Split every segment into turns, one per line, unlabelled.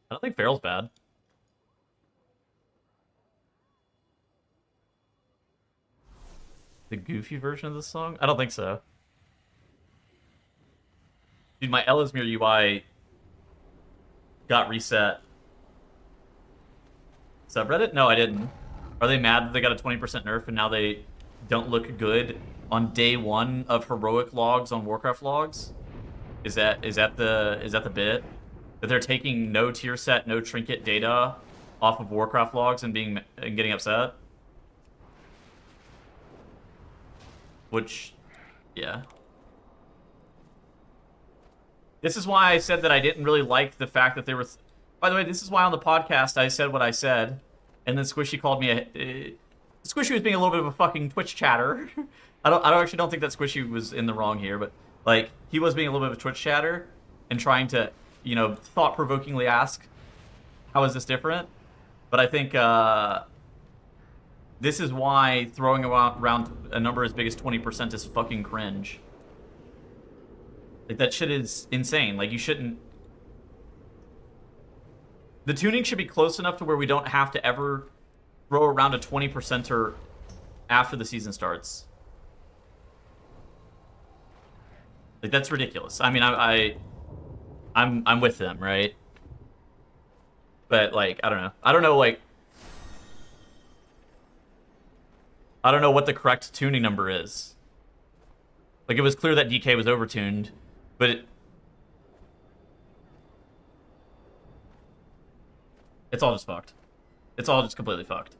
I don't think Farrell's bad. The goofy version of the song? I don't think so. Dude, my Ellesmere UI got reset. Subreddit? No, I didn't. Are they mad that they got a 20% nerf and now they don't look good on day one of heroic logs on Warcraft logs? Is that the bit? That they're taking no tier set, no trinket data off of Warcraft logs and getting upset? Which, yeah. This is why I said that I didn't really like the fact that they were... By the way, this is why on the podcast I said what I said, and then Squishy called me a... Squishy was being a little bit of a fucking Twitch chatter. I actually don't think that Squishy was in the wrong here, but, like, he was being a little bit of a Twitch chatter and trying to, you know, thought-provokingly ask, how is this different? But I think, this is why throwing around a number as big as 20% is fucking cringe. Like, that shit is insane. Like, you shouldn't... The tuning should be close enough to where we don't have to ever throw around a 20%er after the season starts. Like, that's ridiculous. I mean, I'm with them, right? But, like, I don't know. I don't know, like... I don't know what the correct tuning number is. Like, it was clear that DK was overtuned, but it's all just fucked. It's all just completely fucked.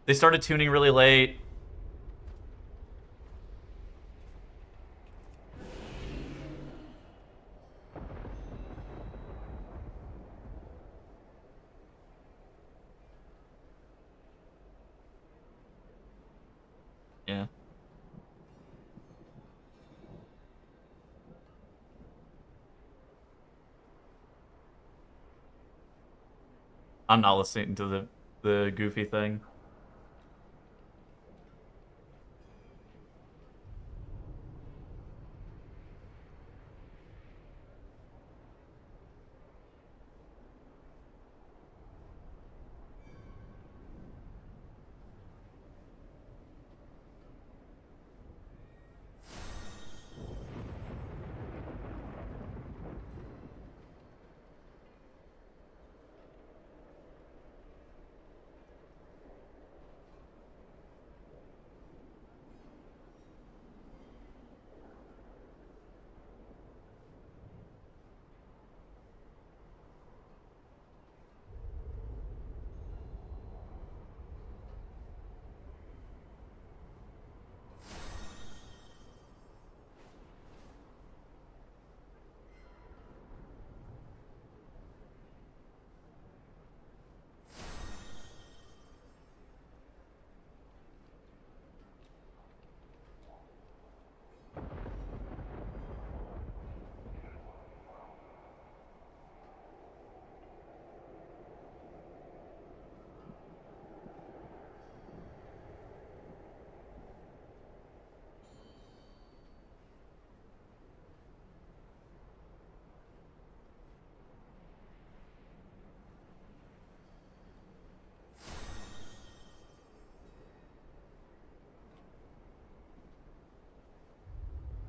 They started tuning really late. Yeah. I'm not listening to the goofy thing.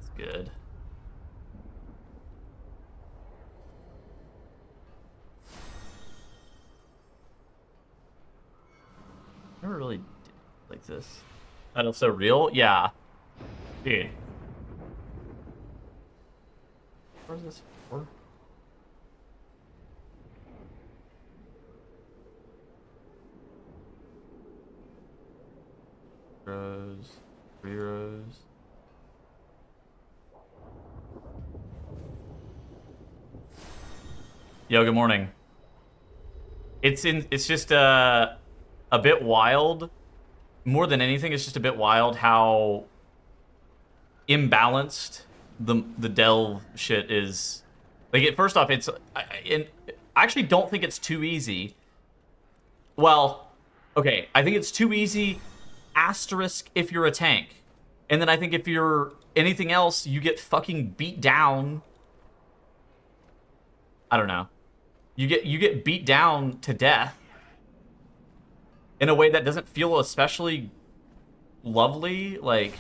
It's good. Never really did like this. I don't so real? Yeah. Dude. Where's this for? Rows. 3 rows. Yo, good morning. It's just a bit wild. More than anything, it's just a bit wild how imbalanced the delve shit is. Like, first off, I actually don't think it's too easy. Well, okay, I think it's too easy, asterisk, if you're a tank. And then I think if you're anything else, you get fucking beat down I don't know. You get beat down to death in a way that doesn't feel especially lovely. Like,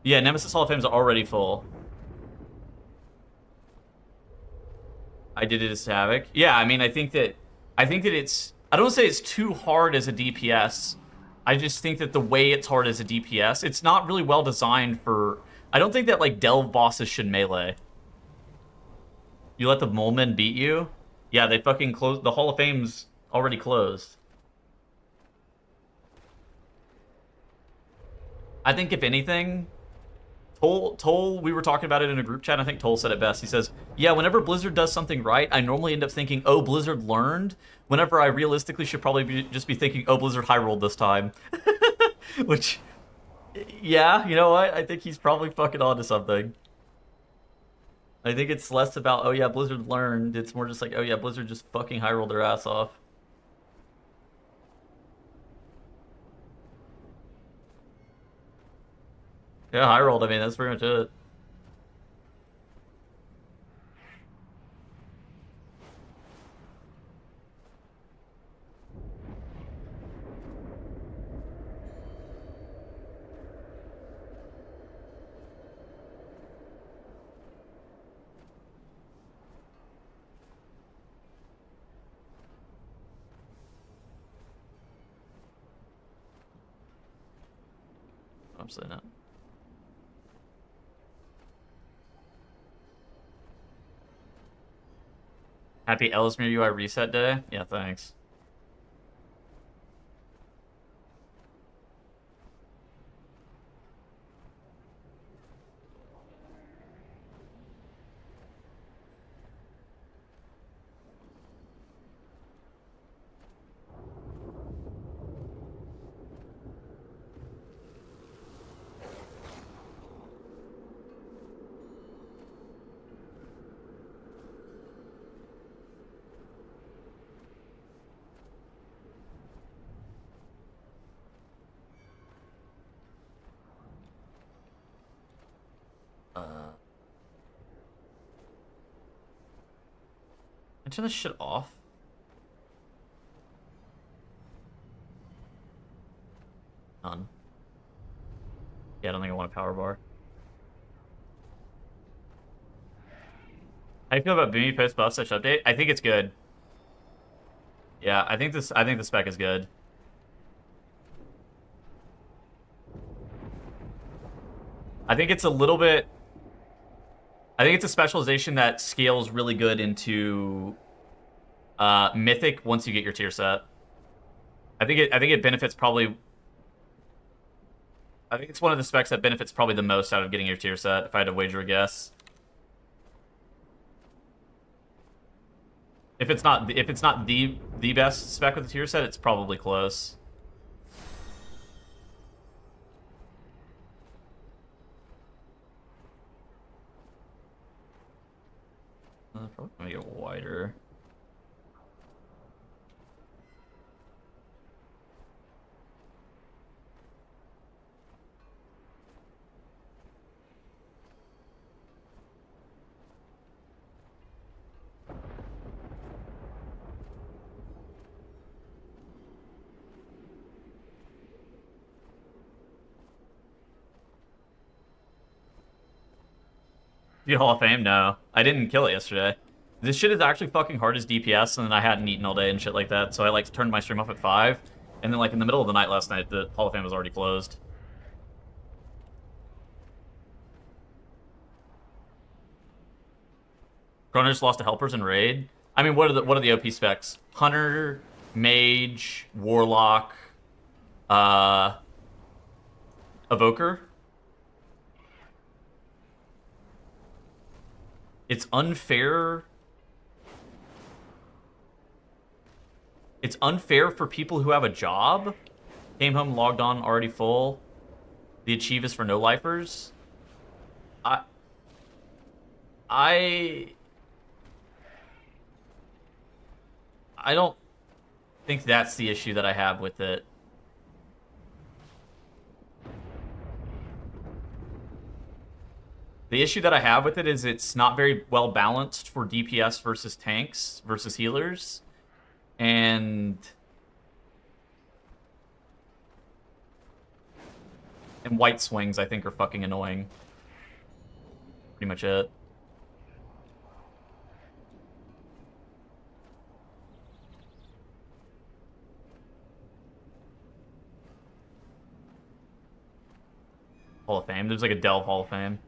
yeah, Nemesis Hall of Fame is already full. I did it as Havoc. Yeah, I mean, I think that it's. I don't say it's too hard as a DPS. I just think that the way it's hard as a DPS, it's not really well designed for. I don't think that like delve bosses should melee. You let the molemen beat you. Yeah, they fucking closed. The Hall of Fame's already closed. I think if anything, Toll, we were talking about it in a group chat. I think Toll said it best. He says, "Yeah, whenever Blizzard does something right, I normally end up thinking, oh, Blizzard learned. Whenever I realistically should probably just be thinking, oh, Blizzard high rolled this time." Which, yeah, you know what? I think he's probably fucking onto something. I think it's less about, oh yeah, Blizzard learned. It's more just like, oh yeah, Blizzard just fucking high rolled their ass off. Yeah, high rolled. I mean, that's pretty much it. I'm saying it. Happy Ellesmere UI reset day. Yeah, thanks. I turn this shit off. None. Yeah, I don't think I want a power bar. How do you feel about Boomy post buff such update? I think it's good. Yeah, I think this. I think the spec is good. I think it's a little bit. I think it's a specialization that scales really good into Mythic once you get your tier set. I think it benefits probably. I think it's one of the specs that benefits probably the most out of getting your tier set. If I had to wager a guess. If it's not the best spec with the tier set, it's probably close. Probably gonna get wider. You Hall of Fame? No. I didn't kill it yesterday. This shit is actually fucking hard as DPS, and then I hadn't eaten all day and shit like that, so I like turned my stream off at 5, and then like in the middle of the night last night, the Hall of Fame was already closed. Chrono just lost to helpers in raid. I mean, what are the OP specs? Hunter, Mage, Warlock, Evoker. It's unfair. It's unfair for people who have a job. Came home, logged on, already full. The achieve is for no-lifers. I... I don't think that's the issue that I have with it. The issue that I have with it is it's not very well balanced for DPS versus tanks versus healers. And white swings, I think, are fucking annoying. Pretty much it. Hall of Fame. There's like a Delve Hall of Fame.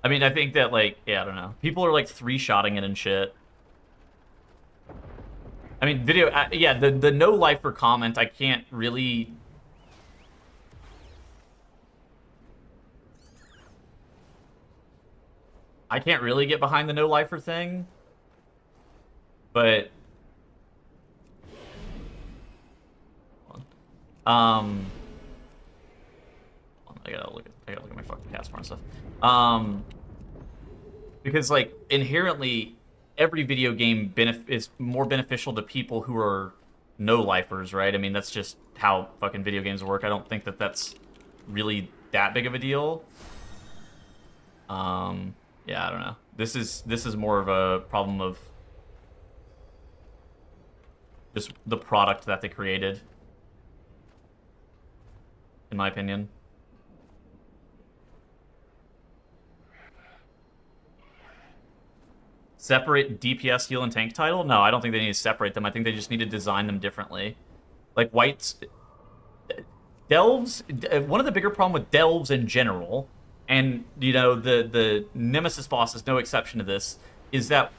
I mean, I think that, like, yeah, I don't know. People are, like, three-shotting it and shit. I mean, video... yeah, the no-lifer comment, I can't really... I can't really get behind the no-lifer thing. But... I gotta look at my fucking cast bar and stuff. Because, like, inherently, every video game is more beneficial to people who are no-lifers, right? I mean, that's just how fucking video games work. I don't think that that's really that big of a deal. Yeah, I don't know. This is more of a problem of just the product that they created, in my opinion. Separate DPS, heal, and tank title? No, I don't think they need to separate them. I think they just need to design them differently. Like, whites... Delves... One of the bigger problem with Delves in general, and, you know, the Nemesis boss is no exception to this, is that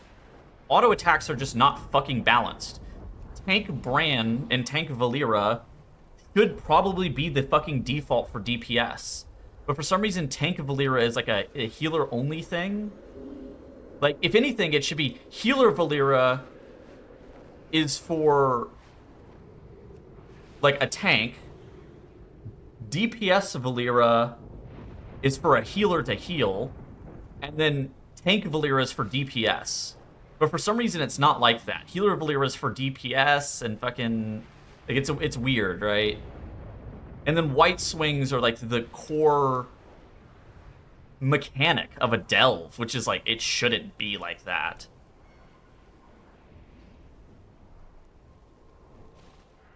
auto attacks are just not fucking balanced. Tank Bran and Tank Valera should probably be the fucking default for DPS. But for some reason, Tank Valera is like a healer-only thing. Like, if anything, it should be Healer Valera is for, like, a tank. DPS Valera is for a healer to heal. And then Tank Valera is for DPS. But for some reason, it's not like that. Healer Valera is for DPS and fucking... Like, it's weird, right? And then white swings are, like, the core... mechanic of a delve, which is like, it shouldn't be like that.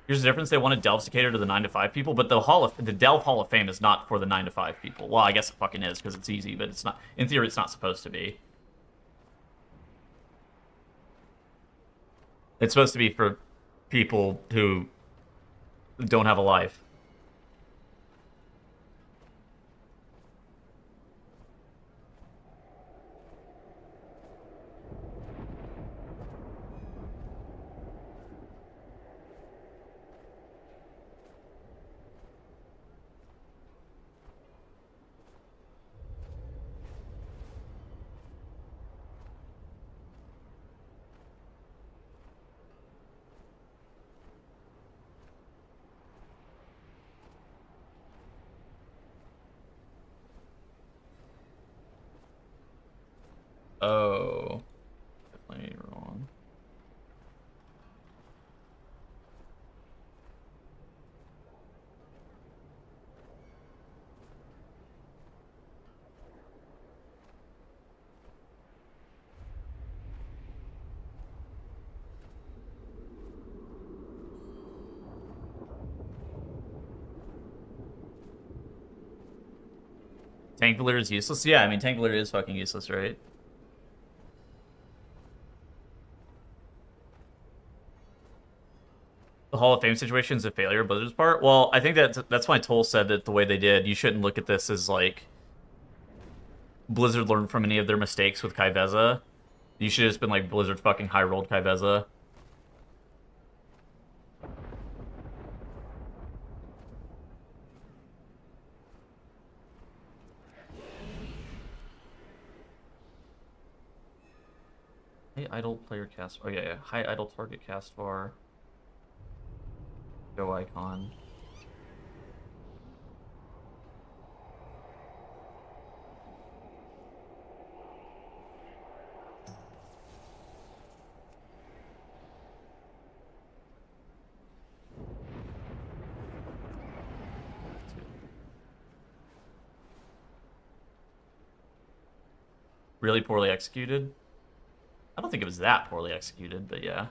Here's the difference: they wanted delves to cater to the 9 to 5 people, but the Delve Hall of Fame is not for the 9 to 5 people. Well, I guess it fucking is because it's easy, but it's not. In theory, it's not supposed to be. It's supposed to be for people who don't have a life. Oh, definitely wrong. Tank Valera is useless? Yeah, I mean, Tank Valera is fucking useless, right? The Hall of Fame situation is a failure of Blizzard's part? Well, I think that's why Toll said that the way they did. You shouldn't look at this as, like, Blizzard learned from any of their mistakes with Kai'Veza. You should have just been like, Blizzard fucking high-rolled Kai'Veza. Hey, idle player cast... Oh, yeah. High idle target cast bar. Go icon. really poorly executed. I don't think it was that poorly executed, but yeah.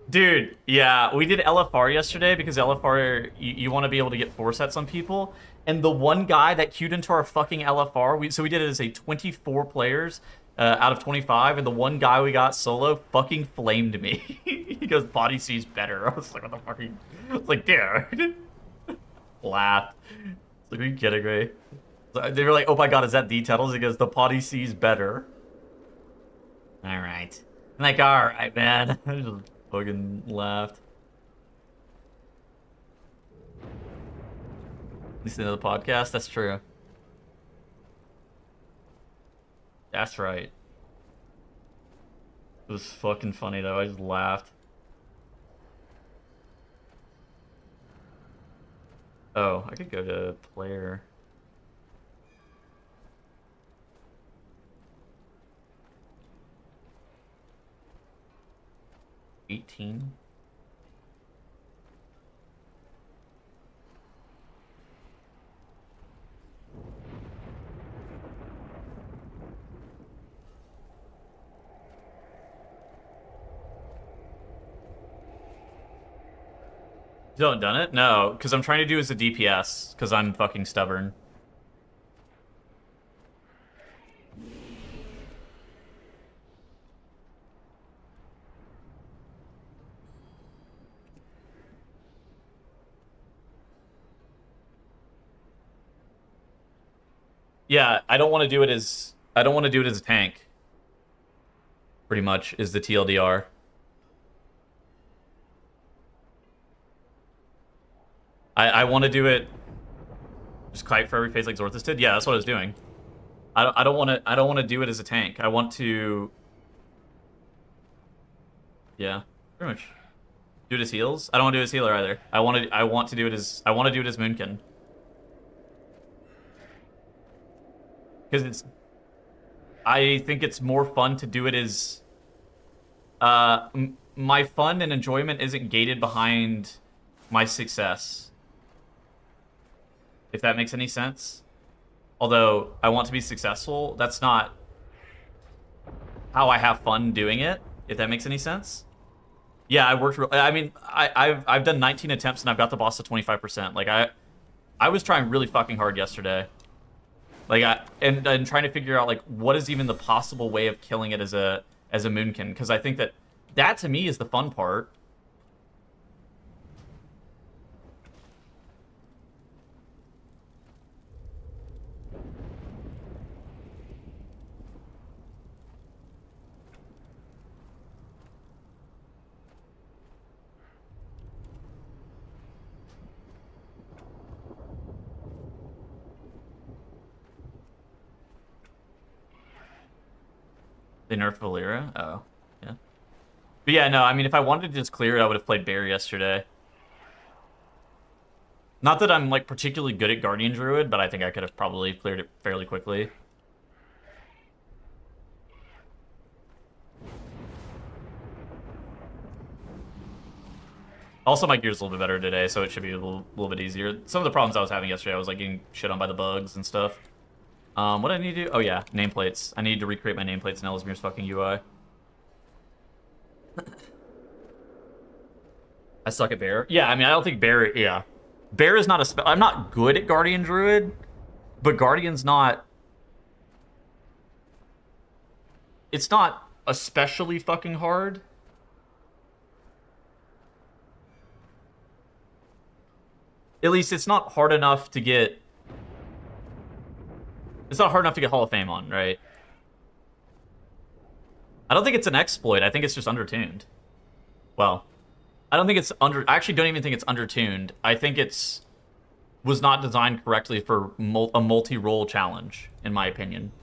Dude, yeah, we did LFR yesterday because LFR, you want to be able to get 4 sets on people. And the one guy that queued into our fucking LFR, so we did it as a 24 players out of 25, and the one guy we got solo fucking flamed me. He goes, body sees better. I was like, what the fuck? I was like, dude. Laughed. It's like, are you kidding me? They were like, oh my god, is that D-Tunnels? He goes, the body sees better. Alright. I'm like, alright, man. I just fucking laughed. Listen to the podcast? That's true. That's right. It was fucking funny though. I just laughed. Oh, I could go to player. $18. You haven't done it? No, because I'm trying to do as a DPS, because I'm fucking stubborn. Yeah, I don't want to do it as a tank. Pretty much is the TLDR. I want to do it just kite for every phase like Zorthus did. Yeah, that's what I was doing. I don't want to do it as a tank. I want to. Yeah, pretty much. Do it as heals. I don't want to do it as healer either. I want to do it as Moonkin. Because I think it's more fun to do it as. My fun and enjoyment isn't gated behind my success. If that makes any sense. Although I want to be successful, that's not how I have fun doing it. If that makes any sense. Yeah, I worked. I mean, I've done 19 attempts and I've got the boss to 25%. Like I was trying really fucking hard yesterday. Like and trying to figure out like what is even the possible way of killing it as a Moonkin, because I think that to me is the fun part. They nerfed Valera? Oh, yeah. But yeah, no, I mean, if I wanted to just clear it, I would have played Bear yesterday. Not that I'm, like, particularly good at Guardian Druid, but I think I could have probably cleared it fairly quickly. Also, my gear's a little bit better today, so it should be a little bit easier. Some of the problems I was having yesterday, I was, like, getting shit on by the bugs and stuff. What do I need to do? Oh, yeah, nameplates. I need to recreate my nameplates in Ellesmere's fucking UI. I suck at Bear. Yeah, I mean, I don't think Bear... Yeah. Bear is not a... I'm not good at Guardian Druid, but Guardian's not... It's not especially fucking hard. At least it's not hard enough to get... It's not hard enough to get Hall of Fame on, right? I don't think it's an exploit. I think it's just undertuned. Well, I don't think it's under... I actually don't even think it's undertuned. I think it's... was not designed correctly for a multi-role challenge, in my opinion.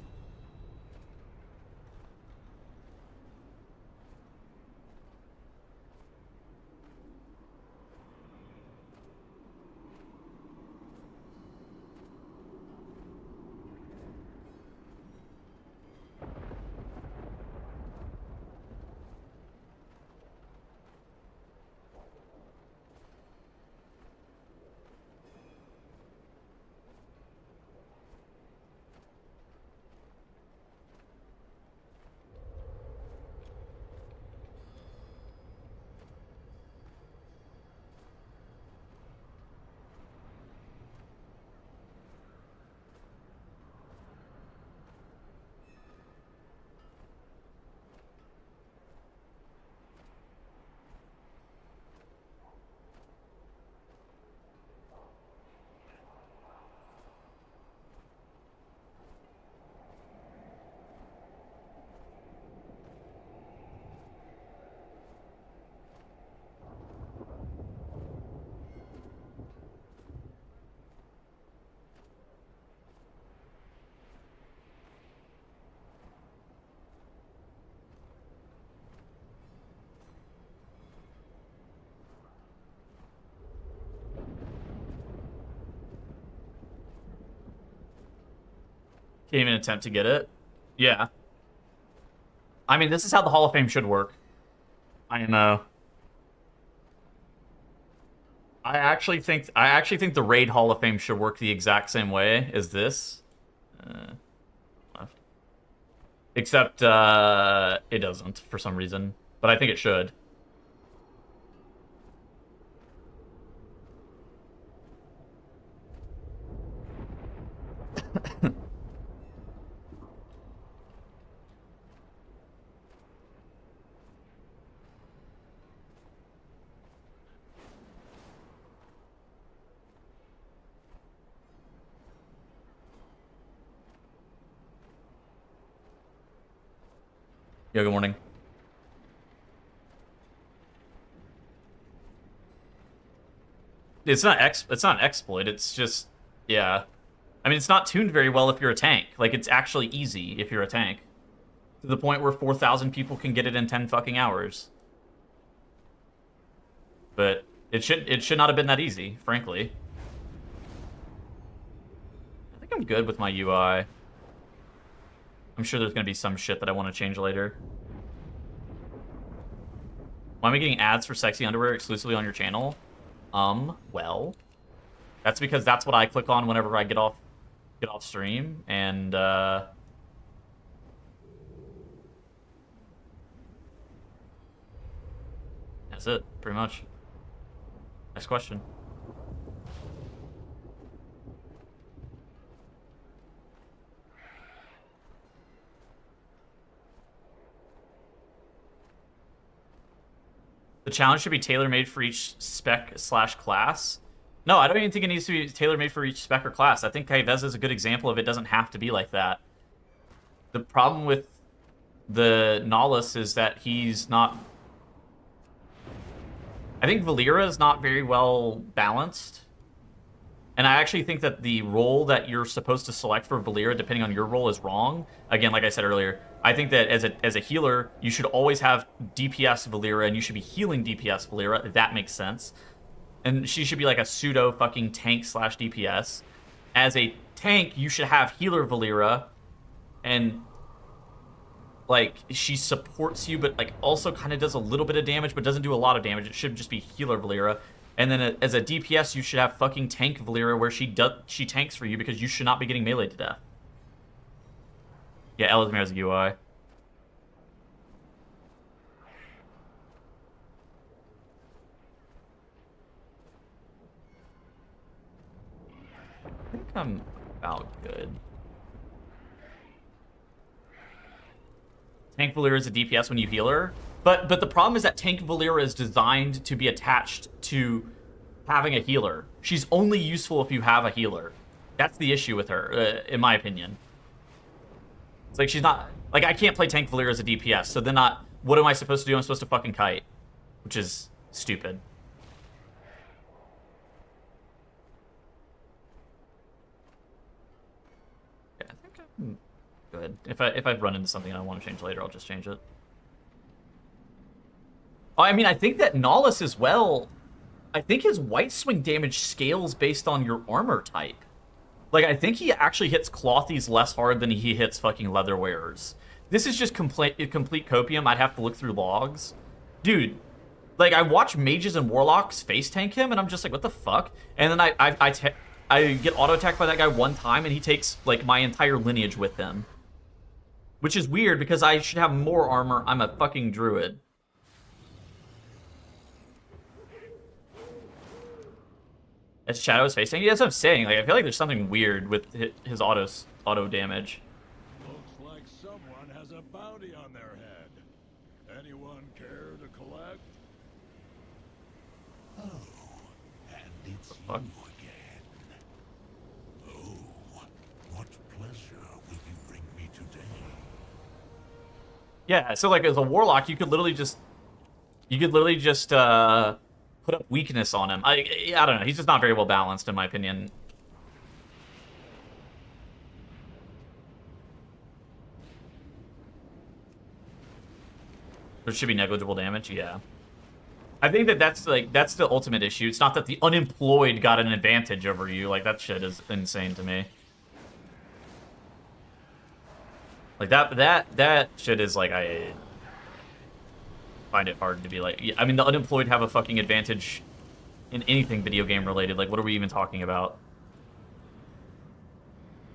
Can't even attempt to get it. Yeah. I mean, this is how the Hall of Fame should work. I know. I actually think the Raid Hall of Fame should work the exact same way as this. Except it doesn't for some reason. But I think it should. Yo, good morning. It's not an exploit, it's just, yeah. I mean, it's not tuned very well if you're a tank. Like, it's actually easy if you're a tank. To the point where 4,000 people can get it in 10 fucking hours. But it should not have been that easy, frankly. I think I'm good with my UI. I'm sure there's going to be some shit that I want to change later. Why am I getting ads for sexy underwear exclusively on your channel? Well, that's because that's what I click on whenever I get off stream, and that's it, pretty much. Next question. The challenge should be tailor-made for each spec/class. No, I don't even think it needs to be tailor-made for each spec or class. I think Kaiveza is a good example of it doesn't have to be like that. The problem with the Nihilus is that he's not... I think Valera is not very well balanced. And I actually think that the role that you're supposed to select for Valera, depending on your role, is wrong. Again, like I said earlier, I think that as a healer, you should always have DPS Valera, and you should be healing DPS Valera, if that makes sense. And she should be like a pseudo fucking tank / DPS. As a tank, you should have healer Valera, and like she supports you, but like also kind of does a little bit of damage, but doesn't do a lot of damage. It should just be healer Valera. And then as a DPS, you should have fucking tank Valera, where she tanks for you because you should not be getting melee to death. Yeah, Ellesmere has a UI. I think I'm about good. Tank Valera is a DPS when you heal her. But the problem is that tank Valera is designed to be attached to having a healer. She's only useful if you have a healer. That's the issue with her, in my opinion. It's like she's not... Like, I can't play Tank Valeer as a DPS, so then not... What am I supposed to do? I'm supposed to fucking kite. Which is stupid. Yeah, I think I'm good. If I run into something I want to change later, I'll just change it. Oh, I mean, I think that Nolus as well... I think his white swing damage scales based on your armor type. Like, I think he actually hits clothies less hard than he hits fucking leather wearers. This is just complete copium. I'd have to look through logs. Dude, like, I watch mages and warlocks face tank him, and I'm just like, what the fuck? And then I get auto-attacked by that guy one time, and he takes, like, my entire lineage with him. Which is weird, because I should have more armor. I'm a fucking druid. It's Shadow's face tank? Yeah, that's what I'm saying. Like, I feel like there's something weird with his auto damage.
Looks like someone has a bounty on their head. Anyone care to collect?
Oh, and it's you again. Oh, what pleasure will you bring me today?
Yeah, so like as a warlock, you could literally just put up weakness on him. I don't know. He's just not very well balanced, in my opinion. There should be negligible damage. Yeah, I think that's the ultimate issue. It's not that the unemployed got an advantage over you. Like, that shit is insane to me. Like that shit is like, I find it hard to be like, I mean, the unemployed have a fucking advantage in anything video game related. Like, what are we even talking about?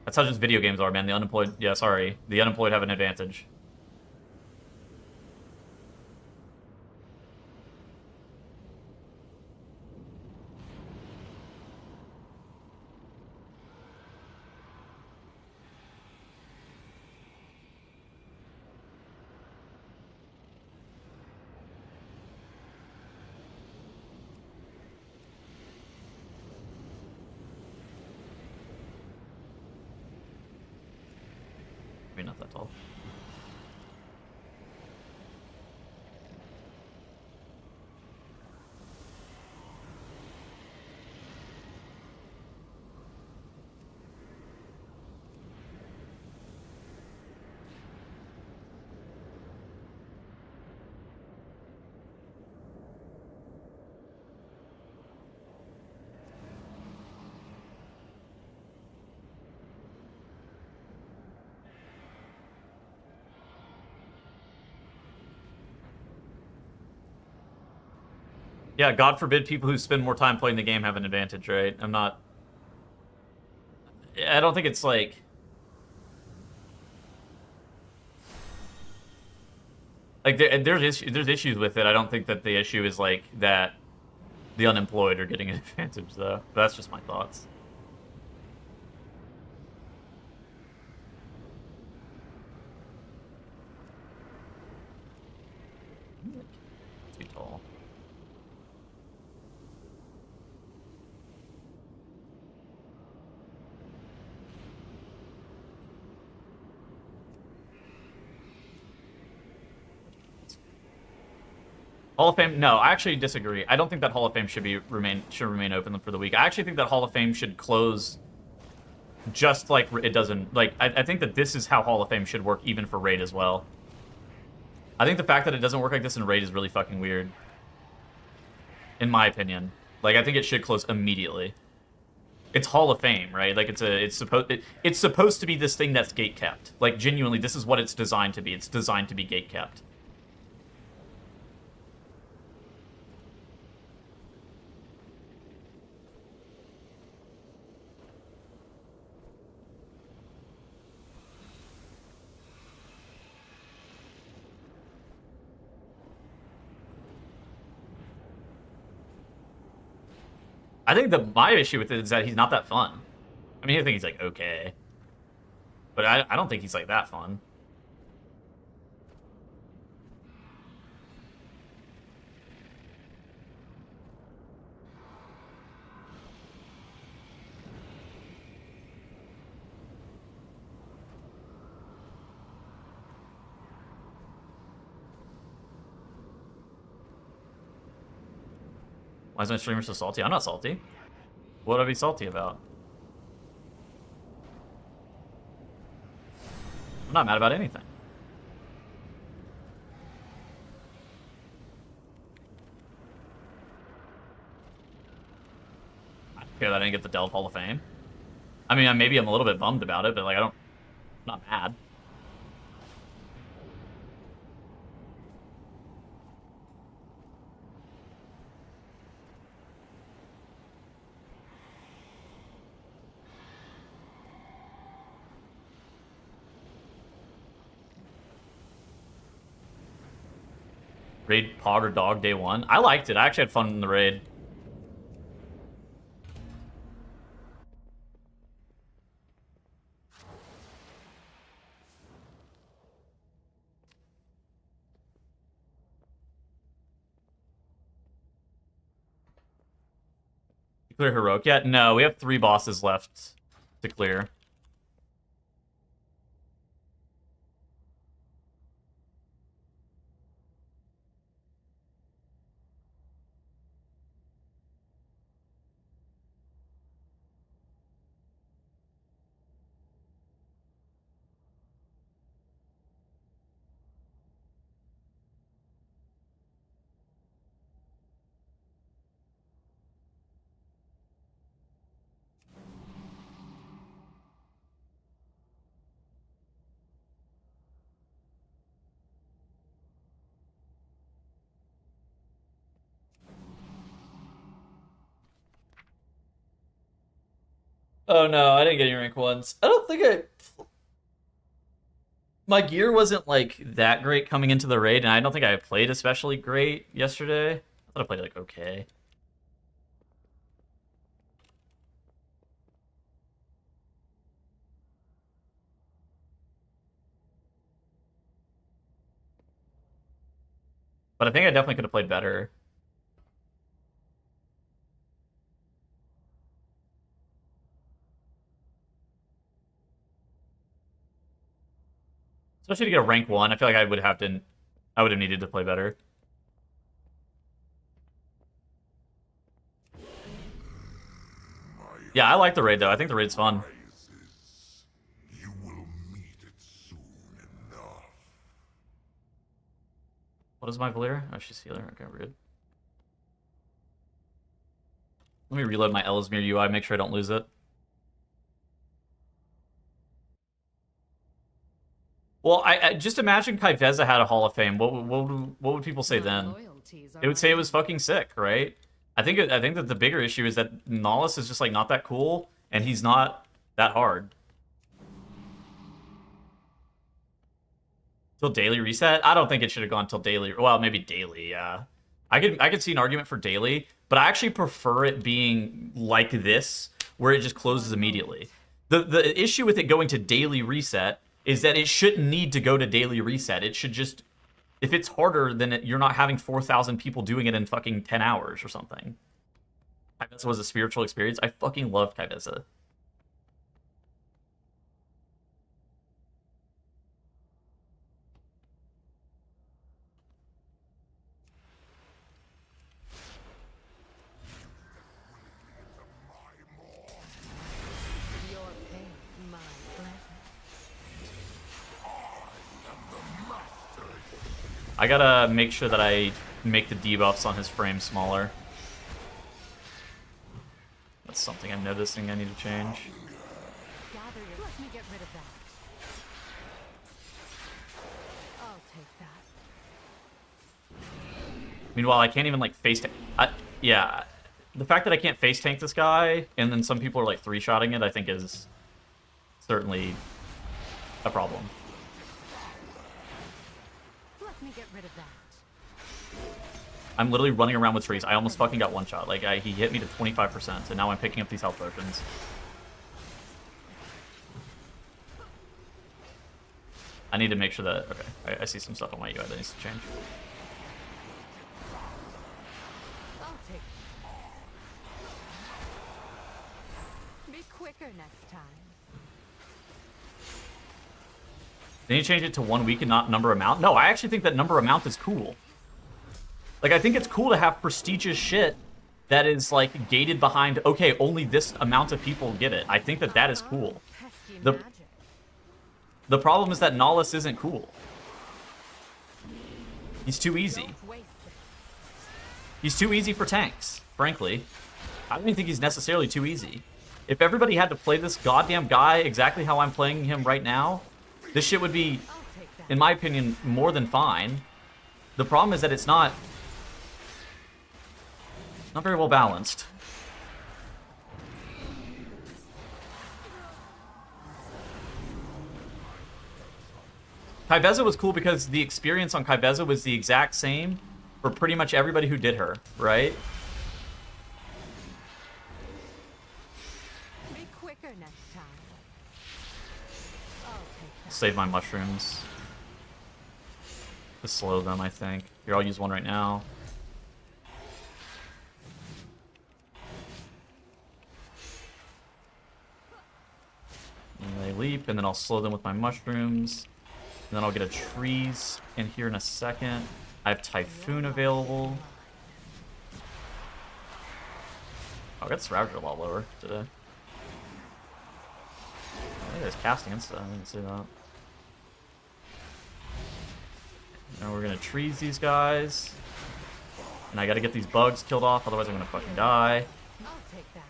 That's how just video games are, man. The unemployed, yeah, sorry. The unemployed have an advantage. I mean, not that tall. Yeah, God forbid people who spend more time playing the game have an advantage, right? I don't think it's like... Like, there's issues with it. I don't think that the issue is, like, that the unemployed are getting an advantage, though. But that's just my thoughts. Too tall. Hall of Fame? No, I actually disagree. I don't think that Hall of Fame should remain open for the week. I actually think that Hall of Fame should close just like it doesn't. Like, I think that this is how Hall of Fame should work even for Raid as well. I think the fact that it doesn't work like this in Raid is really fucking weird. In my opinion. Like, I think it should close immediately. It's Hall of Fame, right? Like, it's supposed to be this thing that's gatekept. Like, genuinely, this is what it's designed to be. It's designed to be gatekept. I think my issue with it is that he's not that fun. I mean, I think he's, like, okay. But I don't think he's, like, that fun. Why is my streamer so salty? I'm not salty. What would I be salty about? I'm not mad about anything. I don't care that I didn't get the Delve Hall of Fame. I mean, maybe I'm a little bit bummed about it, but like, I'm not mad. Raid Pod or Dog day one. I liked it. I actually had fun in the raid. You clear Heroic yet? No, we have 3 bosses left to clear. Oh no, I didn't get any rank ones. I don't think my gear wasn't like that great coming into the raid, and I don't think I played especially great yesterday. I thought I played like okay. But I think I definitely could have played better. Especially to get a rank 1, I feel like I would have needed to play better. Yeah, I like the raid though. I think the raid's fun.
You will meet it soon enough.
What is my Valir? Oh, she's healer. Okay, we're good. Let me reload my Ellesmere UI, make sure I don't lose it. Well, I just imagine Kaiveza had a Hall of Fame. What would people say then? They would say it was fucking sick, right? I think that the bigger issue is that Nollis is just like not that cool, and he's not that hard. Till daily reset? I don't think it should have gone till daily. Well, maybe daily. Yeah, I could see an argument for daily, but I actually prefer it being like this, where it just closes immediately. The issue with it going to daily reset is that it shouldn't need to go to daily reset. It should just, if it's harder, then you're not having 4,000 people doing it in fucking 10 hours or something. Kaiveza was a spiritual experience. I fucking loved Kaiveza.
Your pain, my pleasure.
I gotta make sure that I make the debuffs on his frame smaller. That's something I'm noticing I need to change.
Gather your. Let me get rid of that. I'll take that.
Meanwhile, I can't even like face tank. Yeah, the fact that I can't face tank this guy, and then some people are like 3-shotting it, I think is certainly a problem.
Let me get rid of that.
I'm literally running around with trees. I almost fucking got 1-shot. Like he hit me to 25%, and now I'm picking up these health potions. I need to make sure that okay. I see some stuff on my UI that needs to change.
I'll take it. Be quicker next time.
Then you change it to 1 week and not number amount? No, I actually think that number amount is cool. Like, I think it's cool to have prestigious shit that is like gated behind, okay, only this amount of people get it. I think that that is cool.
Pesky
The-
magic.
The problem is that Nahus isn't cool. He's too easy.
Don't waste it.
He's too easy for tanks, frankly. I don't even think he's necessarily too easy. If everybody had to play this goddamn guy exactly how I'm playing him right now, this shit would be,
I'll take that.
in my opinion, more than fine. The problem is that it's not very well balanced. Kaibeza was cool because the experience on Kaibeza was the exact same for pretty much everybody who did her, right?
Be quicker next time. I'll take that.
Save my mushrooms. To slow them, I think. Here, I'll use one right now. And they leap, and then I'll slow them with my mushrooms. And then I'll get a trees in here in a second. I have Typhoon available. Oh, I got Ravager a lot lower today. I think there's casting and stuff. I didn't see that. Now we're gonna trees these guys. And I gotta get these bugs killed off, otherwise I'm gonna fucking die.
I'll take that.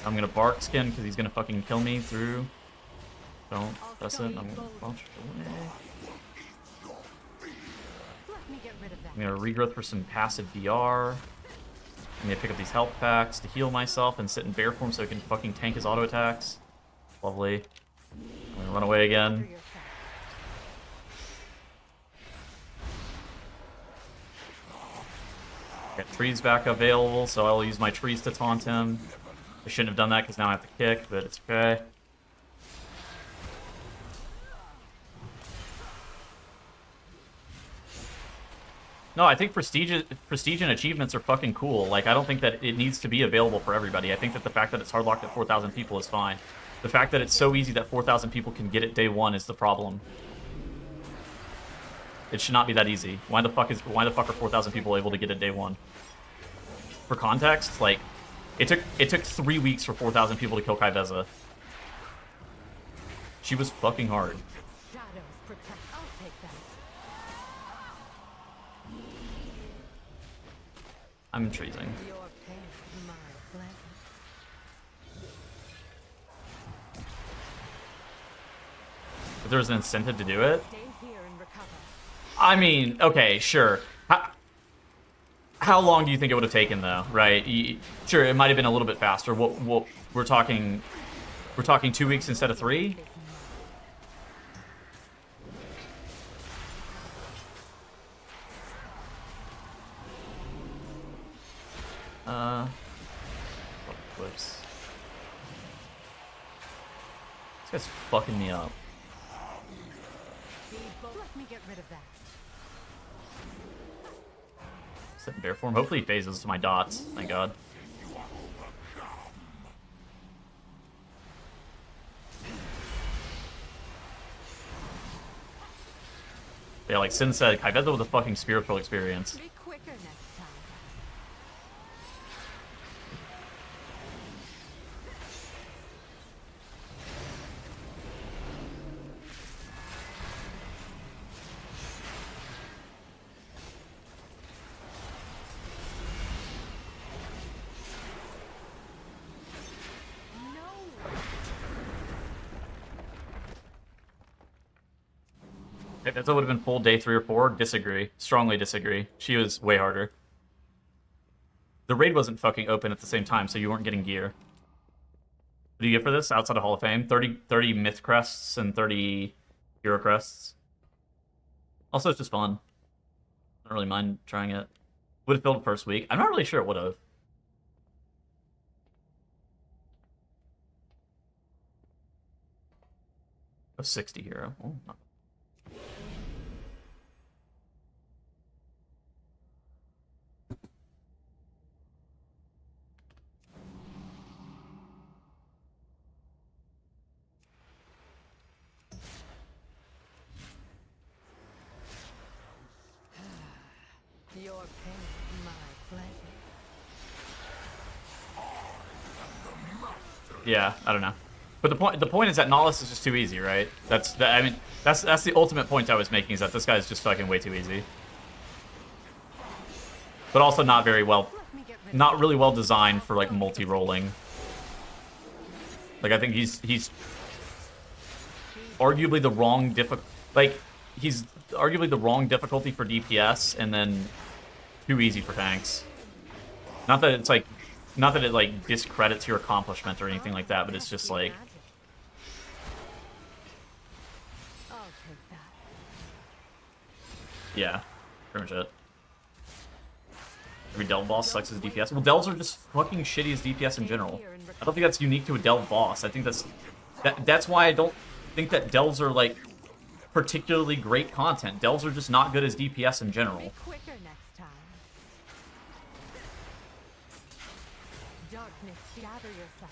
I'm gonna bark skin because he's gonna fucking kill me through. Don't press it. I'm gonna launch it away.
Let me get rid of that.
I'm gonna regrowth for some passive VR. I'm gonna pick up these health packs to heal myself and sit in bear form so I can fucking tank his auto attacks. Lovely. I'm gonna run away
For
again.
yourself.
Got trees back available, so I'll use my trees to taunt him. I shouldn't have done that because now I have to kick, but it's okay. No, I think prestige and achievements are fucking cool. Like, I don't think that it needs to be available for everybody. I think that the fact that it's hard locked at 4,000 people is fine. The fact that it's so easy that 4,000 people can get it day one is the problem. It should not be that easy. Why the fuck are 4,000 people able to get it day one? For context, like, it took 3 weeks for 4,000 people to kill Kaibeza. She was fucking hard.
Shadows protect. I'll take that.
I'm treasing.
Your pain, my pleasure.
If there's an incentive to do it,
Stay here and recover.
I mean, okay, sure. How long do you think it would have taken, though? Right? Sure, it might have been a little bit faster. What we're talking 2 weeks instead of 3. Flips. This guy's fucking me up.
Let me get rid of that.
Sit in bear form. Hopefully he phases to my dots. Thank God. Yeah, like Sin said, Kaibeza with a fucking spiritual experience.
Be quicker next time.
If that would have been full day 3 or 4, disagree. Strongly disagree. She was way harder. The raid wasn't fucking open at the same time, so you weren't getting gear. What do you get for this outside of Hall of Fame? 30 myth crests and 30 hero crests. Also, it's just fun. I don't really mind trying it. Would have filled first week. I'm not really sure it would have. A 60 hero. Oh, not Yeah, I don't know. But the point is that Nihilus is just too easy, right? I mean, that's the ultimate point I was making, is that this guy's just fucking way too easy. But also not very well,
Let me get rid of
not really well designed for like multi-rolling. Like, I think he's arguably the wrong he's arguably the wrong difficulty for DPS, and then too easy for tanks. Not that it's like, not that it like discredits your accomplishment or anything like that, but it's just like,
magic. I'll take that.
yeah, pretty much it. Every delve boss sucks as DPS. Well, delves are just fucking shitty as DPS in general. I don't think that's unique to a delve boss. I think that's why I don't think that delves are like particularly great content. Delves are just not good as DPS in general.
Be quicker next time. Darkness, gather yourself.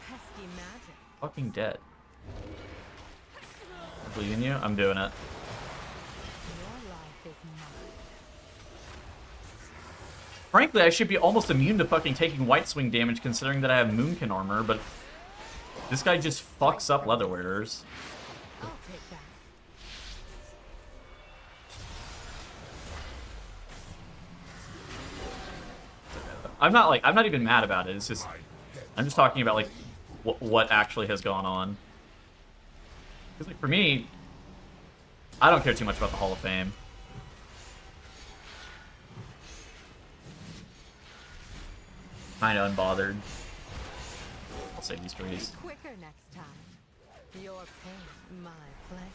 Pesky magic.
Fucking dead. I believe in you. I'm doing it.
Your life is mine.
Frankly, I should be almost immune to fucking taking white swing damage, considering that I have Moonkin armor, but this guy just fucks up leather wearers.
I'll take that.
I'm not even mad about it. It's just, I'm just talking about like what actually has gone on. Because like for me, I don't care too much about the Hall of Fame. Kinda unbothered. I'll save these trees.
Be quicker next time. Your pain, my pleasure.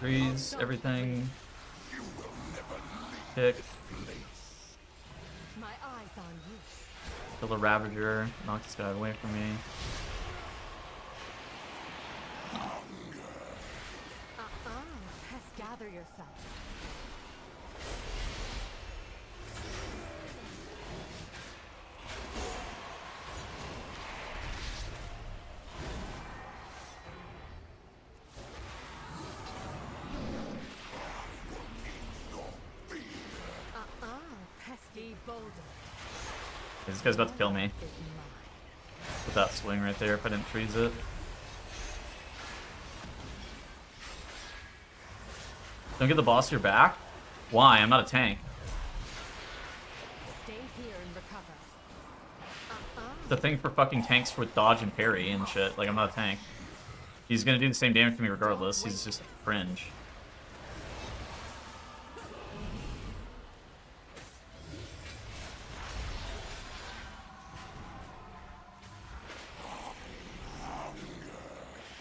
Trees, everything. Pick.
My eyes on you.
Kill the Ravager. Knock this guy away from me.
Pest, gather yourself. Pesky boulder.
This guy's about to kill me
Is mine.
with that swing right there if I didn't freeze it. Don't get the boss your back? Why? I'm not a tank.
Stay here and recover.
It's a thing for fucking tanks with dodge and parry and shit. Like, I'm not a tank. He's gonna do the same damage to me regardless. He's just fringe.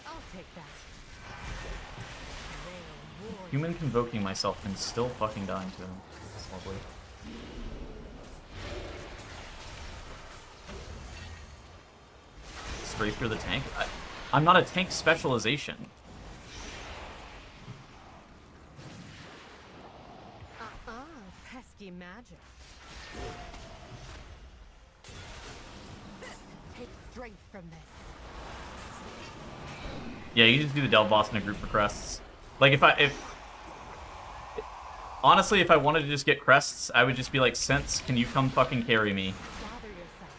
I'll take that. Rare war.
Human convoking myself and still fucking dying to him. That's lovely. Straight through the tank? I'm not a tank specialization.
Pesky magic. Take strength from this.
Yeah, you just do the Delve boss in a group for crests. Like, honestly, if I wanted to just get crests, I would just be like, Sense, can you come fucking carry me?
Gather yourself.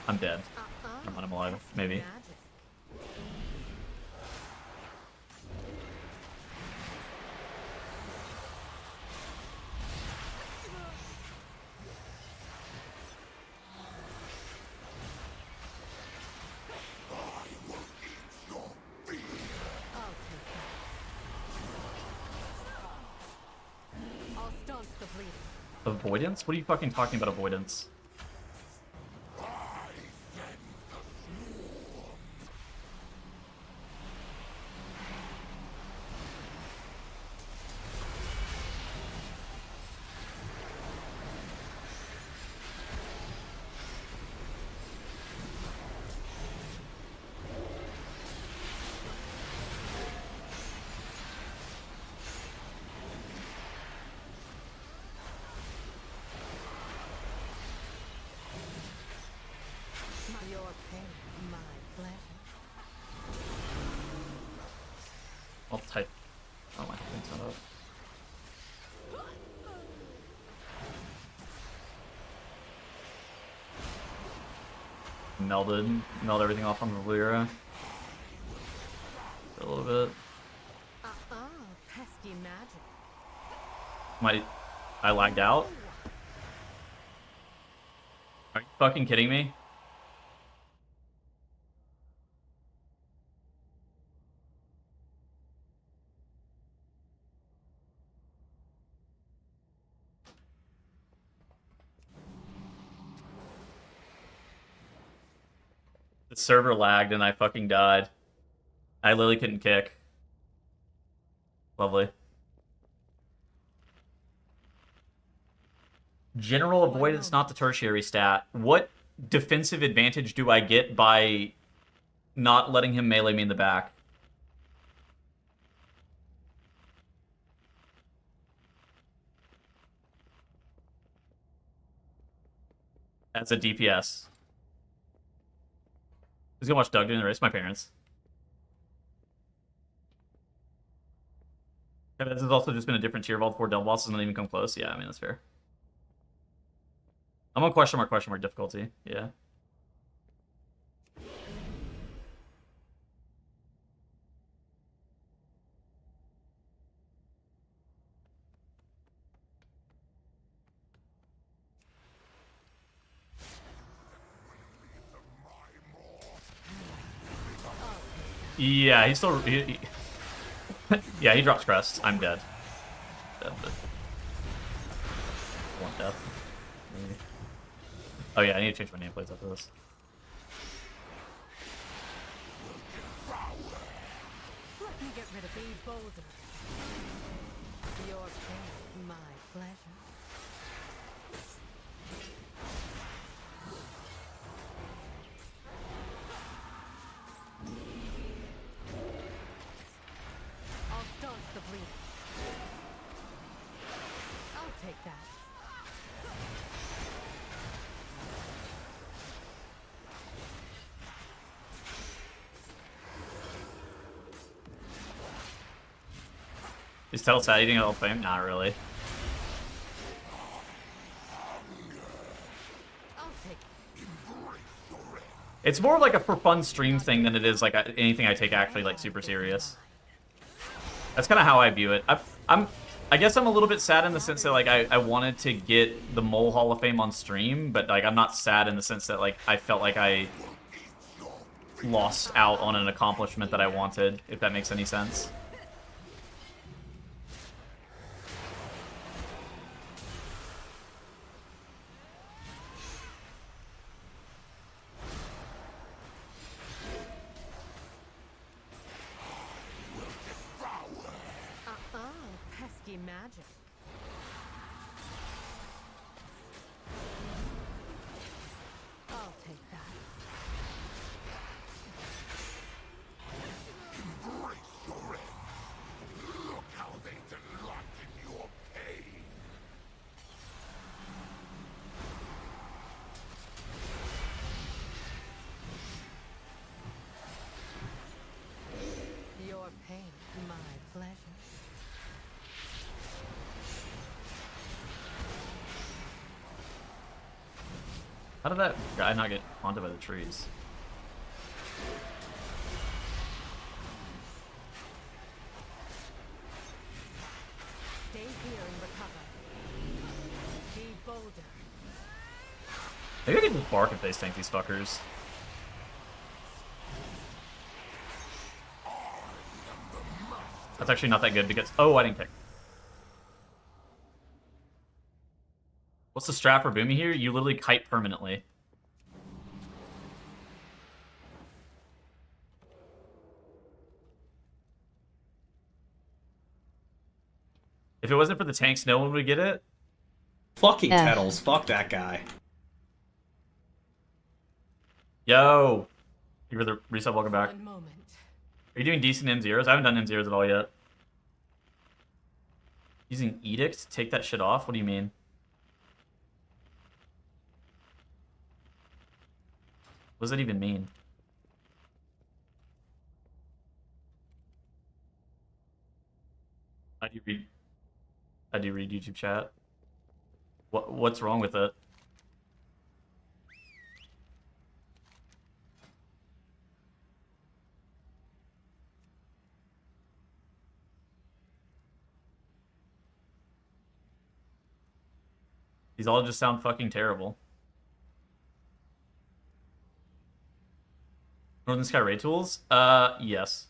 I'm dead. I'm alive, maybe.
Magic. I'll take that. I'll staunch the bleeding.
Avoidance? What are you fucking talking about, avoidance?
Your pain, my pleasure.
I'll type. Oh my thing's not up. Meld everything off on the Lyra. A little bit.
Pesky magic.
I lagged out? Are you fucking kidding me? The server lagged and I fucking died. I literally couldn't kick. Lovely. General avoidance, not the tertiary stat. What defensive advantage do I get by not letting him melee me in the back? As a DPS. Who's gonna watch Doug doing the race? My parents. Yeah, this has also just been a different tier of all the 4 double bosses and not even come close. Yeah, I mean, that's fair. I'm on question mark difficulty. Yeah. Yeah, he's still... yeah, he drops crest. I'm dead. Dead, but... One death. Maybe. Oh yeah, I need to change my nameplates after this.
Let me get rid of these boulders. Your pain, my pleasure. I'll staunch the bleeding. I'll take that.
Is Telltale eating all fame? Not really.
I'll take it.
It's more of like a for fun stream thing than it is like anything I take actually like super serious. That's kind of how I view it. I guess I'm a little bit sad in the sense that like I wanted to get the Mole Hall of Fame on stream, but like I'm not sad in the sense that like I felt like I lost out on an accomplishment that I wanted, if that makes any sense.
Pesky magic. I'll take that.
Embrace your end. Look how they delight in your pain.
Your pain, my pleasure.
How did that guy not get haunted by the trees?
Stay here and recover. Be bolder.
Maybe I can just bark if they tank these fuckers. That's actually not that good because... Oh, I didn't kick. What's the strat for Boomy here? You literally kite permanently. If it wasn't for the tanks, no one would get it.
Fucking Kettles. Fuck that guy.
Yo! You were the reset, welcome back.
One moment.
Are you doing decent M0s? I haven't done M0s at all yet. Using Edict? Take that shit off? What do you mean? What does that even mean? How do you read? How do you read YouTube chat? What's wrong with it? These all just sound fucking terrible. Northern Sky Ray Tools? Yes.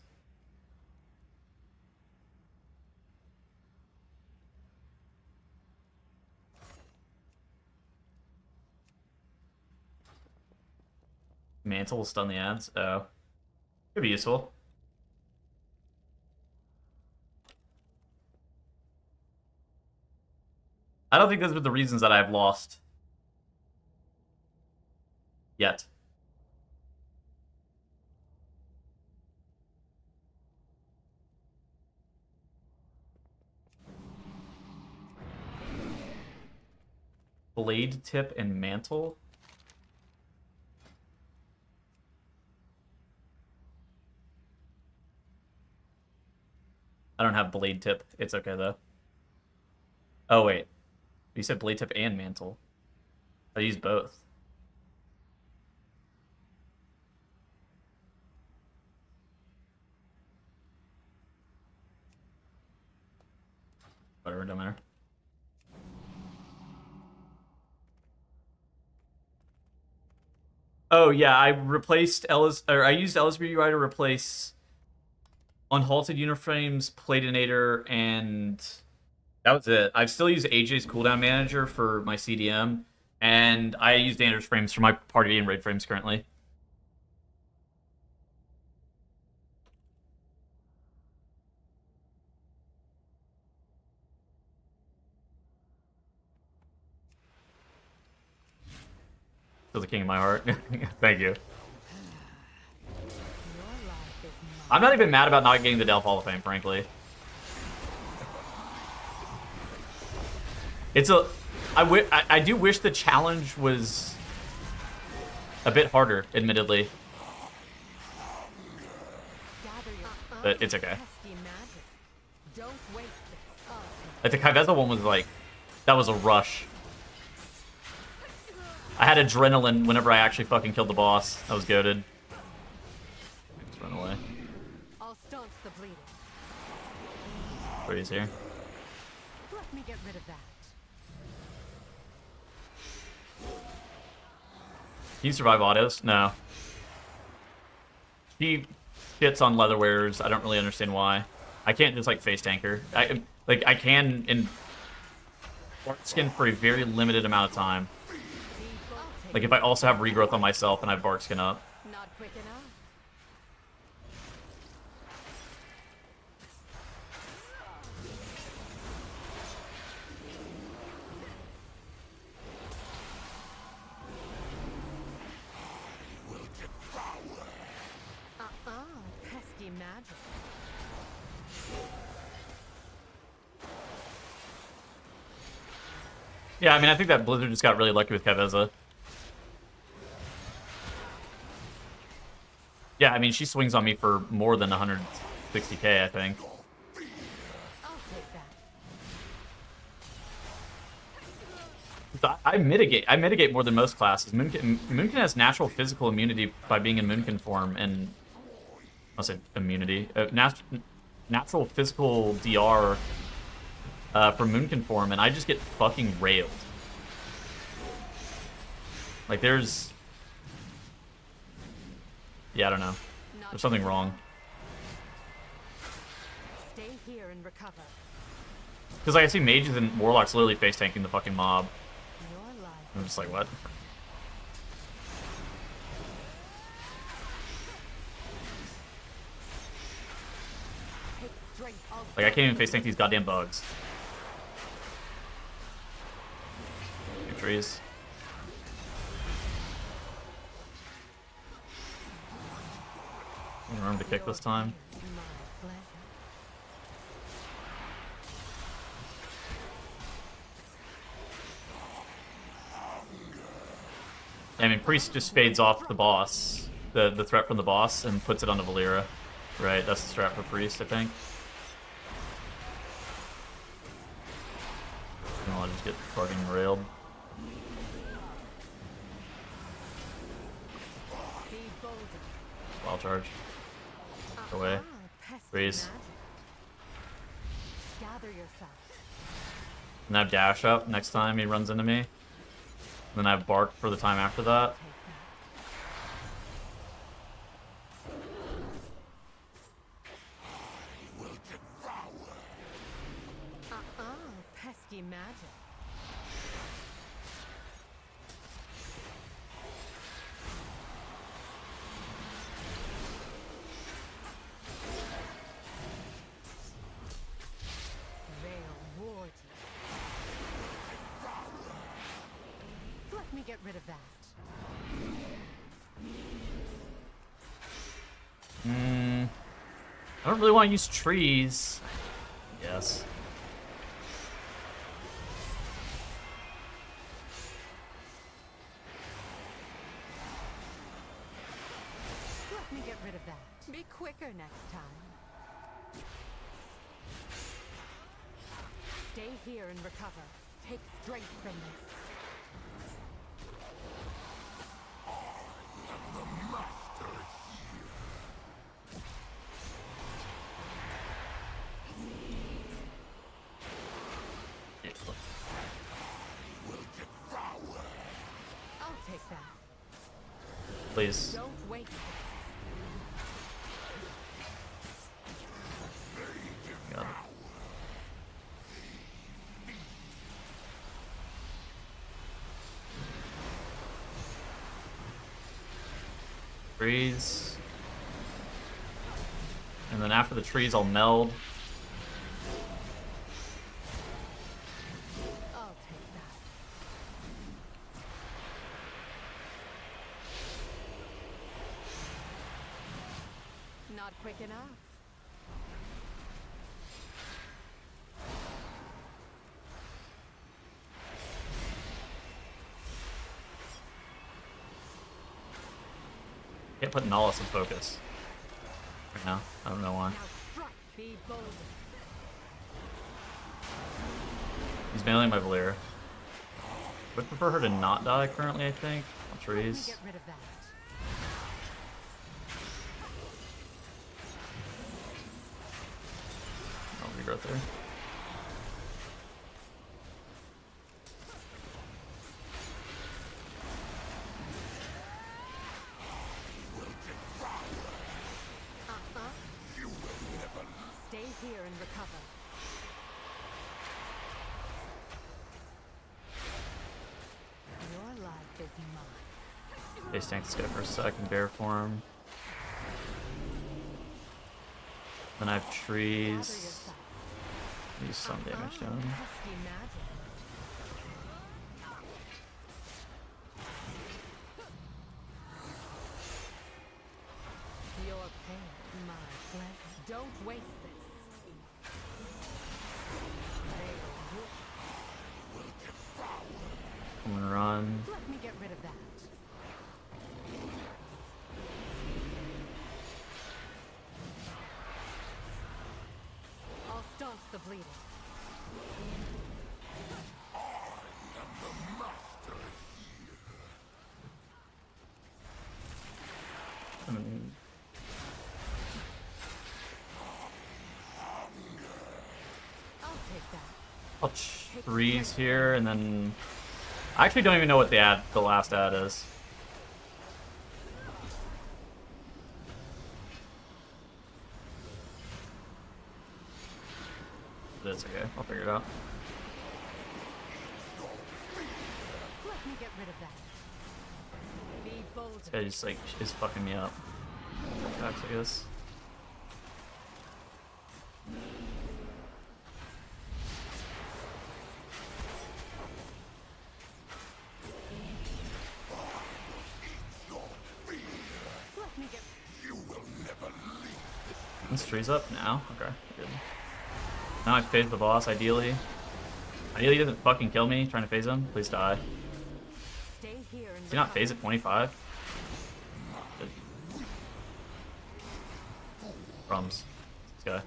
Mantle will stun the ads? Oh. Could be useful. I don't think those are the reasons that I've lost. Yet. Blade tip and mantle? I don't have blade tip. It's okay though. Oh wait. You said blade tip and mantle. I use both. Whatever, don't matter. Oh yeah, I replaced I used Ellsbury UI to replace Unhalted Uniframes, Platinator, and that was it. I've still used AJ's cooldown manager for my CDM, and I use Anders frames for my party and raid frames currently. Still the king of my heart. Thank you. I'm not even mad about not getting the Delph Hall of Fame, frankly. It's a... I do wish the challenge was a bit harder, admittedly. But it's okay. Like, the Kai'Veza one was like... That was a rush. I had adrenaline whenever I actually fucking killed the boss. I was goated. Just run away.
I'll staunch the bleeding.
Where is here?
Let me get rid of that.
Can you survive autos? No. He shits on leather wearers. I don't really understand why. I can't just like face tanker. I can in Bark Skin for a very limited amount of time. Like if I also have regrowth on myself and I have Bark Skin up.
Not quick enough. Pesky magic.
Yeah, I mean, I think that Blizzard just got really lucky with Kai'Veza. Yeah, I mean, she swings on me for more than 160k, I think.
I'll take that.
So I mitigate more than most classes. Moonkin has natural physical immunity by being in Moonkin form, and I'll say immunity. Natural physical DR from Moonkin form, and I just get fucking railed. Like there's... Yeah, I don't know. There's something wrong.
Stay here and recover.
Because like, I see mages and warlocks literally face tanking the fucking mob.
Your life.
I'm just like, what?
Take strength.
Like I can't even face tank these goddamn bugs. Trees. Remember to kick this time.
My pleasure.
I mean, Priest just fades off the boss, the threat from the boss, and puts it on the Valera. Right, that's the strat for Priest, I think. And I'll just get fucking railed.
Be bolder.
Wild charge. Go away.
Pesky
Freeze.
magic. Gather yourself.
And I have dash up next time he runs into me. And then I have bark for the time after that.
Take that. Pesky magic. They'll ward you. Let me get rid of that.
I don't really want to use trees. Yes.
Let me get rid of that. Be quicker next time. Stay here and recover. Take strength from this. I'll take that.
Please.
Don't waste it.
Got it. Trees. And then after the trees, I'll meld.
I'll take that. Not quick enough.
Can't put Nollis in focus right now. I don't know why.
Now strike. Be bold.
He's mailing my Valera. Would prefer her to not die currently, I think. On
Let me
trees.
get rid of that.
I'll regrowth there.
Stay here and recover. Your life is mine.
Base tank this guy for a second, bear form. Then I have
Gather
trees.
yourself.
Use some damage to him.
Pesky magic. Your pain, my flesh. Don't waste this.
I'm gonna run.
Let me get rid of that. I'll staunch the bleeding. I'll take that.
I'll trees here, and then I actually don't even know what the last ad is. It's okay. I'll figure it out.
Let me get rid of that. Be bold.
This guy just like is fucking me up. Attacks, I guess.
Let me get.
This tree's up now. Okay, good. Now I phase the boss, ideally. Ideally he doesn't fucking kill me trying to phase him. Please die.
Stay here and
he not phase at 25? Crumbs. This guy.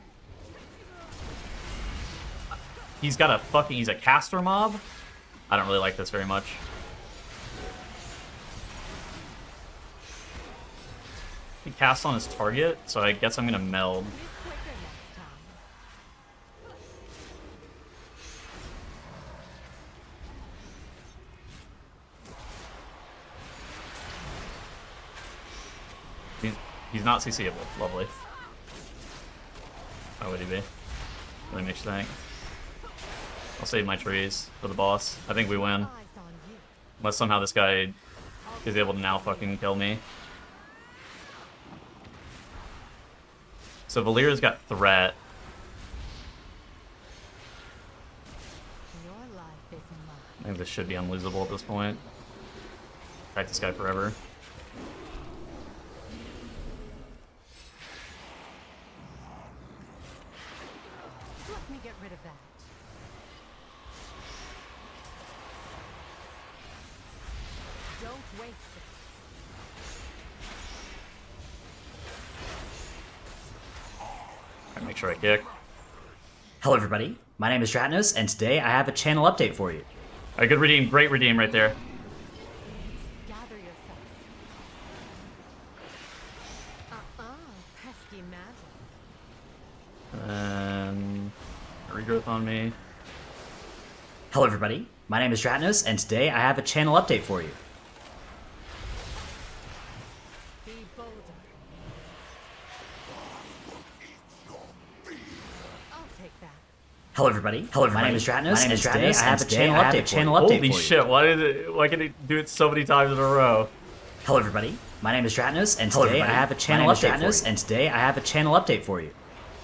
He's got a fucking... He's a caster mob? I don't really like this very much. He casts on his target, so I guess I'm gonna meld.
Be quicker next time.
He's not CCable. Lovely. How would he be? Really makes you think. I'll save my trees for the boss. I think we win.
Eyes on you.
Unless somehow this guy is able to now fucking kill me. So Valera's got threat.
Your life is mine.
I think this should be unlosable at this point. Track this guy forever.
Let me get rid of that. Don't waste it.
Make sure I kick.
Hello everybody, my name is Dratnos, and today I have a channel update for you.
Alright, good redeem. Great redeem right there.
Gather yourself. Pesky magic.
Regrowth on me.
Hello everybody, my name is Dratnos, and today I have a channel update for you.
Be bolder. I'll take that.
Hello everybody, my name is Dratnos, and today I have a channel update for you.
Holy shit, why can it do it so many times in a row?
Hello everybody, my name is Dratnos, and today I have a channel update for you. And today I have a channel update for you.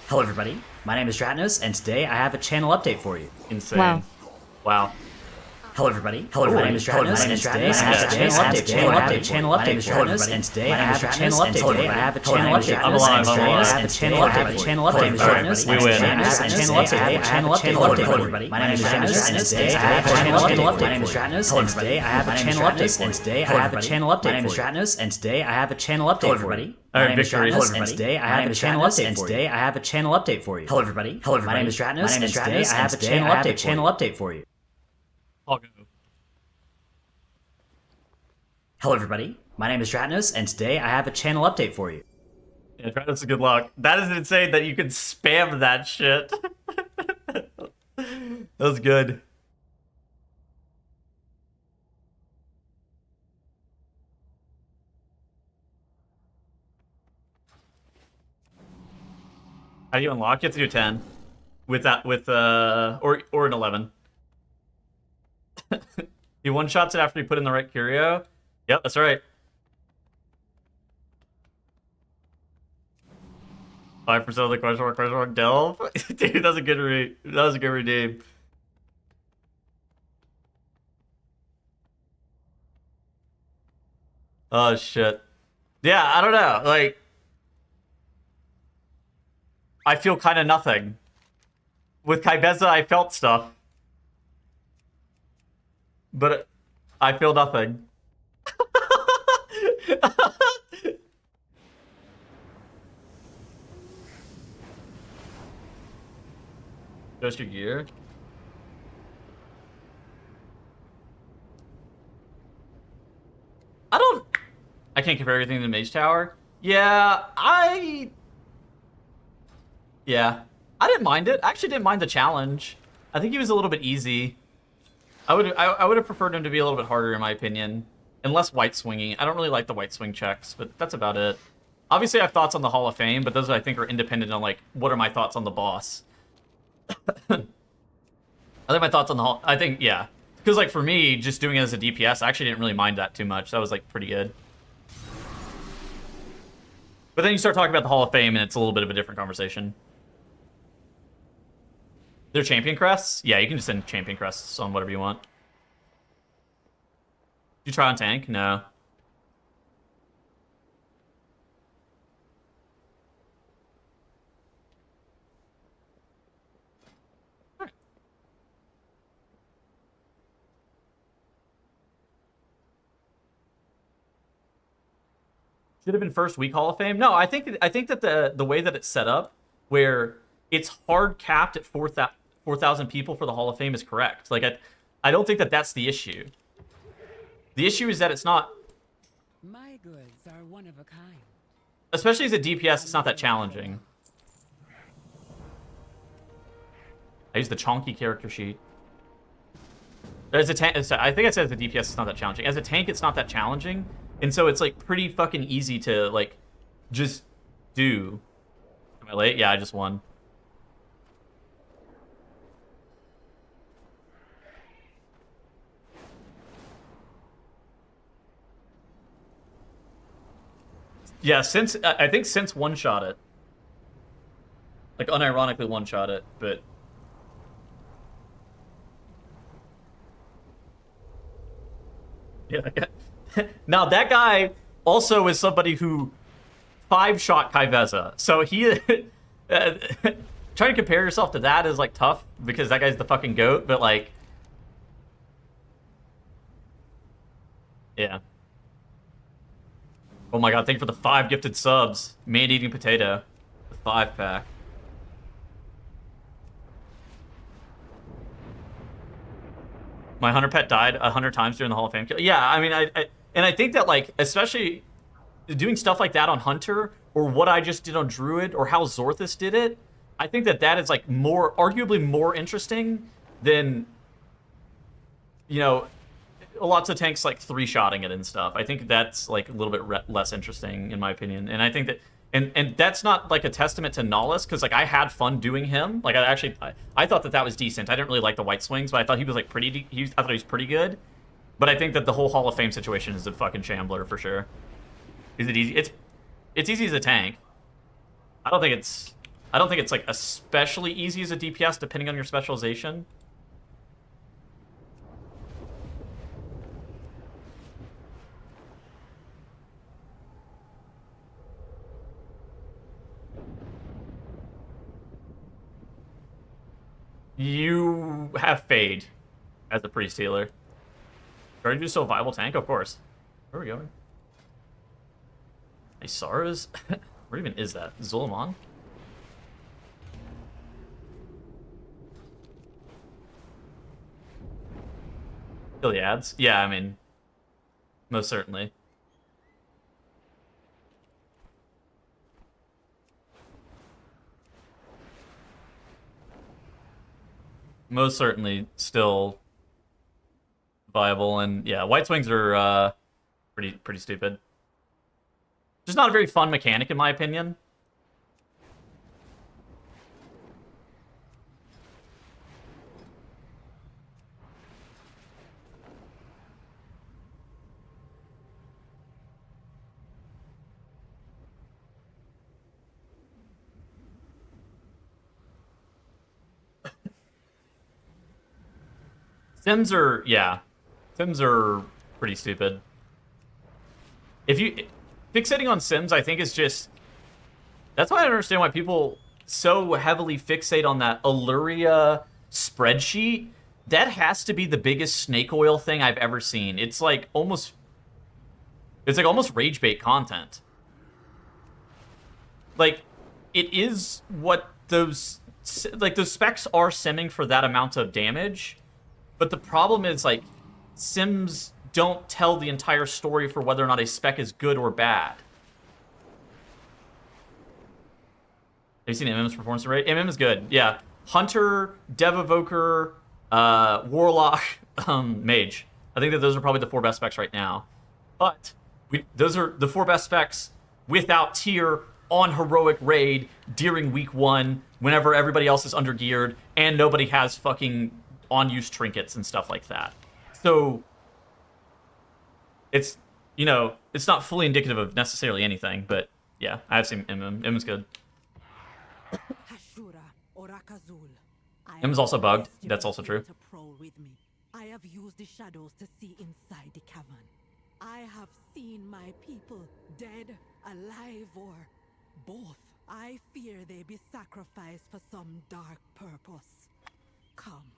Hello everybody, my name is Dratnos, and today I have a channel update for you.
Insane. Wow.
Hello everybody, my name is Dratnos, and today I have a channel update for you. And today I have a channel update for you. I have a channel update.
I'm alive, I'm alive.
I have a channel update.
We win.
I have a channel update for everybody. My name is Dratnos, and today I have a channel update. My name is Dratnos, and today I have a channel update. And today I have a channel update. My name is Dratnos, and today I have a channel update for everybody.
All right, victory.
And today I have a channel update. And today I have a channel update for you. Hello everybody. My name is Dratnos, and today I have a channel update for you.
I'll go.
Hello everybody, my name is Dratnos, and today I have a channel update for you.
Yeah, Dratnos, good luck. That is insane that you can spam that shit. That was good. How do you unlock? You have to do 10 with that, or an 11. He one shots it after you put in the right curio. Yep, that's right. 5% of the question mark delve. Dude, that's a good redeem. Oh shit. Yeah, I don't know. Like, I feel kind of nothing. With Kaibeza, I felt stuff. But I feel nothing. Just your gear. I can't compare everything to the Mage Tower. Yeah, I didn't mind it. I actually didn't mind the challenge. I think he was a little bit easy. I would have preferred him to be a little bit harder in my opinion. And less white swinging. I don't really like the white swing checks, but that's about it. Obviously I have thoughts on the Hall of Fame, but those I think are independent on like what are my thoughts on the boss. I think my thoughts on the Hall, I think, yeah. Because like for me, just doing it as a DPS, I actually didn't really mind that too much. That was like pretty good. But then you start talking about the Hall of Fame and it's a little bit of a different conversation. They're champion crests? Yeah, you can just send champion crests on whatever you want. Did you try on tank? No. Should have been first week Hall of Fame. No, I think that the way that it's set up, where it's hard capped at 4,000 people for the Hall of Fame, is correct. Like I don't think that that's the issue. The issue is that it's not.
My goods are one of a kind.
Especially as a DPS, it's not that challenging. I use the chonky character sheet. As a tank, I think I said as a DPS, it's not that challenging. As a tank, it's not that challenging, and so it's like pretty fucking easy to like just do. Am I late? Yeah, I just won. Yeah, I think since one-shot it. Like, unironically one-shot it, but... Yeah, now, that guy also is somebody who 5-shot Kaiveza. So he... trying to compare yourself to that is, like, tough, because that guy's the fucking GOAT, but, like... Yeah. Oh my god, thank you for the 5 gifted subs. Man-eating potato. The 5-pack. My hunter pet died 100 times during the Hall of Fame kill. Yeah, I mean, I think that, like, especially doing stuff like that on Hunter, or what I just did on Druid, or how Zorthus did it, I think that that is, like, arguably more interesting than, you know, lots of tanks like 3-shotting it and stuff. I think that's like a little bit less interesting in my opinion. And I think that, and that's not like a testament to Nollis, because like I had fun doing him. Like I thought that was decent. I didn't really like the white swings, but I thought he was like I thought he was pretty good. But I think that the whole Hall of Fame situation is a fucking shambler for sure. Is it easy? It's easy as a tank. I don't think it's like especially easy as a DPS depending on your specialization. You have Fade as a priest healer. Are you still a viable tank? Of course. Where are we going? Isara's? Where even is that? Zulamon? Iliads? Yeah, I mean, most certainly. Most certainly still viable, and yeah, white swings are pretty stupid. Just not a very fun mechanic in my opinion. Sims are, yeah. Sims are pretty stupid. Fixating on Sims, I think, is just... That's why I don't understand why people so heavily fixate on that Illyria spreadsheet. That has to be the biggest snake oil thing I've ever seen. It's like almost rage bait content. Like, it is what those specs are simming for that amount of damage. But the problem is, like, Sims don't tell the entire story for whether or not a spec is good or bad. Have you seen MM's performance rate? MM is good, yeah. Hunter, Dev Evoker, Warlock, Mage. I think that those are probably the 4 best specs right now. But those are the 4 best specs without tier on Heroic Raid during week 1, whenever everybody else is undergeared and nobody has fucking on-use trinkets and stuff like that. So it's, you know, it's not fully indicative of necessarily anything, but yeah, I have seen MM. MM's good. MM's also bugged. That's also true.
I have used the shadows to see inside the cavern. I have seen my people dead, alive, or both. I fear they be sacrificed for some dark purpose. Come.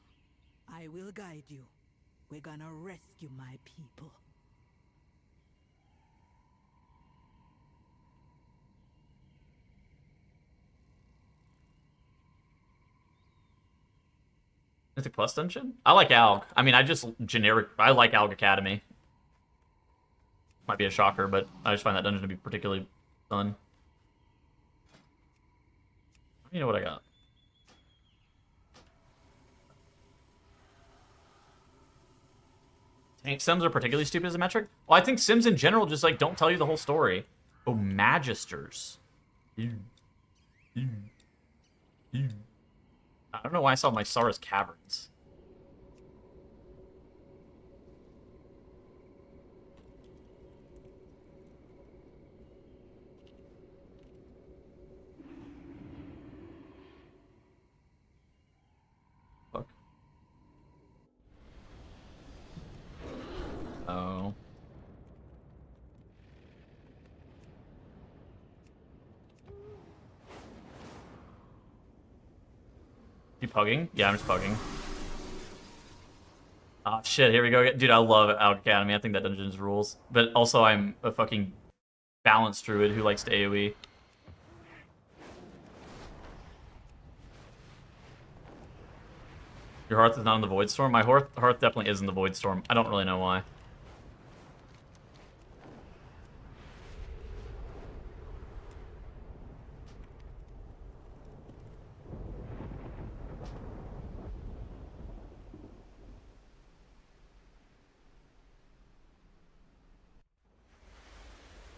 I will guide you. We're gonna rescue my people.
Mythic Plus dungeon? I like Alg. I mean, I like Alg Academy. Might be a shocker, but I just find that dungeon to be particularly fun. You know what I got? Tank sims are particularly stupid as a metric? Well, I think sims in general just, like, don't tell you the whole story. Oh, Magisters. I don't know why I saw my Mysaura's Caverns. Fuck. Oh. You pugging? Yeah, I'm just pugging. Ah, shit, here we go. Dude, I love Alg Academy. I think that dungeon's rules. But also, I'm a fucking balanced druid who likes to AoE. Your Hearth is not in the Void Storm? My Hearth definitely is in the Void Storm. I don't really know why.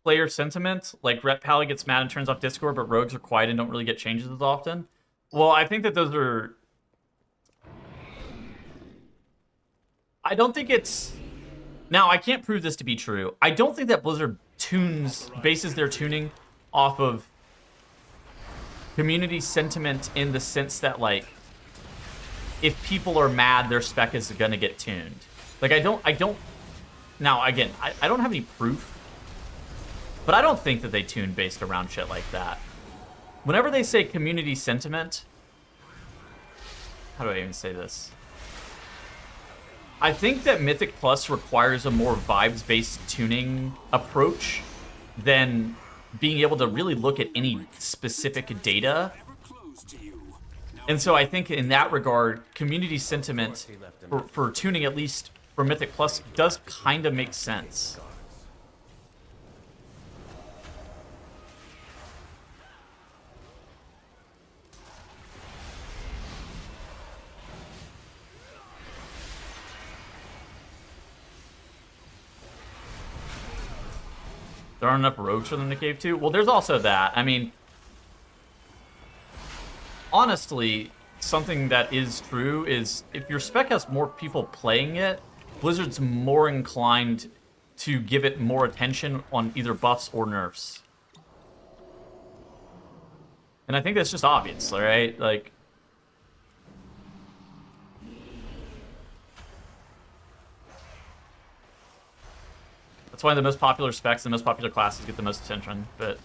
Player sentiment, like Rep Pally gets mad and turns off Discord, but rogues are quiet and don't really get changes as often. Well, I think that those are... I don't think it's... Now, I can't prove this to be true. I don't think that Blizzard bases their tuning off of community sentiment in the sense that, like, if people are mad, their spec is gonna get tuned. Like, I don't... Now, again, I don't have any proof, but I don't think that they tune based around shit like that. Whenever they say community sentiment... How do I even say this? I think that Mythic Plus requires a more vibes-based tuning approach than being able to really look at any specific data. And so I think in that regard, community sentiment for tuning, at least for Mythic Plus, does kind of make sense. There aren't enough rogues for them to cave to? Well, there's also that. I mean, honestly, something that is true is if your spec has more people playing it, Blizzard's more inclined to give it more attention on either buffs or nerfs. And I think that's just obvious, right? Like, that's why the most popular specs, the most popular classes get the most attention. But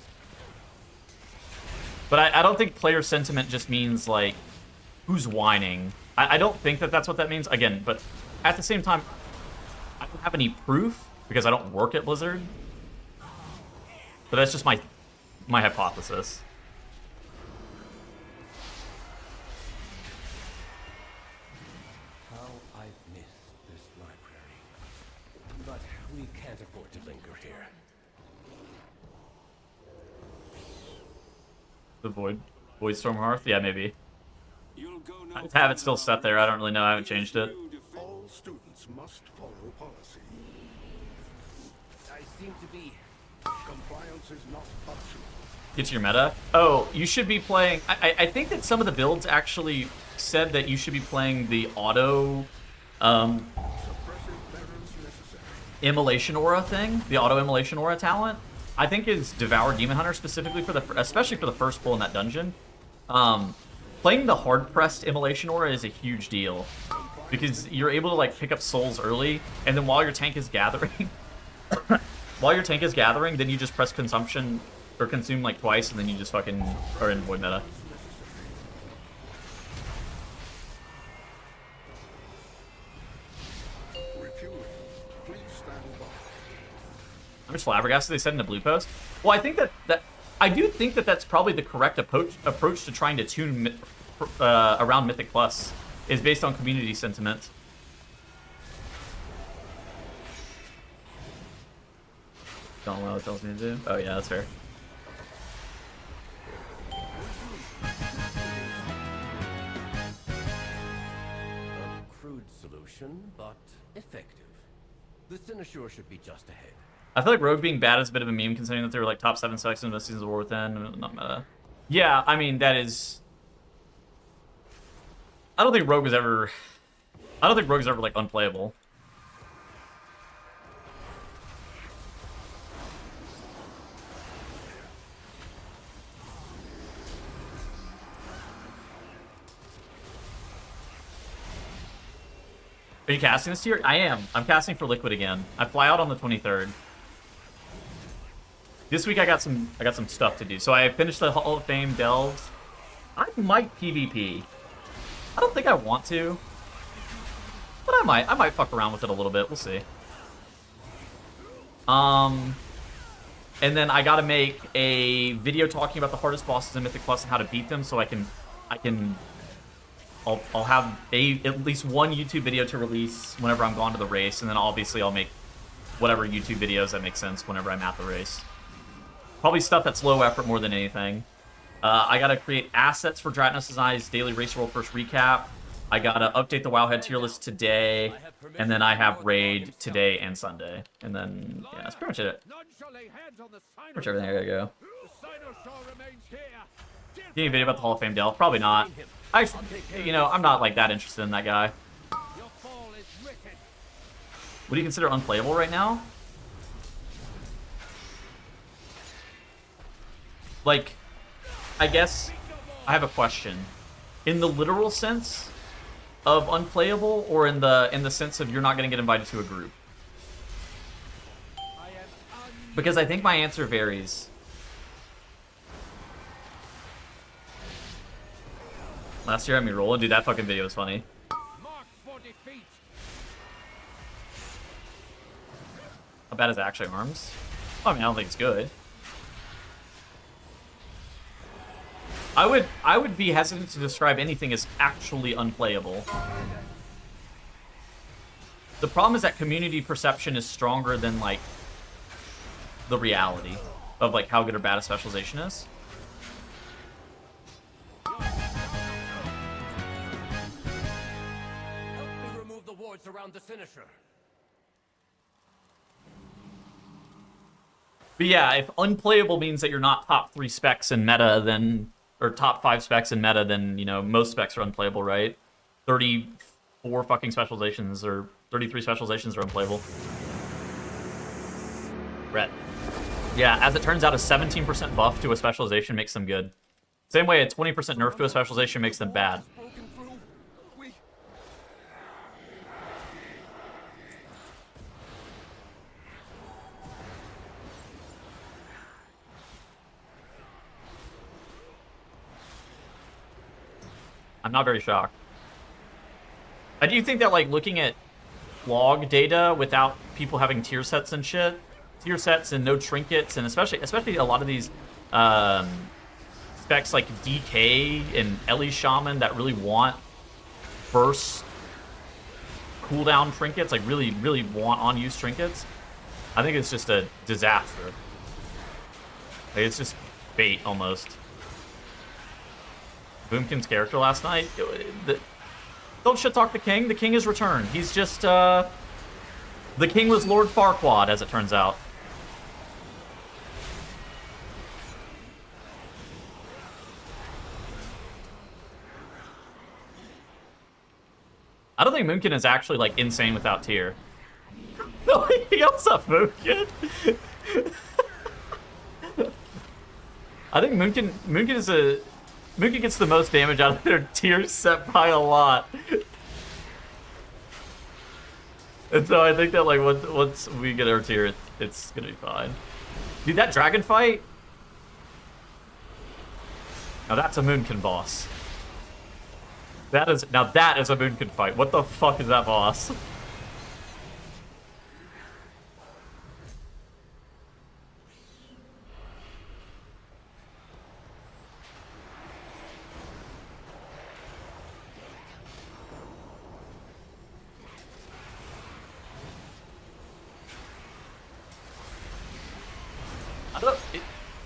I don't think player sentiment just means, like, who's whining. I don't think that that's what that means. Again, but at the same time, I don't have any proof because I don't work at Blizzard. But that's just my hypothesis.
How I've missed this library. But we can't afford to linger here.
The Void Storm Hearth? Yeah, maybe. I have it still set there. I don't really know. I haven't changed it.
All students must follow policy.
I seem to be...
Compliance is not optional.
Get to your meta. Oh, you should be playing... I think that some of the builds actually said that you should be playing the auto...
Suppressive measures necessary.
Immolation Aura thing. The auto Immolation Aura talent. I think is Devour Demon Hunter specifically for especially for the first pull in that dungeon. Playing the hard-pressed Immolation Aura is a huge deal because you're able to, like, pick up souls early, and then while your tank is gathering, then you just press consumption or consume like twice, and then you just fucking are in void meta.
Refueling. Please stand by.
I'm just flabbergasted they said in the blue post. Well, I think that I do think that that's probably the correct approach to trying to tune around Mythic Plus is based on community sentiment. Don't know what it tells me to do. Oh yeah, that's fair.
A crude solution, but effective. The Cynosure should be just ahead.
I feel like Rogue being bad is a bit of a meme, considering that they were like top 7 specs in the Seasons of War Within. Not meta. Yeah, I mean that is. I don't think Rogue was ever. I don't think Rogue's ever like unplayable. Are you casting this tier? I am. I'm casting for Liquid again. I fly out on the 23rd. This week I got some stuff to do. So I finished the Hall of Fame delves. I might PvP. I don't think I want to, but I might fuck around with it a little bit. We'll see. And then I gotta make a video talking about the hardest bosses in Mythic Plus and how to beat them, so I'll have at least one YouTube video to release whenever I'm gone to the race, and then obviously I'll make whatever YouTube videos that make sense whenever I'm at the race. Probably stuff that's low effort more than anything. I gotta create assets for Dratnos' Eyes daily race roll first recap. I gotta update the Wowhead tier list today, and then I have raid today and Sunday, and then yeah, that's pretty much it. Pretty much everything I gotta go. Any video about the Hall of Fame delve? Probably not. I'm not like that interested in that guy. What do you consider unplayable right now? Like, I guess I have a question. In the literal sense of unplayable, or in the sense of you're not going to get invited to a group? Because I think my answer varies. Last year I had me rolling. Dude, that fucking video was funny. How bad is it actually arms? I mean, I don't think it's good. I would be hesitant to describe anything as actually unplayable. The problem is that community perception is stronger than like the reality of like how good or bad a specialization is.
Help me remove the wards around the Cynosure.
But yeah, if unplayable means that you're not top 3 specs in meta, then, or top 5 specs in meta, then, you know, most specs are unplayable, right? 34 fucking specializations, or 33 specializations are unplayable. Brett. Yeah, as it turns out, a 17% buff to a specialization makes them good. Same way a 20% nerf to a specialization makes them bad. I'm not very shocked. I do think that, like, looking at log data without people having tier sets and shit, tier sets and no trinkets, and especially a lot of these specs like DK and Ellie Shaman that really want burst cooldown trinkets, like really want on-use trinkets, I think it's just a disaster. Like, it's just bait almost. Boomkin's character last night. Don't shit talk the king. The king has returned. He's just the king was Lord Farquaad, as it turns out. I don't think Moonkin is actually like insane without tier. No, what's up, Moonkin? I think Moonkin gets the most damage out of their tier set by a lot. And so I think that, like, once we get our tier, it's gonna be fine. Dude, that dragon fight? Now that's a Moonkin boss. That is a Moonkin fight. What the fuck is that boss?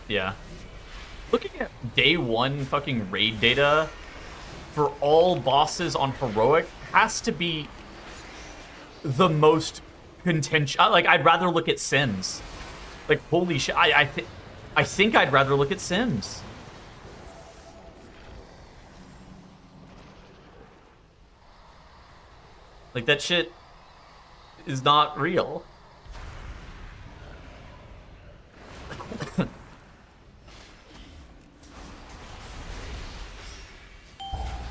Yeah. Looking at day 1 fucking raid data for all bosses on Heroic has to be the most contentious. Like, I'd rather look at Sims. Like, holy shit. I think I'd rather look at Sims. Like, that shit is not real.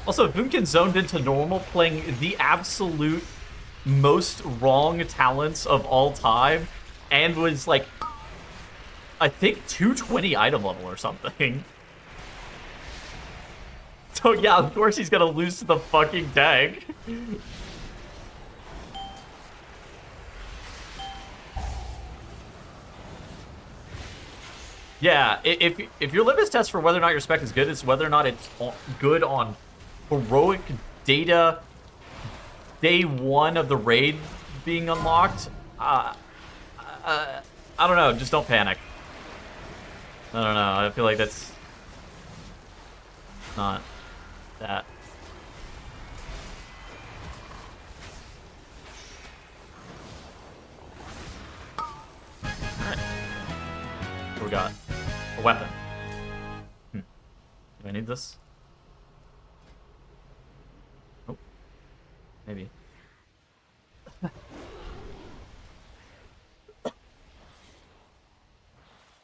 Also, Boomkin zoned into normal, playing the absolute most wrong talents of all time, and was like, I think 220 item level or something. So yeah, of course he's gonna lose to the fucking tank. Yeah, if your litmus test for whether or not your spec is good is whether or not it's good on Heroic data day 1 of the raid being unlocked, I don't know, just don't panic. I don't know, I feel like that's not that. Alright. What we got? A weapon. Do I need this? Nope. Maybe.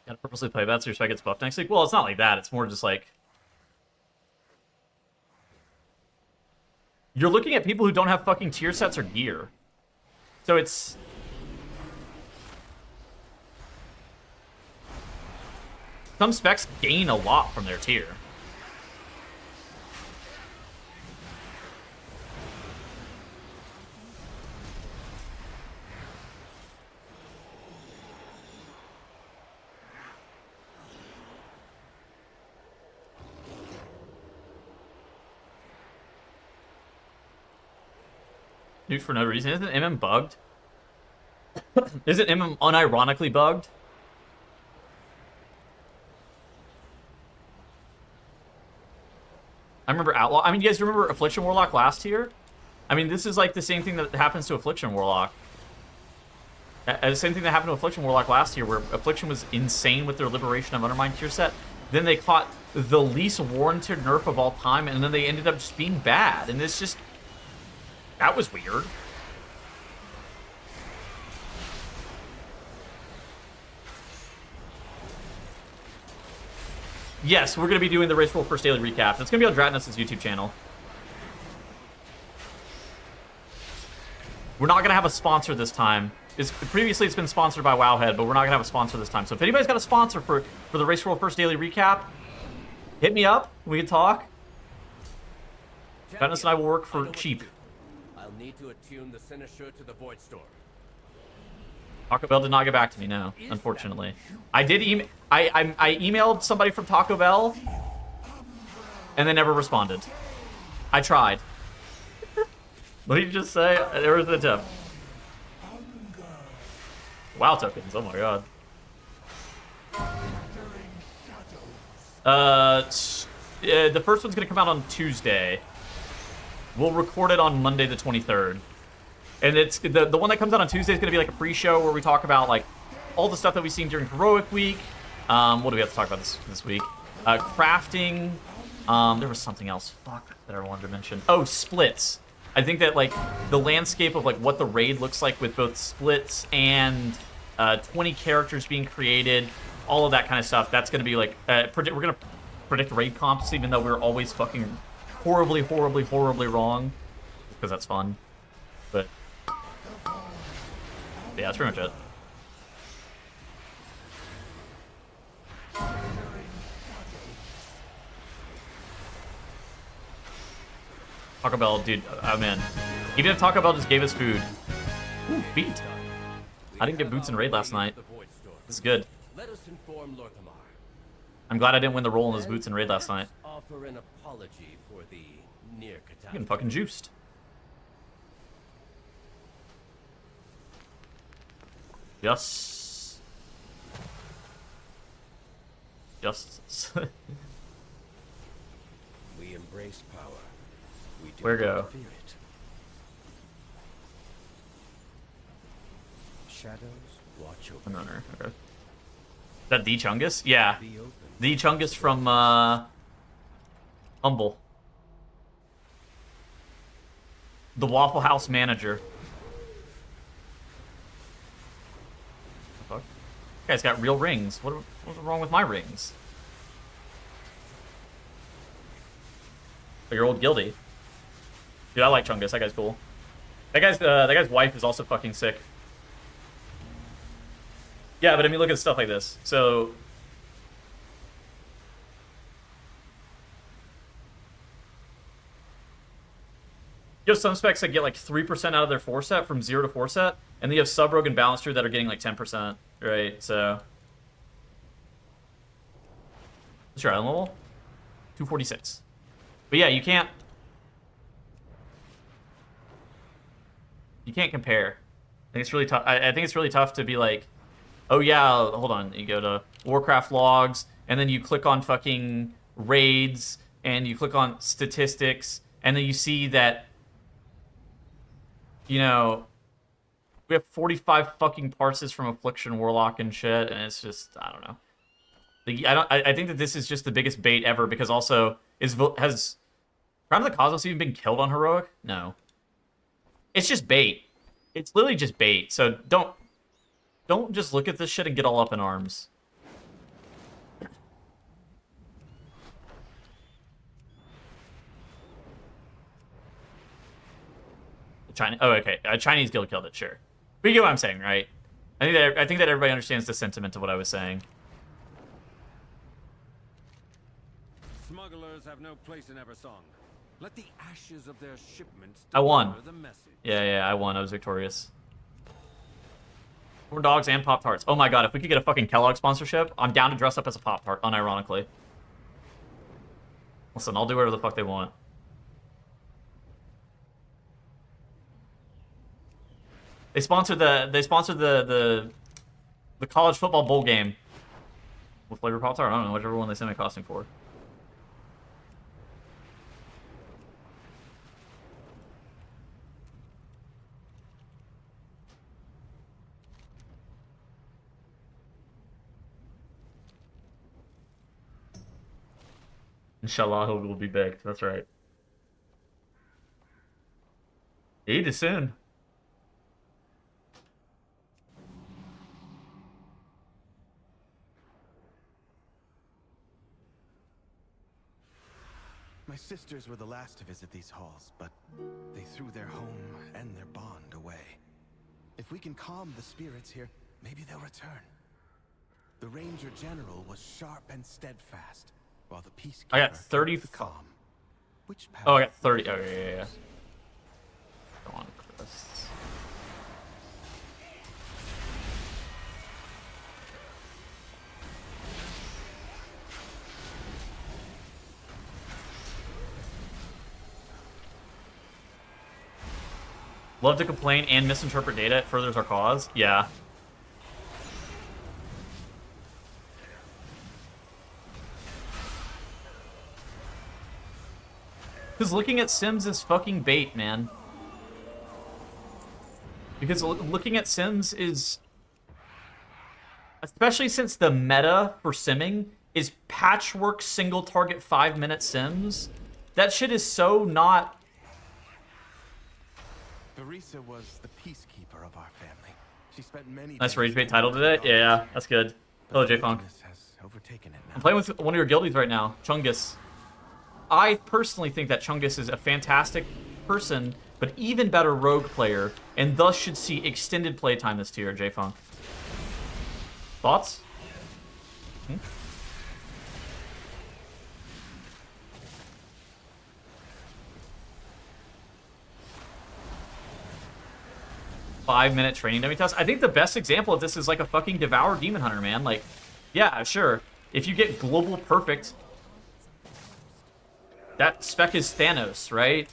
Gotta purposely play bad so your spec gets buffed next week? Well, it's not like that. It's more just like... You're looking at people who don't have fucking tier sets or gear. So it's... Some specs gain a lot from their tier. Nuke for no reason. Isn't MM bugged? Isn't MM unironically bugged? I remember Outlaw. I mean, you guys remember Affliction Warlock last year? I mean, this is like the same thing that happens to Affliction Warlock. The same thing that happened to Affliction Warlock last year, where Affliction was insane with their Liberation of Undermine tier set. Then they caught the least warranted nerf of all time, and then they ended up just being bad. And it's just... That was weird. Yes, we're going to be doing the Race Roll First Daily Recap. It's going to be on Dratnus' YouTube channel. We're not going to have a sponsor this time. Previously, it's been sponsored by Wowhead, but we're not going to have a sponsor this time. So if anybody's got a sponsor for the Race Roll First Daily Recap, hit me up. We can talk. Dratnus and I will work for cheap.
I'll need to attune the Cynosure to the Void Storm.
Taco Bell did not get back to me, no, unfortunately. I did I emailed somebody from Taco Bell, and they never responded. I tried. What did you just say? There was the tip. WoW tokens, oh my god. The first one's gonna come out on Tuesday. We'll record it on Monday the 23rd. And it's the one that comes out on Tuesday is going to be like a pre-show where we talk about like all the stuff that we've seen during Heroic Week. What do we have to talk about this week? Crafting. There was something else. Fuck, that I wanted to mention. Oh, splits. I think that like the landscape of like what the raid looks like with both splits and 20 characters being created, all of that kind of stuff. That's going to be like we're going to predict raid comps, even though we're always fucking horribly wrong, because that's fun. But yeah, that's pretty much it. Taco Bell, dude, I'm in. Even if Taco Bell just gave us food. Ooh, feet. I didn't get boots in raid last night. This is good.
Let us inform Lorthamar.
I'm glad I didn't win the roll in those boots in raid last night.
Offer an apology for the near
I'm
catastrophe.
getting fucking juiced. Yes. Justice.
We embrace power. We do
Where
not
go?
fear it. Shadows watch over.
No. Okay. Is that the Chungus? Yeah.
Be open.
The Chungus from Humble. The Waffle House manager. What the fuck? This guy's got real rings. What's wrong with my rings? Oh, your old guildie. Dude, I like Chungus. That guy's cool. That guy's wife is also fucking sick. Yeah, but I mean, look at stuff like this. So, you have some specs that get like 3% out of their 4-set from 0 to 4-set, and then you have Sub-Rogue and Balancer that are getting like 10%, right? So, what's your island level? 246. But yeah, you can't compare. I think it's really tough. I think it's really tough to be like, oh yeah, hold on. You go to Warcraft logs, and then you click on fucking raids, and you click on statistics, and then you see that, you know, we have 45 fucking parses from Affliction Warlock and shit, and it's just, I don't know. I think that this is just the biggest bait ever, because also has Crown of the Cosmos even been killed on Heroic? No. It's just bait. It's literally just bait. So don't just look at this shit and get all up in arms. Oh, okay. A Chinese guild killed it, sure. But you get what I'm saying, right? I think that everybody understands the sentiment of what I was saying.
Smugglers have no place in Eversong. Let the ashes of their shipments
I won.
deliver the message.
Yeah, I won. I was victorious. Corn dogs and Pop-Tarts. Oh my god, if we could get a fucking Kellogg sponsorship, I'm down to dress up as a Pop-Tart, unironically. Listen, I'll do whatever the fuck they want. They sponsored the college football bowl game with flavored Pop-Tart. I don't know, whichever one they sent me costing for. Inshallah, he will be baked. That's right. Eat it soon.
My sisters were the last to visit these halls, but they threw their home and their bond away. If we can calm the spirits here, maybe they'll return. The Ranger General was sharp and steadfast, while the Peacekeeper
I got 30.
calm. Which
Oh, I got 30. Oh, yeah. Go on, Chris. Love to complain and misinterpret data. It furthers our cause. Yeah. Because looking at Sims is fucking bait, man. Because looking at Sims is... Especially since the meta for simming is patchwork single target 5-minute Sims. That shit is so not...
Teresa was the peacekeeper of our family. She spent many
Nice
days
rage bait
in
title today. Yeah, that's good. Hello, J-Funk.
has overtaken it now.
I'm playing with one of your guildies right now, Chungus. I personally think that Chungus is a fantastic person, but even better rogue player, and thus should see extended playtime this tier, J-Funk. Thoughts? 5-minute training dummy test. I think the best example of this is like a fucking Devour Demon Hunter, man. Like, yeah, sure. If you get global perfect, that spec is Thanos, right?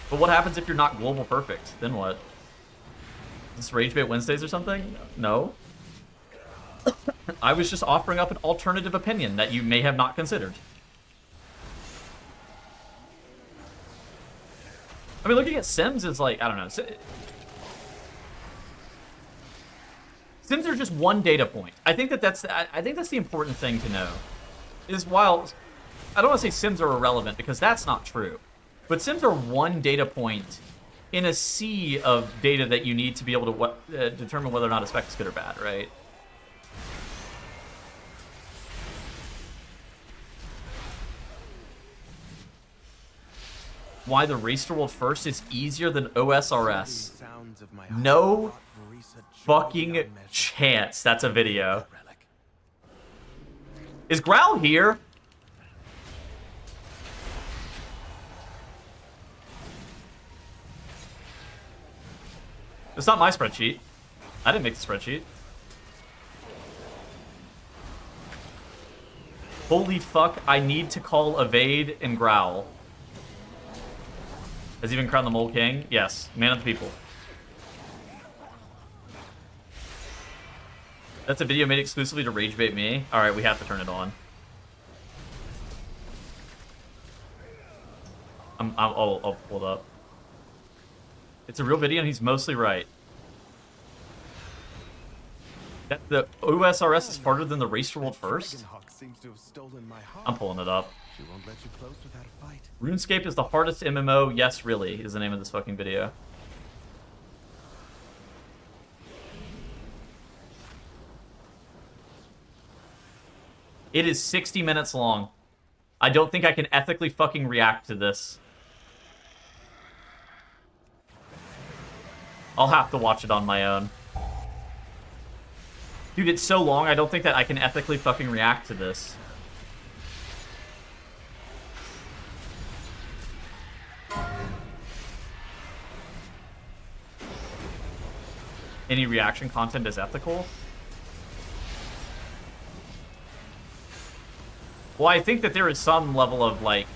But what happens if you're not global perfect? Then what? Is this Rage Bait Wednesdays or something? No. I was just offering up an alternative opinion that you may have not considered. I mean, looking at Sims is like, I don't know. Sims are just one data point. I think that's the important thing to know. Is while I don't want to say Sims are irrelevant because that's not true, but Sims are one data point in a sea of data that you need to be able to determine whether or not a spec is good or bad, right? Why the Race to World First is easier than OSRS? No fucking chance that's a video. Is Growl here? It's not my spreadsheet. I didn't make the spreadsheet. Holy fuck, I need to call Evade and Growl. Has he been crowned the Mole King? Yes. Man of the people. That's a video made exclusively to rage bait me. Alright, we have to turn it on. I'll pull it up. It's a real video and he's mostly right. That the OSRS is harder than the Race to World First? I'm pulling it up. RuneScape is the hardest MMO. Yes, really, is the name of this fucking video. It is 60 minutes long. I don't think I can ethically fucking react to this. I'll have to watch it on my own. Dude, it's so long, I don't think that I can ethically fucking react to this. Any reaction content is ethical? Well, I think that there is some level of, like,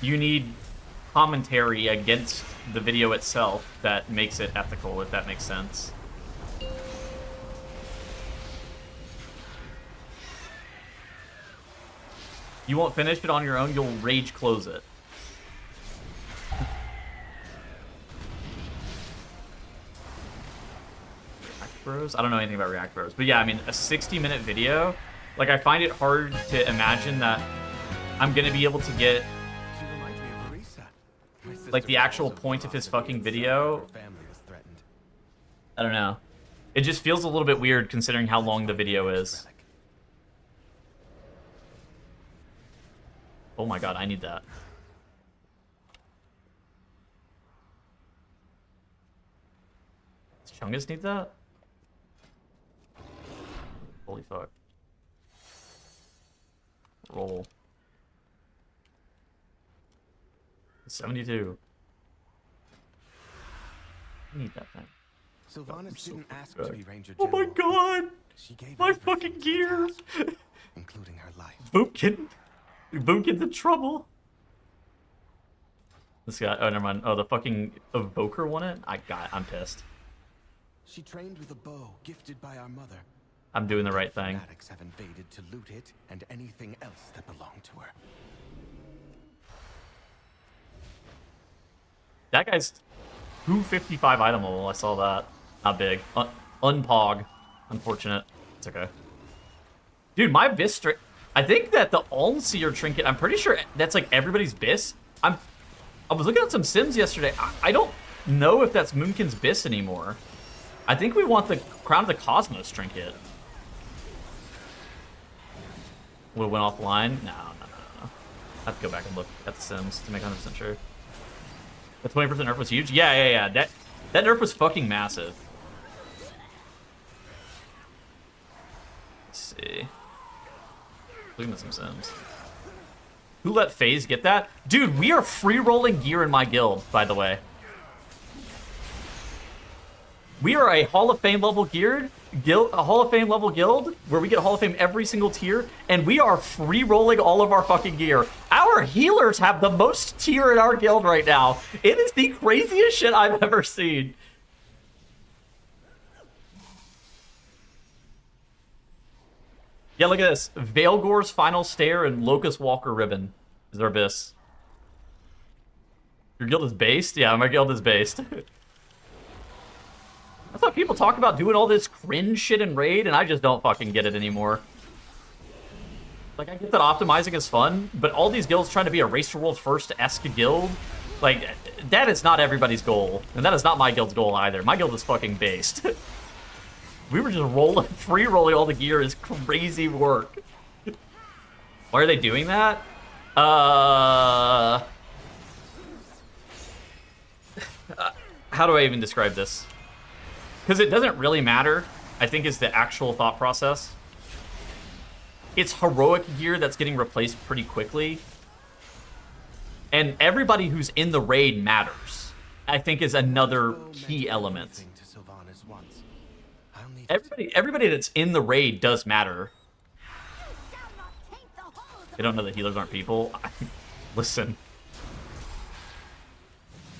you need commentary against the video itself that makes it ethical, if that makes sense. You won't finish it on your own, you'll rage close it. React Bros? I don't know anything about React Bros. But yeah, I mean, a 60-minute video, like, I find it hard to imagine that I'm gonna be able to get, like, the actual point of his fucking video. I don't know. It just feels a little bit weird considering how long the video is. Oh my god, I need that. Does Chungus need that? Holy fuck. Roll. 72. I need that thing.
Sylvanas didn't ask to be Ranger
Oh
General.
my god!
She gave
My
everything
fucking
to
gear!
task, including her life.
Boomkin! Boomkin's in trouble! This guy, oh never mind. Oh, the fucking Evoker won it? I'm pissed.
She trained with a bow gifted by our mother.
I'm doing the right thing.
Fanatics have invaded to loot it and anything else that belonged to her.
That guy's 255 item level. I saw that. Not big. Unpog. Unfortunate. It's okay. Dude, my Bis I think that the Almseer trinket, I'm pretty sure that's like everybody's Bis. I was looking at some Sims yesterday. I don't know if that's Moonkin's Bis anymore. I think we want the Crown of the Cosmos trinket. Would it went offline? No. I have to go back and look at the Sims to make 100% sure. The 20% nerf was huge? Yeah. That nerf was fucking massive. Let's see. Looking at some Sims. Who let FaZe get that? Dude, we are free-rolling gear in my guild, by the way. We are a Hall of Fame level guild, where we get Hall of Fame every single tier, and we are free-rolling all of our fucking gear. Our healers have the most tier in our guild right now. It is the craziest shit I've ever seen. Yeah, look at this. Veilgore's Final Stare and Locust Walker Ribbon is our bis. Your guild is based? Yeah, my guild is based. I thought people talk about doing all this cringe shit in Raid, and I just don't fucking get it anymore. Like, I get that optimizing is fun, but all these guilds trying to be a Race to World First-esque guild, like, that is not everybody's goal. And that is not my guild's goal either. My guild is fucking based. We were just free-rolling all the gear is crazy work. Why are they doing that? How do I even describe this? Because it doesn't really matter, I think, is the actual thought process. It's heroic gear that's getting replaced pretty quickly. And everybody who's in the raid matters, I think, is another key element. Everybody that's in the raid does matter. They don't know that healers aren't people. Listen.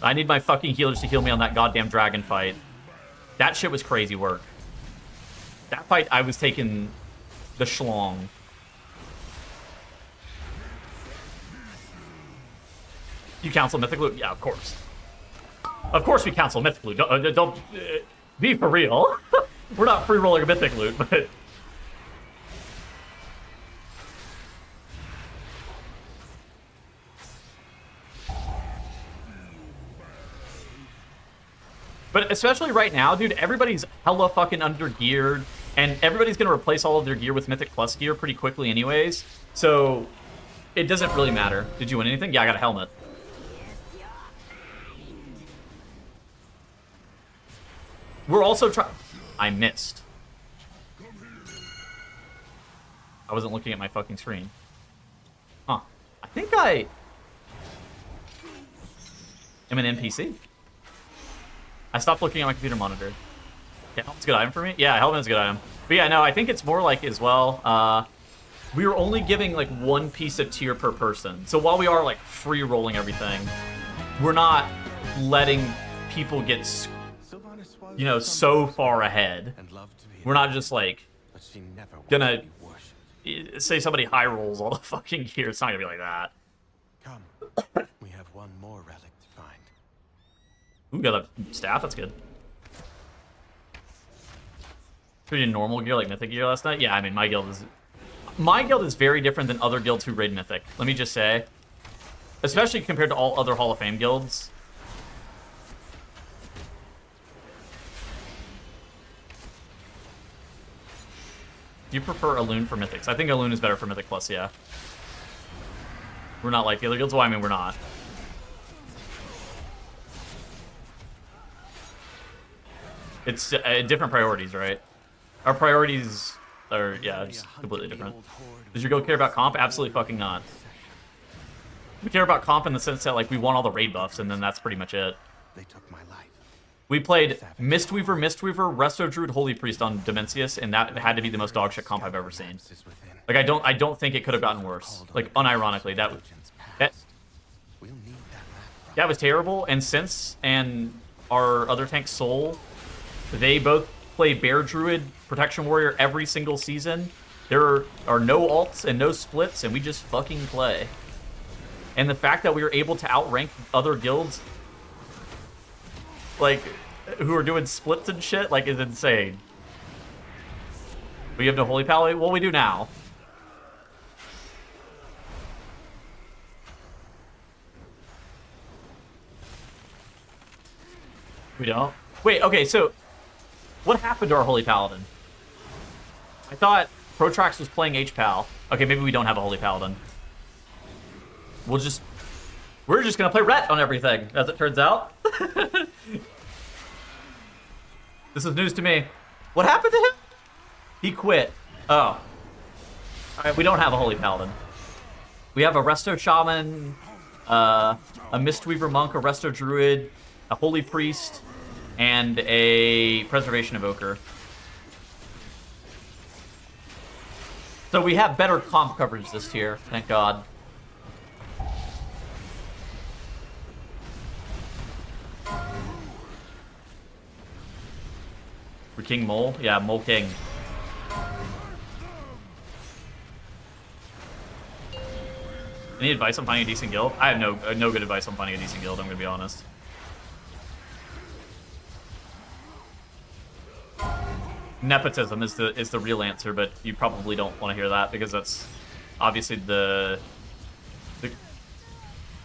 I need my fucking healers to heal me on that goddamn dragon fight. That shit was crazy work. That fight, I was taking the schlong. You cancel Mythic Loot? Yeah, of course. Of course we cancel Mythic Loot. Don't be for real. We're not free rolling a Mythic Loot, but... But especially right now, dude, everybody's hella fucking under-geared, and everybody's gonna replace all of their gear with Mythic Plus gear pretty quickly anyways, so it doesn't really matter. Did you win anything? Yeah, I got a helmet. We're also trying... I missed. I wasn't looking at my fucking screen. Huh. I think I am an NPC. I stopped looking at my computer monitor. Yeah, helmet's a good item for me? Yeah, helmet's a good item. But yeah, no, I think it's more like, as well, we were only giving, like, one piece of tier per person. So while we are, like, free-rolling everything, we're not letting people get, you know, so far ahead. We're not just, like, gonna say somebody high rolls all the fucking gear. It's not gonna be like that.
Come. We have one more relic to find.
Ooh, got a staff. That's good. Pretty normal gear like Mythic gear last night. Yeah, I mean, my guild is very different than other guilds who raid Mythic. Let me just say, especially compared to all other Hall of Fame guilds. Do you prefer Elune for Mythics? I think Elune is better for Mythic Plus, yeah. We're not like the other guilds. Well, I mean, we're not. It's different priorities, right? Our priorities are, yeah, just completely different. Does your guild care about comp? Absolutely fucking not. We care about comp in the sense that, like, we want all the raid buffs, and then that's pretty much it.
They took my life.
We played Mistweaver, Resto Druid, Holy Priest on Dimensius, and that had to be the most dogshit comp I've ever seen. Like, I don't think it could have gotten worse. Like, unironically, that was terrible. And Sense and our other tank Soul, they both play Bear Druid, Protection Warrior every single season. There are no alts and no splits, and we just fucking play. And the fact that we were able to outrank other guilds, like, who are doing splits and shit, like, is insane. We have no Holy Pally? Well, we do now. We don't? Wait, okay, so what happened to our Holy Paladin? I thought Protrax was playing HPal. Okay, maybe we don't have a Holy Paladin. We're just gonna play Ret on everything, as it turns out. This is news to me. What happened to him? He quit. Oh. Alright, we don't have a Holy Paladin. We have a Resto Shaman, a Mistweaver Monk, a Resto Druid, a Holy Priest, and a Preservation Evoker. So we have better comp coverage this tier, thank God. We're King Mole? Yeah, Mole King. Any advice on finding a decent guild? I have no good advice on finding a decent guild, I'm gonna be honest. Nepotism is the real answer, but you probably don't want to hear that because that's obviously because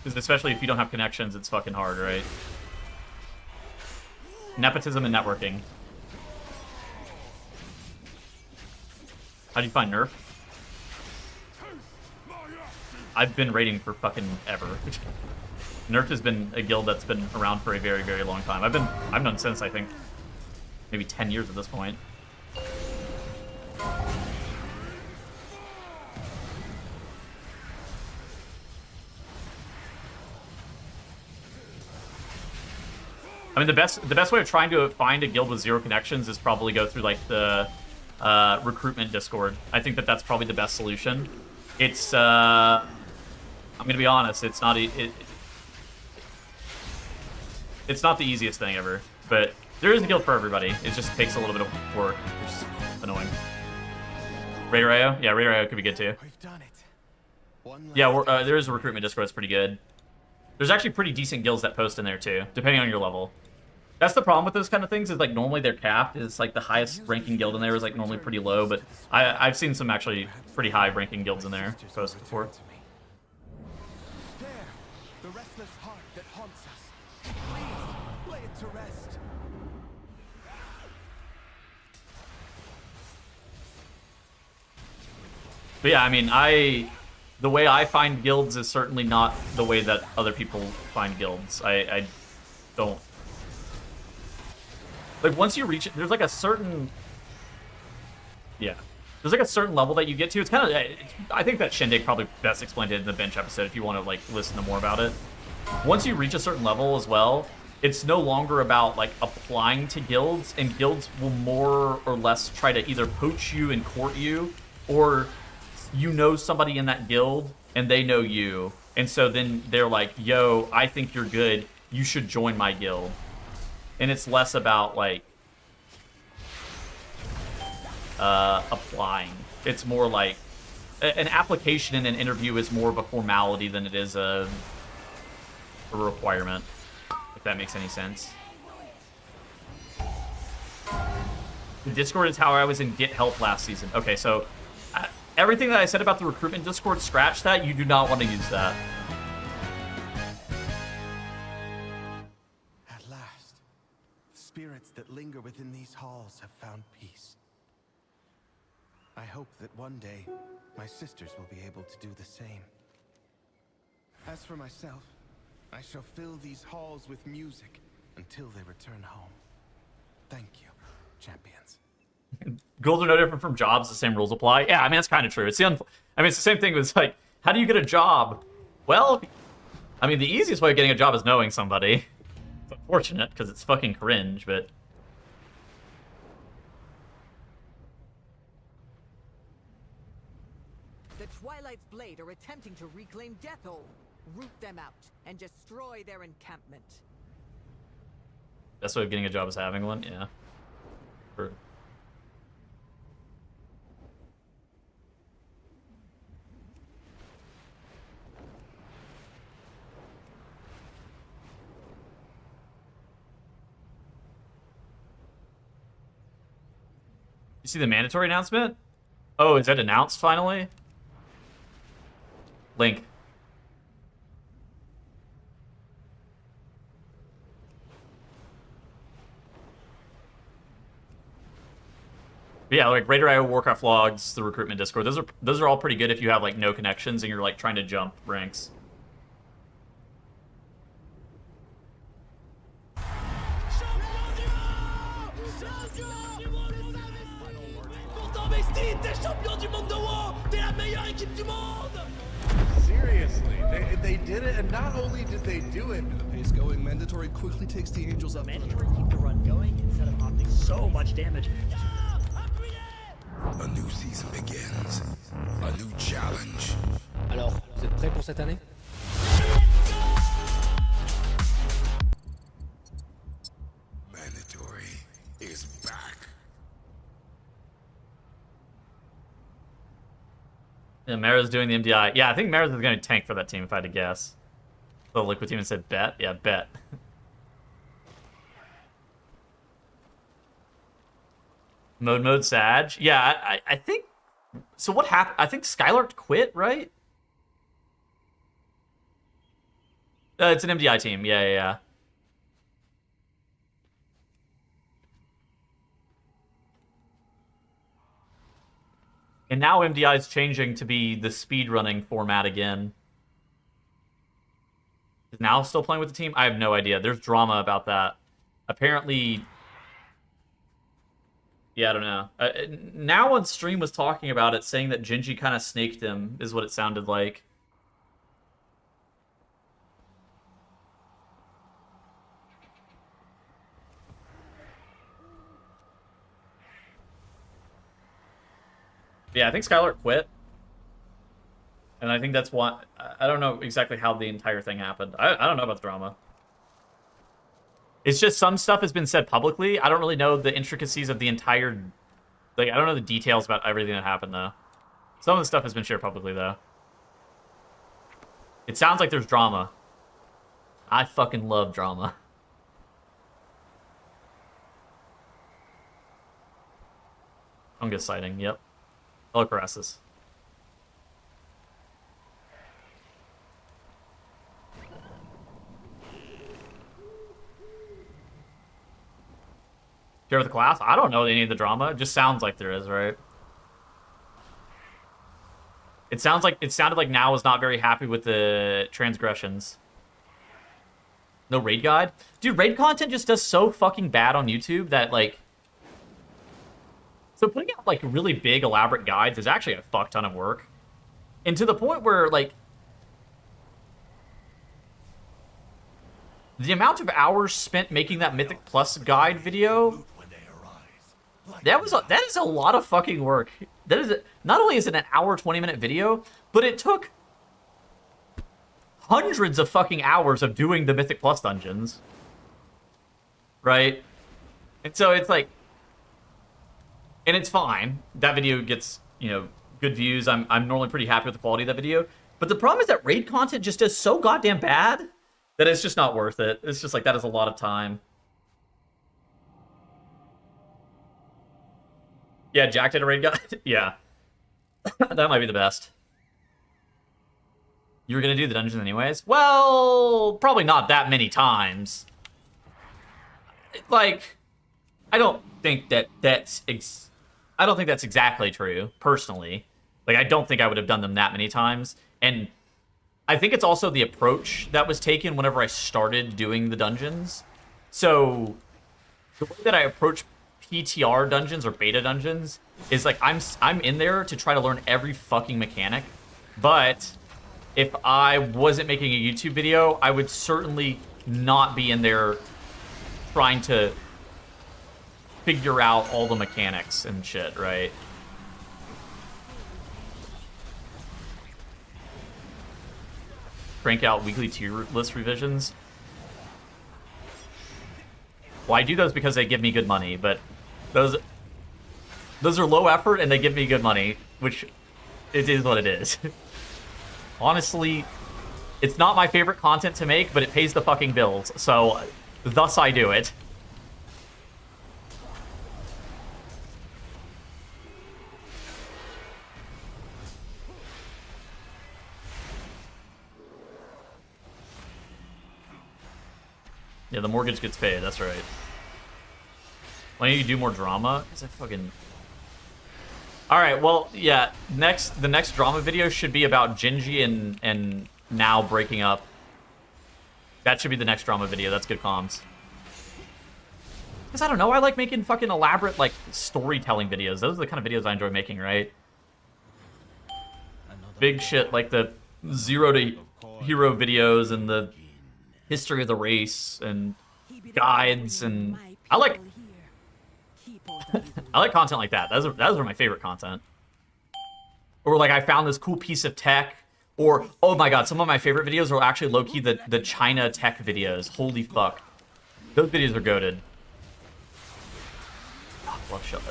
especially if you don't have connections, it's fucking hard, right? Nepotism and networking. How do you find nerf? I've been raiding for fucking ever. Nerf has been a guild that's been around for a very, very long time. I've done since, I think, maybe 10 years at this point. I mean, the best way of trying to find a guild with 0 connections is probably go through, like, the recruitment Discord. I think that's probably the best solution. It's, I'm gonna be honest, it's not it's not the easiest thing ever, but there is a guild for everybody. It just takes a little bit of work, which is annoying. Raider IO? Yeah, Raider IO could be good too.
We've done it.
Yeah, there is a recruitment Discord that's pretty good. There's actually pretty decent guilds that post in there too, depending on your level. That's the problem with those kind of things, is like normally they're capped. It's like the highest ranking guild in there is like normally pretty low, but I've seen some actually pretty high ranking guilds in there post before.
There, the restless heart that haunts us. Please, lay it to rest.
But yeah, I mean, the way I find guilds is certainly not the way that other people find guilds. I don't... Like, once you reach it, there's like a certain... Yeah. There's like a certain level that you get to. It's kind of... I think that Shindig probably best explained it in the bench episode if you want to, like, listen to more about it. Once you reach a certain level as well, it's no longer about, like, applying to guilds, and guilds will more or less try to either poach you and court you, or you know somebody in that guild, and they know you. And so then they're like, yo, I think you're good. You should join my guild. And it's less about, like, applying. It's more like an application and an interview is more of a formality than it is a requirement, if that makes any sense. The Discord is how I was in Get Help last season. Okay, so everything that I said about the recruitment Discord, scratch that. You do not want to use that.
At last, spirits that linger within these halls have found peace. I hope that one day, my sisters will be able to do the same. As for myself, I shall fill these halls with music until they return home. Thank you, champions.
Goals are no different from jobs. The same rules apply. Yeah, I mean, that's kind of true. It's the it's the same thing with, like, how do you get a job? Well, I mean, the easiest way of getting a job is knowing somebody. It's unfortunate, because it's fucking cringe, but...
The Twilight's Blade are attempting to reclaim Deathhole. Root them out and destroy their encampment.
Best way of getting a job is having one? Yeah. You see the mandatory announcement? Oh, is that announced finally? Link. But yeah, like Raider IO, Warcraft logs, the recruitment Discord. Those are all pretty good if you have like no connections and you're like trying to jump ranks.
Seriously, they did it, and not only did they do it, the pace going, mandatory quickly takes the Angels up.
Mandatory keep the run going instead of opting so much damage.
A new season begins. A new challenge.
Alors, vous êtes prêts pour cette année?
Mandatory is back.
Yeah, Mara's doing the MDI. Yeah, I think Mara's is going to tank for that team if I had to guess. The Liquid team said bet. Yeah, bet. Mode Sag. Yeah, I think... So what happened? I think Skylark quit, right? It's an MDI team. Yeah. And now MDI is changing to be the speedrunning format again. Is now still playing with the team? I have no idea. There's drama about that. Apparently... Yeah, I don't know. Now on stream was talking about it, saying that Genji kind of snaked him, is what it sounded like. Yeah, I think Skylark quit. And I think that's why... I don't know exactly how the entire thing happened. I don't know about the drama. It's just some stuff has been said publicly. I don't really know the intricacies of the entire... Like, I don't know the details about everything that happened, though. Some of the stuff has been shared publicly, though. It sounds like there's drama. I fucking love drama. Fungus sighting, yep. Hello, Crassus. Share with the class? I don't know any of the drama. It just sounds like there is, right? It sounded like Now was not very happy with the transgressions. No raid guide? Dude, raid content just does so fucking bad on YouTube that, like... So putting out, like, really big, elaborate guides is actually a fuck ton of work. And to the point where, like... The amount of hours spent making that Mythic Plus guide video... That is a lot of fucking work. Not only is it an hour, 20-minute video, but it took hundreds of fucking hours of doing the Mythic Plus dungeons. Right? And so it's like... And it's fine. That video gets, you know, good views. I'm normally pretty happy with the quality of that video. But the problem is that raid content just does so goddamn bad that it's just not worth it. It's just like, that is a lot of time. Yeah, Jack did a raid guide? Yeah. That might be the best. You were going to do the dungeons anyways? Well, probably not that many times. Like, I don't think that's exactly true, personally. Like, I don't think I would have done them that many times. And I think it's also the approach that was taken whenever I started doing the dungeons. So, the way that I approach PTR dungeons or beta dungeons is like I'm in there to try to learn every fucking mechanic, but if I wasn't making a YouTube video, I would certainly not be in there trying to figure out all the mechanics and shit, right? Crank out weekly tier list revisions. Well, I do those because they give me good money, but those are low effort and they give me good money, which it is what it is. Honestly, it's not my favorite content to make, but it pays the fucking bills, so thus I do it. Yeah, the mortgage gets paid, that's right. Why don't you do more drama? Because I fucking... Alright, well, yeah, the next drama video should be about Genji and Now breaking up. That should be the next drama video, that's good comms. Because I don't know, I like making fucking elaborate, like, storytelling videos. Those are the kind of videos I enjoy making, right? Big shit, like the Zero to Hero videos and the history of the race and guides, and I like content like that. Those are my favorite content. Or like I found this cool piece of tech, or oh my god, some of my favorite videos are actually low-key the China tech videos. Holy fuck. Those videos are goated.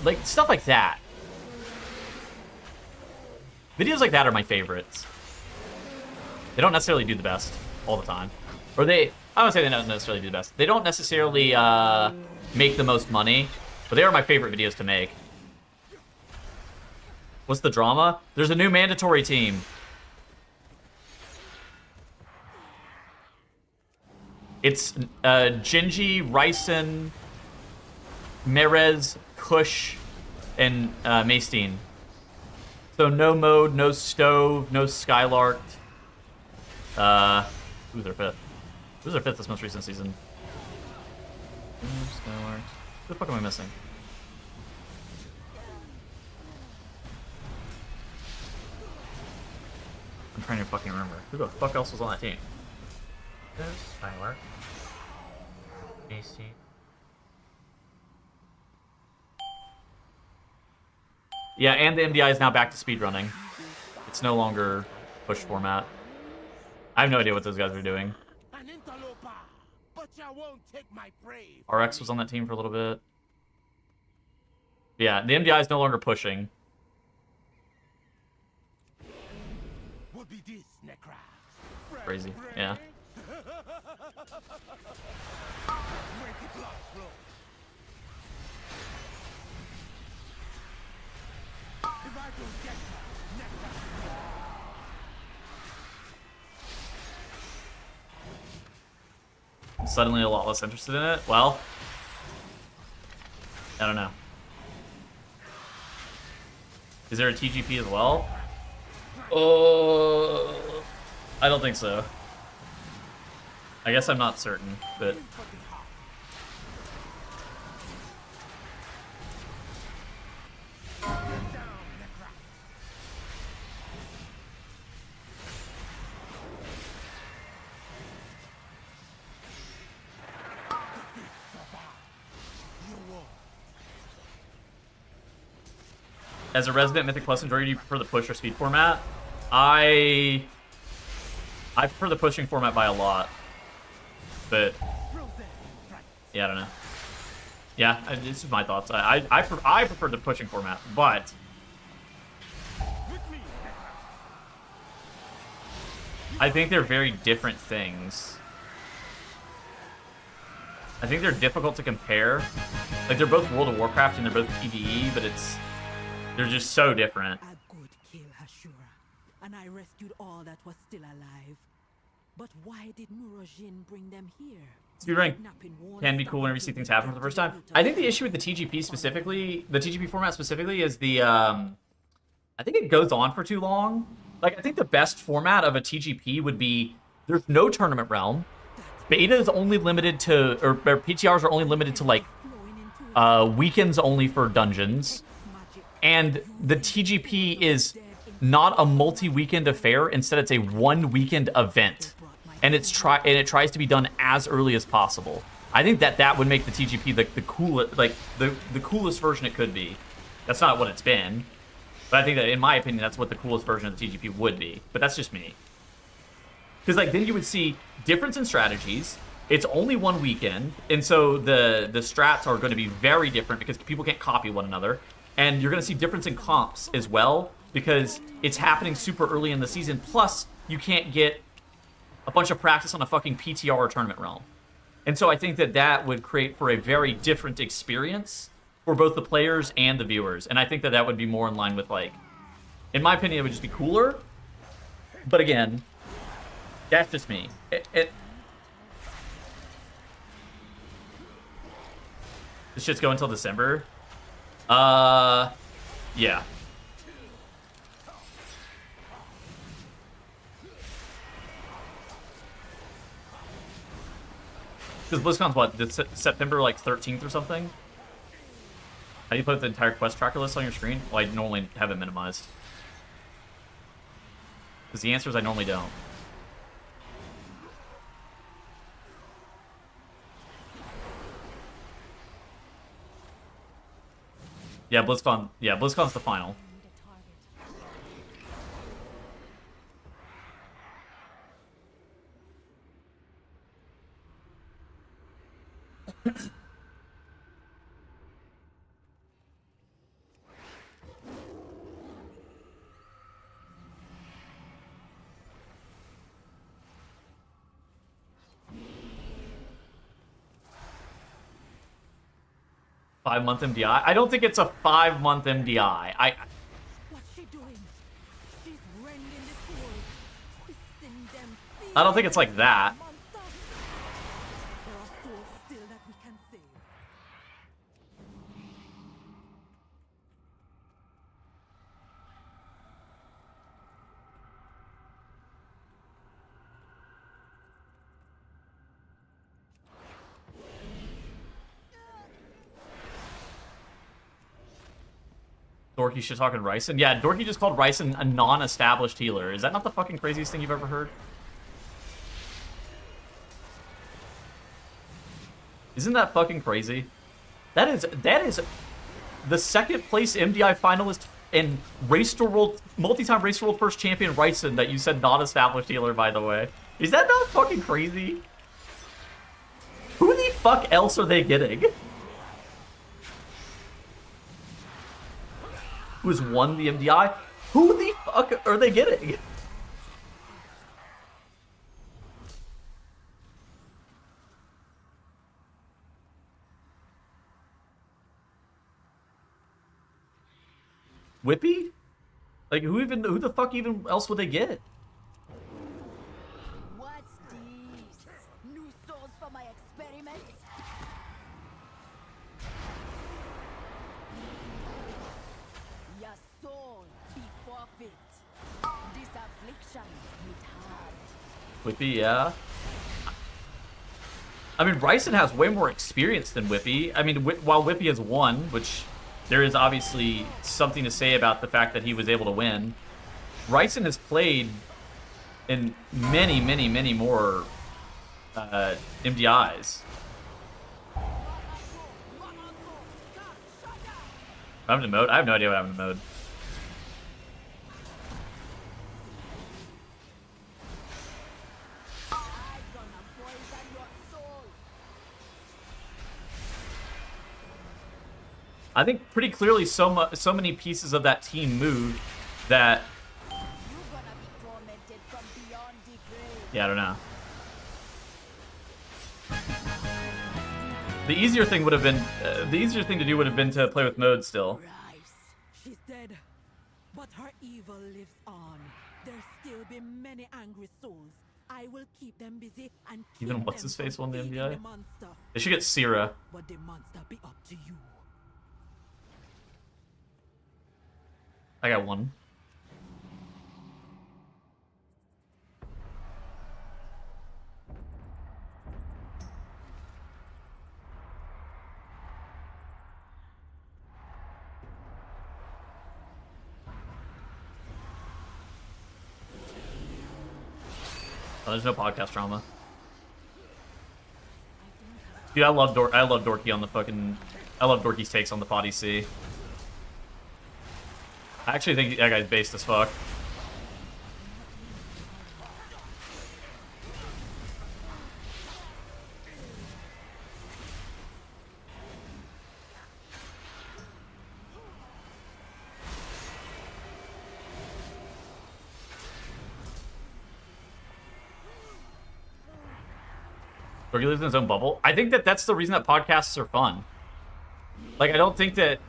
Like stuff like that. Videos like that are my favorites. They don't necessarily do the best all the time. Or I don't say they don't necessarily do the best. They don't necessarily make the most money, but they are my favorite videos to make. What's the drama? There's a new mandatory team. It's Genji, Ryzen, Merez, Kush, and Maystein. So no mode, no stove, no Skylarked. Who's their fifth? Who's their fifth this most recent season? Skylarked. Who the fuck am I missing? I'm trying to fucking remember. Who the fuck else was on that team? There's Skylark. Maystein. Yeah, and the MDI is now back to speedrunning. It's no longer push format. I have no idea what those guys are doing. RX was on that team for a little bit. Yeah, the MDI is no longer pushing. Crazy, yeah. I'm suddenly a lot less interested in it. Well, I don't know. Is there a TGP as well? I don't think so. I guess I'm not certain, but... As a resident Mythic Plus enjoyer, do you prefer the push or speed format? I prefer the pushing format by a lot. But yeah, I don't know. Yeah, this is my thoughts. I prefer the pushing format, but I think they're very different things. I think they're difficult to compare. Like, they're both World of Warcraft and they're both PvE, but they're just so different.
A good kill, Hashura, and I rescued all that was still alive. But why did Murojin bring them here?
Speedrunning can be cool whenever you see things happen for the first time. I think the issue with the TGP specifically, the TGP format specifically, is I think it goes on for too long. Like, I think the best format of a TGP would be there's no tournament realm. Beta is only limited to, or PTRs are only limited to, like, weekends only for dungeons. And the TGP is not a multi-weekend affair. Instead, it's a one-weekend event. And it tries to be done as early as possible. I think that would make the TGP the coolest version it could be. That's not what it's been. But I think that, in my opinion, that's what the coolest version of the TGP would be. But that's just me. Because, like, then you would see difference in strategies. It's only one weekend. And so the strats are going to be very different because people can't copy one another. And you're going to see difference in comps as well because it's happening super early in the season. Plus, you can't get a bunch of practice on a fucking PTR or tournament realm. And so I think that would create for a very different experience for both the players and the viewers. And I think that would be more in line with, like, in my opinion, it would just be cooler. But again, that's just me. This shit's going until December. Yeah. Because BlizzCon's what? September, like, 13th or something? How do you put the entire quest tracker list on your screen? Well, I normally have it minimized. Because the answer is I normally don't. Yeah, BlizzCon. Yeah, BlizzCon's the final. 5-month MDI? I don't think it's a 5-month MDI.
What's she doing? She's rending the soul, twisting them.
I don't think it's like that.
Monster. There are souls still that we can save.
Dorky shit talking Ryson? Yeah, Dorky just called Ryson a non-established healer. Is that not the fucking craziest thing you've ever heard? Isn't that fucking crazy? That is the second place MDI finalist and Race to World, multi-time Race to World first champion Ryson that you said non-established healer, by the way. Is that not fucking crazy? Who the fuck else are they getting? Who's won the MDI? Who the fuck are they getting? Whippy? Like who the fuck even else would they get?
What's this? New souls for my experiments? Your soul be forfeit. This affliction hit hard.
Whippy, yeah. I mean, Ryson has way more experience than Whippy. I mean, while Whippy has won, which there is obviously something to say about the fact that he was able to win, Ryson has played in many, many, many more MDIs. I'm in mode. I have no idea what I'm in mode. I think pretty clearly so many pieces of that team moved that... Yeah, I don't know. The easier thing would have been... the easier thing to do would have been to play with mode still.
She's dead, but her evil lives on. There'll still be many angry souls. I will keep them busy and keep
Even what's his face won the
feeding
MDI?
the monster.
They should get Syrah.
But the monster be up to you.
I got one. Oh, there's no podcast drama. Dude, I love Dorky on the fucking... I love Dorky's takes on the potty C. I actually think that guy's based as fuck. Dorky lives in his own bubble. I think that that's the reason that podcasts are fun. Like, I don't think that...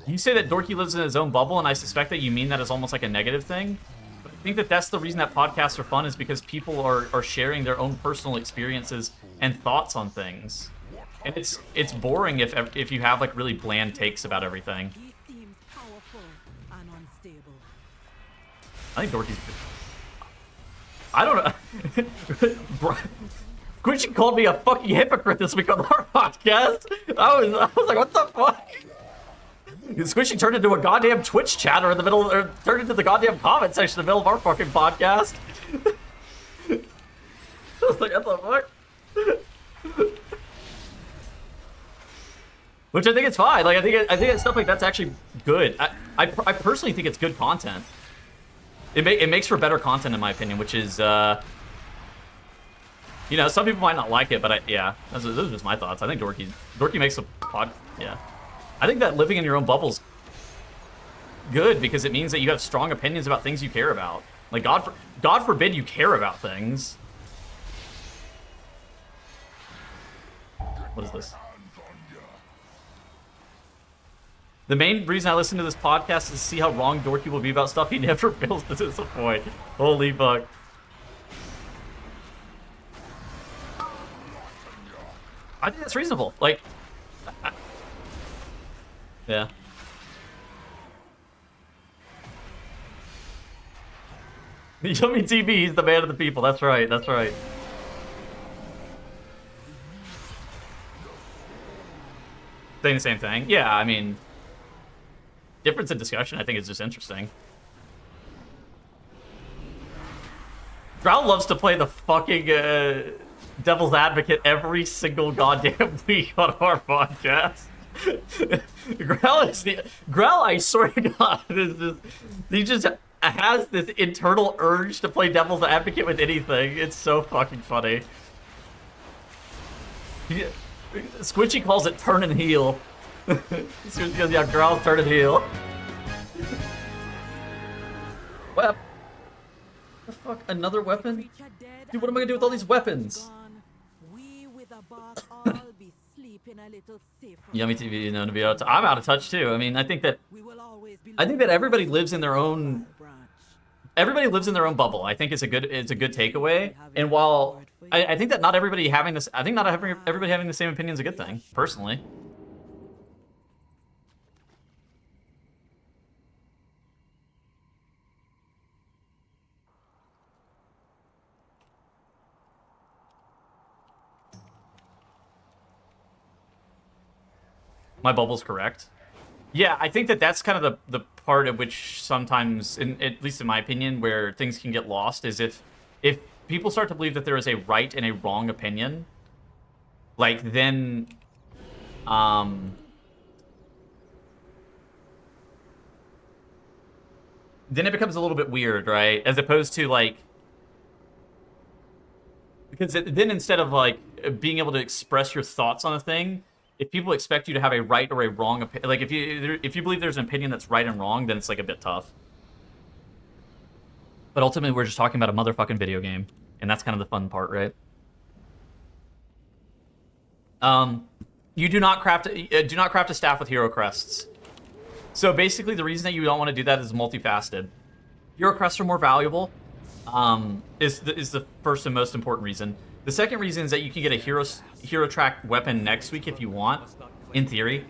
You say that Dorky lives in his own bubble, and I suspect that you mean that as almost like a negative thing. But I think that that's the reason that podcasts are fun, is because people are sharing their own personal experiences and thoughts on things. And it's boring if you have like really bland takes about everything.
He seems powerful and unstable.
I think Dorky's... I don't know. Quincy called me a fucking hypocrite this week on our podcast. I was like, what the fuck? Squishy turned into a goddamn Twitch chatter in the middle, or turned into the goddamn comment section in the middle of our fucking podcast. I was like, what the fuck? Which I think it's fine. Like, I think stuff like that's actually good. I personally think it's good content. It makes for better content, in my opinion, which is, you know, some people might not like it, but yeah, those are just my thoughts. I think Dorky makes a pod, yeah. I think that living in your own bubble's good because it means that you have strong opinions about things you care about. Like, God forbid you care about things. What is this? The main reason I listen to this podcast is to see how wrong Dorky will be about stuff he never fails to disappoint. Holy fuck. I think that's reasonable. Like, yeah. Yummy TV, he's the man of the people. That's right, that's right. Saying the same thing. Yeah, I mean, difference in discussion, I think, is just interesting. Drow loves to play the fucking devil's advocate every single goddamn week on our podcast. Growl, I swear to God, he just has this internal urge to play devil's advocate with anything. It's so fucking funny. Squishy calls it turn and heal. Yeah, Growl's turn and heal. What the fuck? Another weapon? Dude, what am I gonna do with all these weapons? Yummy TV, you know, to be out. I'm out of touch too. I mean, I think that everybody lives in their own. Everybody lives in their own bubble. I think it's a good takeaway. And while I think that not everybody having this, I think not everybody having the same opinion is a good thing, personally. My bubble's correct. Yeah, I think that that's kind of the part at which sometimes, at least in my opinion, where things can get lost is if people start to believe that there is a right and a wrong opinion, like then it becomes a little bit weird, right? As opposed to like, because then instead of like being able to express your thoughts on a thing, if people expect you to have a right or a wrong opinion, like if you believe there's an opinion that's right and wrong, then it's like a bit tough. But ultimately, we're just talking about a motherfucking video game, and that's kind of the fun part, right? You do not craft a staff with hero crests. So basically, the reason that you don't want to do that is multifaceted. Hero crests are more valuable. Is the first and most important reason. The second reason is that you can get a hero track weapon next week if you want, in theory.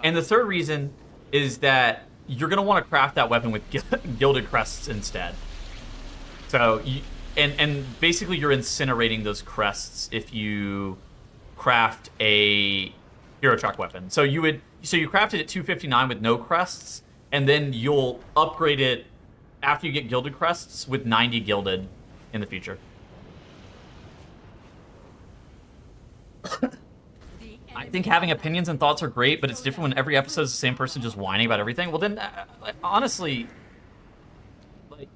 And the third reason is that you're gonna want to craft that weapon with gilded crests instead. So and basically you're incinerating those crests if you craft a hero track weapon. So you crafted it 259 with no crests, and then you'll upgrade it after you get gilded crests with 90 gilded in the future. I think having opinions and thoughts are great, but it's different when every episode is the same person just whining about everything. Well, then, honestly, like,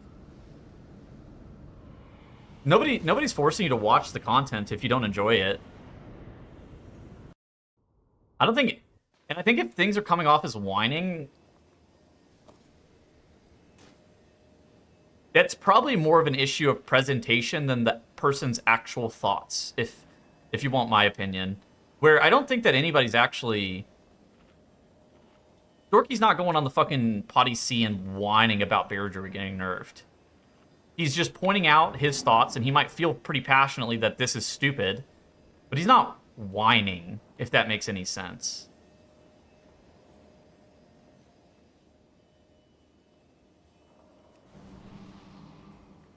nobody's forcing you to watch the content if you don't enjoy it. I don't think, and I think if things are coming off as whining, that's probably more of an issue of presentation than the person's actual thoughts, if you want my opinion. Where I don't think that anybody's actually... Dorky's not going on the fucking potty C and whining about Bear Druid getting nerfed. He's just pointing out his thoughts, and he might feel pretty passionately that this is stupid, but he's not whining, if that makes any sense.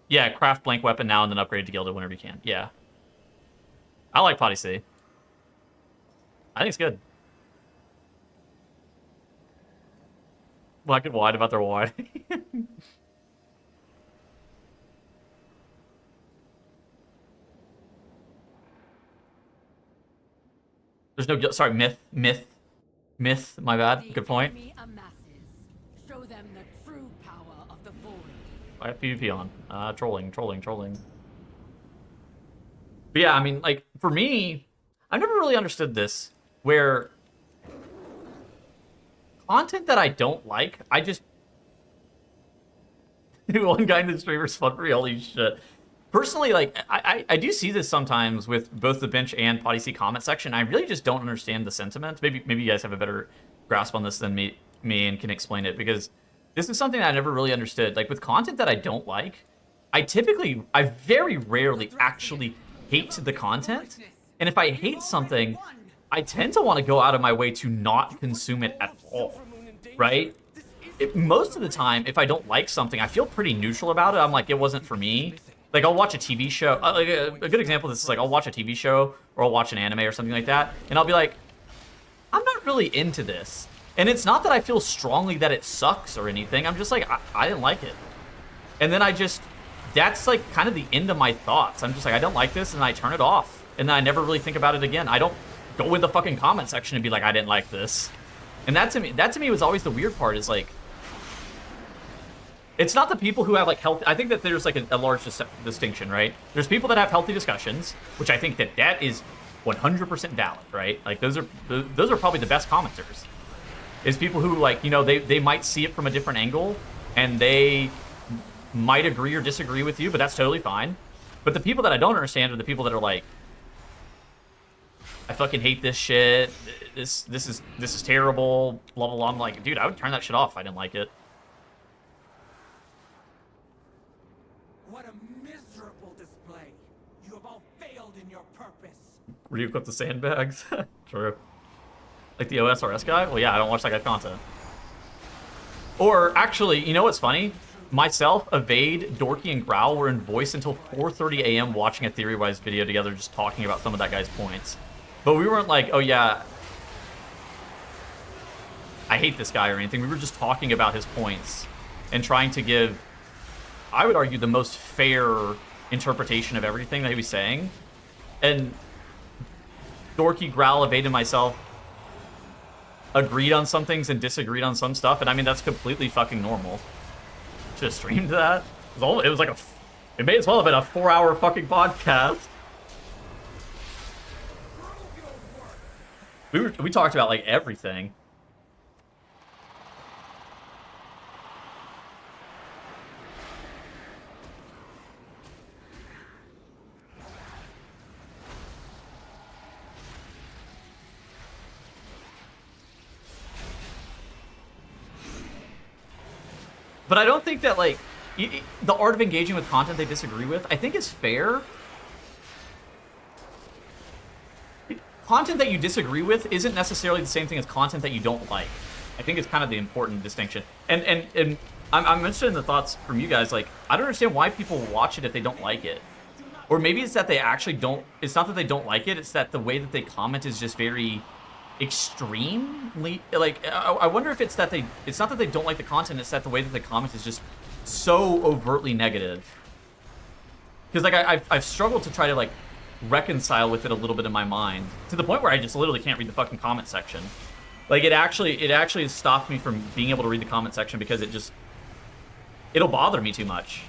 Yeah, craft blank weapon now and then upgrade to gilded whenever you can. Yeah. I like potty C. I think it's good. Well, I could whine about their whine. There's no... Sorry, myth. My bad. Good point.
Show them the true power of the void.
I have PvP on. Trolling. But yeah, I mean, like, for me, I've never really understood this, where content that I don't like, I just... One guy in the streamer's fun for me, holy shit. Personally, like, I do see this sometimes with both the bench and Potty C comment section. I really just don't understand the sentiment. Maybe you guys have a better grasp on this than me. me and can explain it, because this is something I never really understood. Like, with content that I don't like, I very rarely actually hate the content. And if I hate something, I tend to want to go out of my way to not consume it at all, right? Most of the time, if I don't like something, I feel pretty neutral about it. I'm like, it wasn't for me. Like, I'll watch a TV show. Like, a good example of this is, like, I'll watch a TV show or I'll watch an anime or something like that, and I'll be like, I'm not really into this. And it's not that I feel strongly that it sucks or anything. I'm just like, I didn't like it. And then that's like kind of the end of my thoughts. I'm just like, I don't like this, and I turn it off. And then I never really think about it again. I don't go in the fucking comment section and be like, I didn't like this. And that to me was always the weird part, is like, it's not the people who have like healthy. I think that there's like a large distinction, right? There's people that have healthy discussions, which I think that is 100% valid, right? Like, those are probably the best commenters. Is people who, like, you know, they might see it from a different angle, and they might agree or disagree with you, but that's totally fine. But the people that I don't understand are the people that are like, I fucking hate this shit. This is terrible. Blah blah blah. I'm like, dude, I would turn that shit off if I didn't like it.
What a miserable display. You have all failed in your purpose.
Re-equip the sandbags. True. Like the OSRS guy? Well, yeah, I don't watch that guy's content. Or, actually, you know what's funny? Myself, Evade, Dorky, and Growl were in voice until 4:30 a.m. watching a Theory-Wise video together, just talking about some of that guy's points. But we weren't like, oh yeah, I hate this guy or anything. We were just talking about his points and trying to give, I would argue, the most fair interpretation of everything that he was saying. And Dorky, Growl, Evade, and myself agreed on some things and disagreed on some stuff, and I mean, that's completely fucking normal. Should have streamed that. It was like it may as well have been a 4-hour fucking podcast. We talked about like everything. But I don't think that, like, the art of engaging with content they disagree with, I think is fair. Content that you disagree with isn't necessarily the same thing as content that you don't like. I think it's kind of the important distinction. And I'm interested in the thoughts from you guys. Like, I don't understand why people watch it if they don't like it. Or maybe it's that they actually don't, it's not that they don't like it, it's that the way that they comment is just very extremely, like, I wonder if it's that it's not that they don't like the content, it's that the way that they comment is just so overtly negative. Because, like, I've struggled to try to, like, reconcile with it a little bit in my mind, to the point where I just literally can't read the fucking comment section. Like, it actually has stopped me from being able to read the comment section, because it'll bother me too much.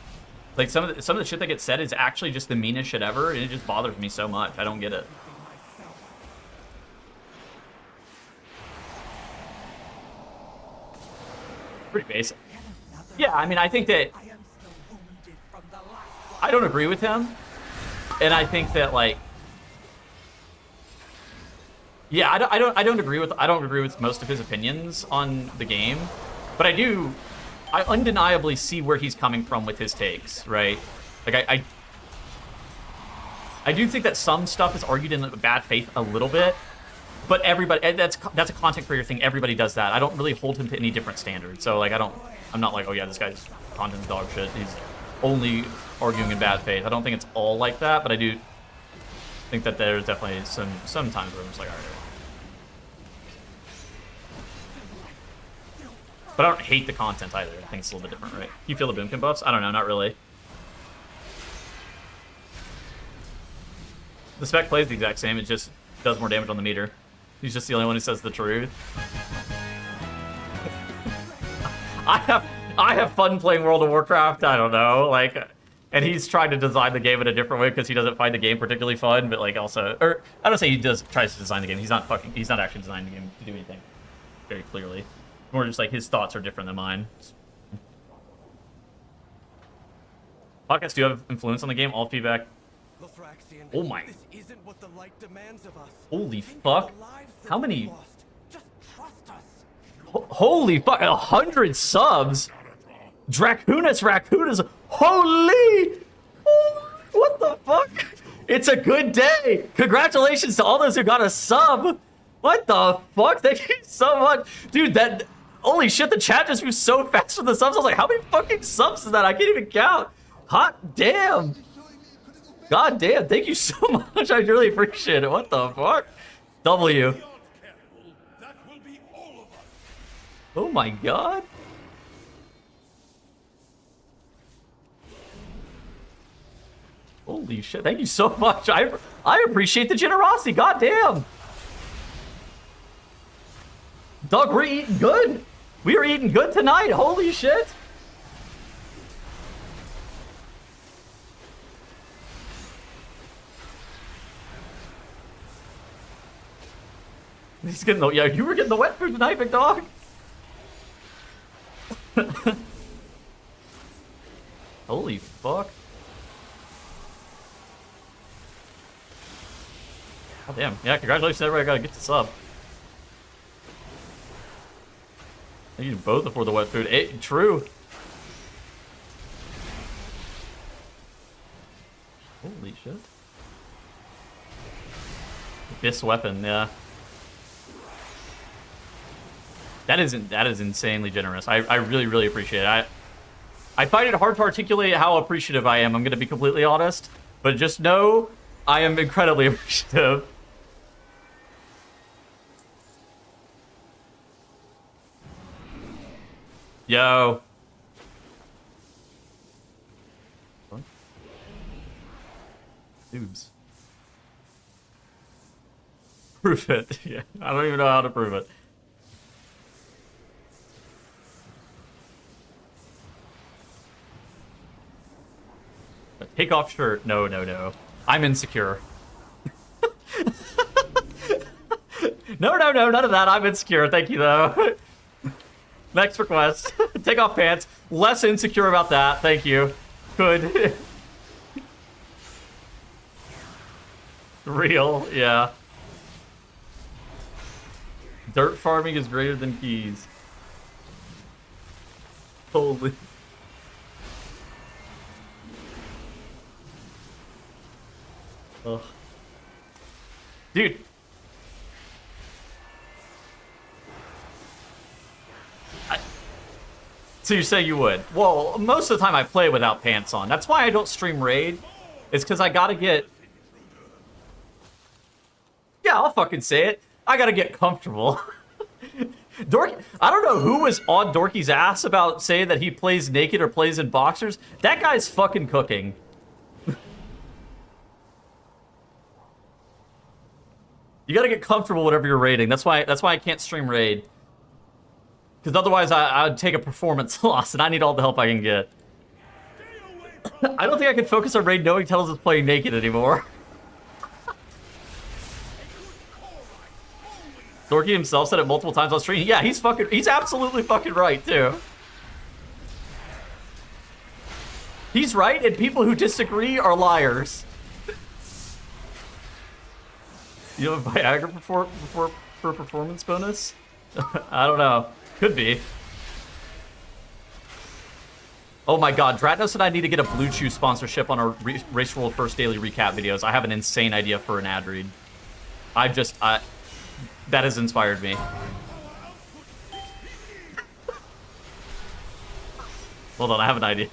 Like, some of the shit that gets said is actually just the meanest shit ever, and it just bothers me so much. I don't get it. Pretty basic. Yeah, I mean, I think that I don't agree with him, and I think that, like, yeah, I don't agree with most of his opinions on the game, but I undeniably see where he's coming from with his takes, right? Like, I do think that some stuff is argued in bad faith a little bit, but everybody, that's a content creator thing. Everybody does that. I don't really hold him to any different standard. So, like, I'm not like, oh yeah, this guy's content's dog shit. He's only arguing in bad faith. I don't think it's all like that, but I do think that there's definitely some times where I'm just like, all right. But I don't hate the content either. I think it's a little bit different, right? You feel the boomkin buffs? I don't know, not really. The spec plays the exact same, it just does more damage on the meter. He's just the only one who says the truth. I have fun playing World of Warcraft, I don't know, like, and he's trying to design the game in a different way because he doesn't find the game particularly fun, but, like, also, or I don't say he tries to design the game. He's not actually designing the game to do anything very clearly. More just like his thoughts are different than mine. Podcasts do have influence on the game. All feedback. Oh my. Holy fuck. How many? Holy fuck, 100 subs? Raccoonus, holy! What the fuck? It's a good day. Congratulations to all those who got a sub. What the fuck? Thank you so much. Dude, that, holy shit, the chat just moved so fast with the subs. I was like, how many fucking subs is that? I can't even count. Hot damn. God damn, thank you so much. I really appreciate it. What the fuck? W. Oh my god. Holy shit, thank you so much. I appreciate the generosity. God damn. Dog, we're eating good. We are eating good tonight. Holy shit. He's getting the, yeah, you were getting the wet food tonight, big dog. Holy fuck. God damn. Yeah, congratulations to everybody. I gotta get the sub. I eat both before the wet food. True. Holy shit. This weapon, yeah. That is insanely generous. I really appreciate it. I find it hard to articulate how appreciative I am. I'm gonna be completely honest, but just know I am incredibly appreciative. Yo. What? Dudes. Prove it. Yeah, I don't even know how to prove it. Take off shirt. No. I'm insecure. No, none of that. I'm insecure. Thank you, though. Next request. Take off pants. Less insecure about that. Thank you. Good. Real, yeah. Dirt farming is greater than keys. Holy. Ugh. Dude. So you say you would? Well, most of the time I play without pants on. That's why I don't stream Raid. It's because I gotta get... Yeah, I'll fucking say it. I gotta get comfortable. Dorky, I don't know who was on Dorky's ass about saying that he plays naked or plays in boxers. That guy's fucking cooking. You gotta get comfortable whatever you're raiding. That's why I can't stream Raid. Because otherwise I would take a performance loss, and I need all the help I can get. I don't think I can focus on Raid knowing Tells is playing naked anymore. Dorky himself said it multiple times on stream. Yeah, he's absolutely fucking right, too. He's right, and people who disagree are liars. You have a Viagra for performance bonus? I don't know. Could be. Oh my god, Dratnos and I need to get a Blue Chew sponsorship on our Race Roll First Daily Recap videos. I have an insane idea for an ad read. That has inspired me. Hold on, I have an idea.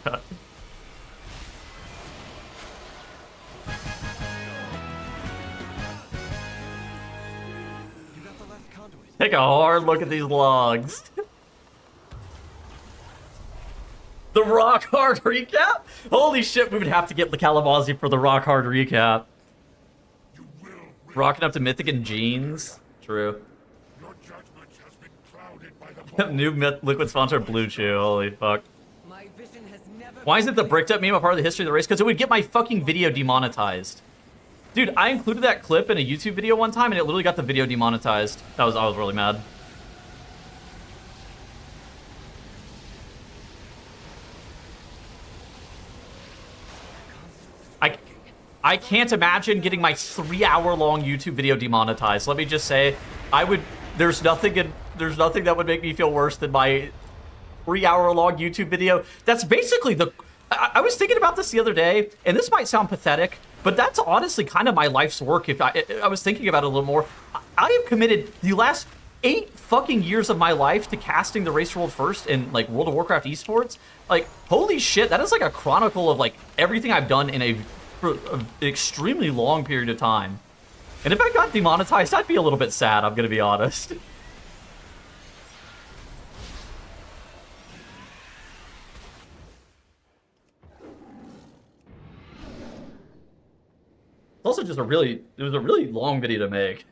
Take a hard look at these logs. The rock hard recap? Holy shit, we would have to get the Calabazi for the rock hard recap. Rocking up to Mythic in jeans. True. New liquid sponsor, Blue Chew. Holy fuck. Why isn't the bricked up meme a part of the history of the race? Because it would get my fucking video demonetized. Dude, I included that clip in a YouTube video one time, and it literally got the video demonetized. I was really mad. I can't imagine getting my 3-hour-long YouTube video demonetized. Let me just say, there's nothing in There's nothing that would make me feel worse than my 3-hour-long YouTube video. That's basically the... I was thinking about this the other day, and this might sound pathetic, but that's honestly kind of my life's work. If I was thinking about it a little more, I have committed the last 8 fucking years of my life to casting the Race World First in like World of Warcraft Esports. Like, holy shit, that is like a chronicle of like everything I've done in for an extremely long period of time. And if I got demonetized, I'd be a little bit sad, I'm gonna be honest. It's also just it was a really long video to make.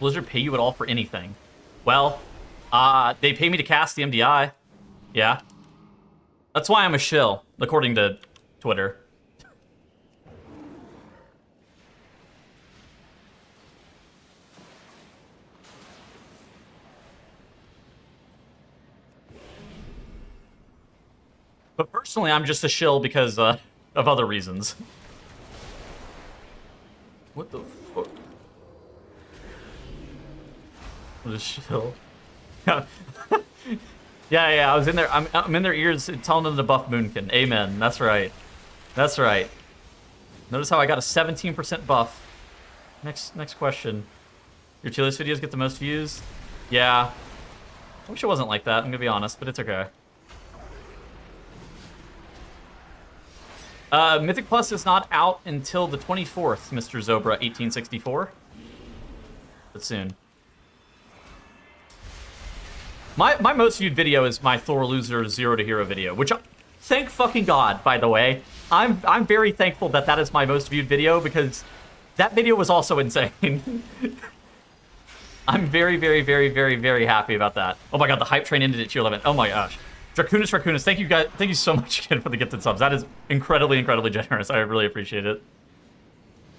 Blizzard pay you at all for anything? Well, they pay me to cast the MDI. Yeah. That's why I'm a shill, according to Twitter. But personally, I'm just a shill because of other reasons. What the fuck? What a shill. Yeah, I was in there. I'm in their ears telling them to buff Moonkin. Amen. That's right. That's right. Notice how I got a 17% buff. Next question. Your tier list videos get the most views? Yeah. I wish it wasn't like that, I'm gonna be honest, but it's okay. Mythic Plus is not out until the 24th, Mr. Zobra 1864. But soon. My most viewed video is my Thor Loser 0 to Hero video, which, thank fucking God, by the way. I'm very thankful that that is my most viewed video, because that video was also insane. I'm very, very, very, very, very happy about that. Oh my God, the hype train ended at tier 11. Oh my gosh. Dracunis, thank you guys. Thank you so much again for the gifted subs. That is incredibly, incredibly generous. I really appreciate it.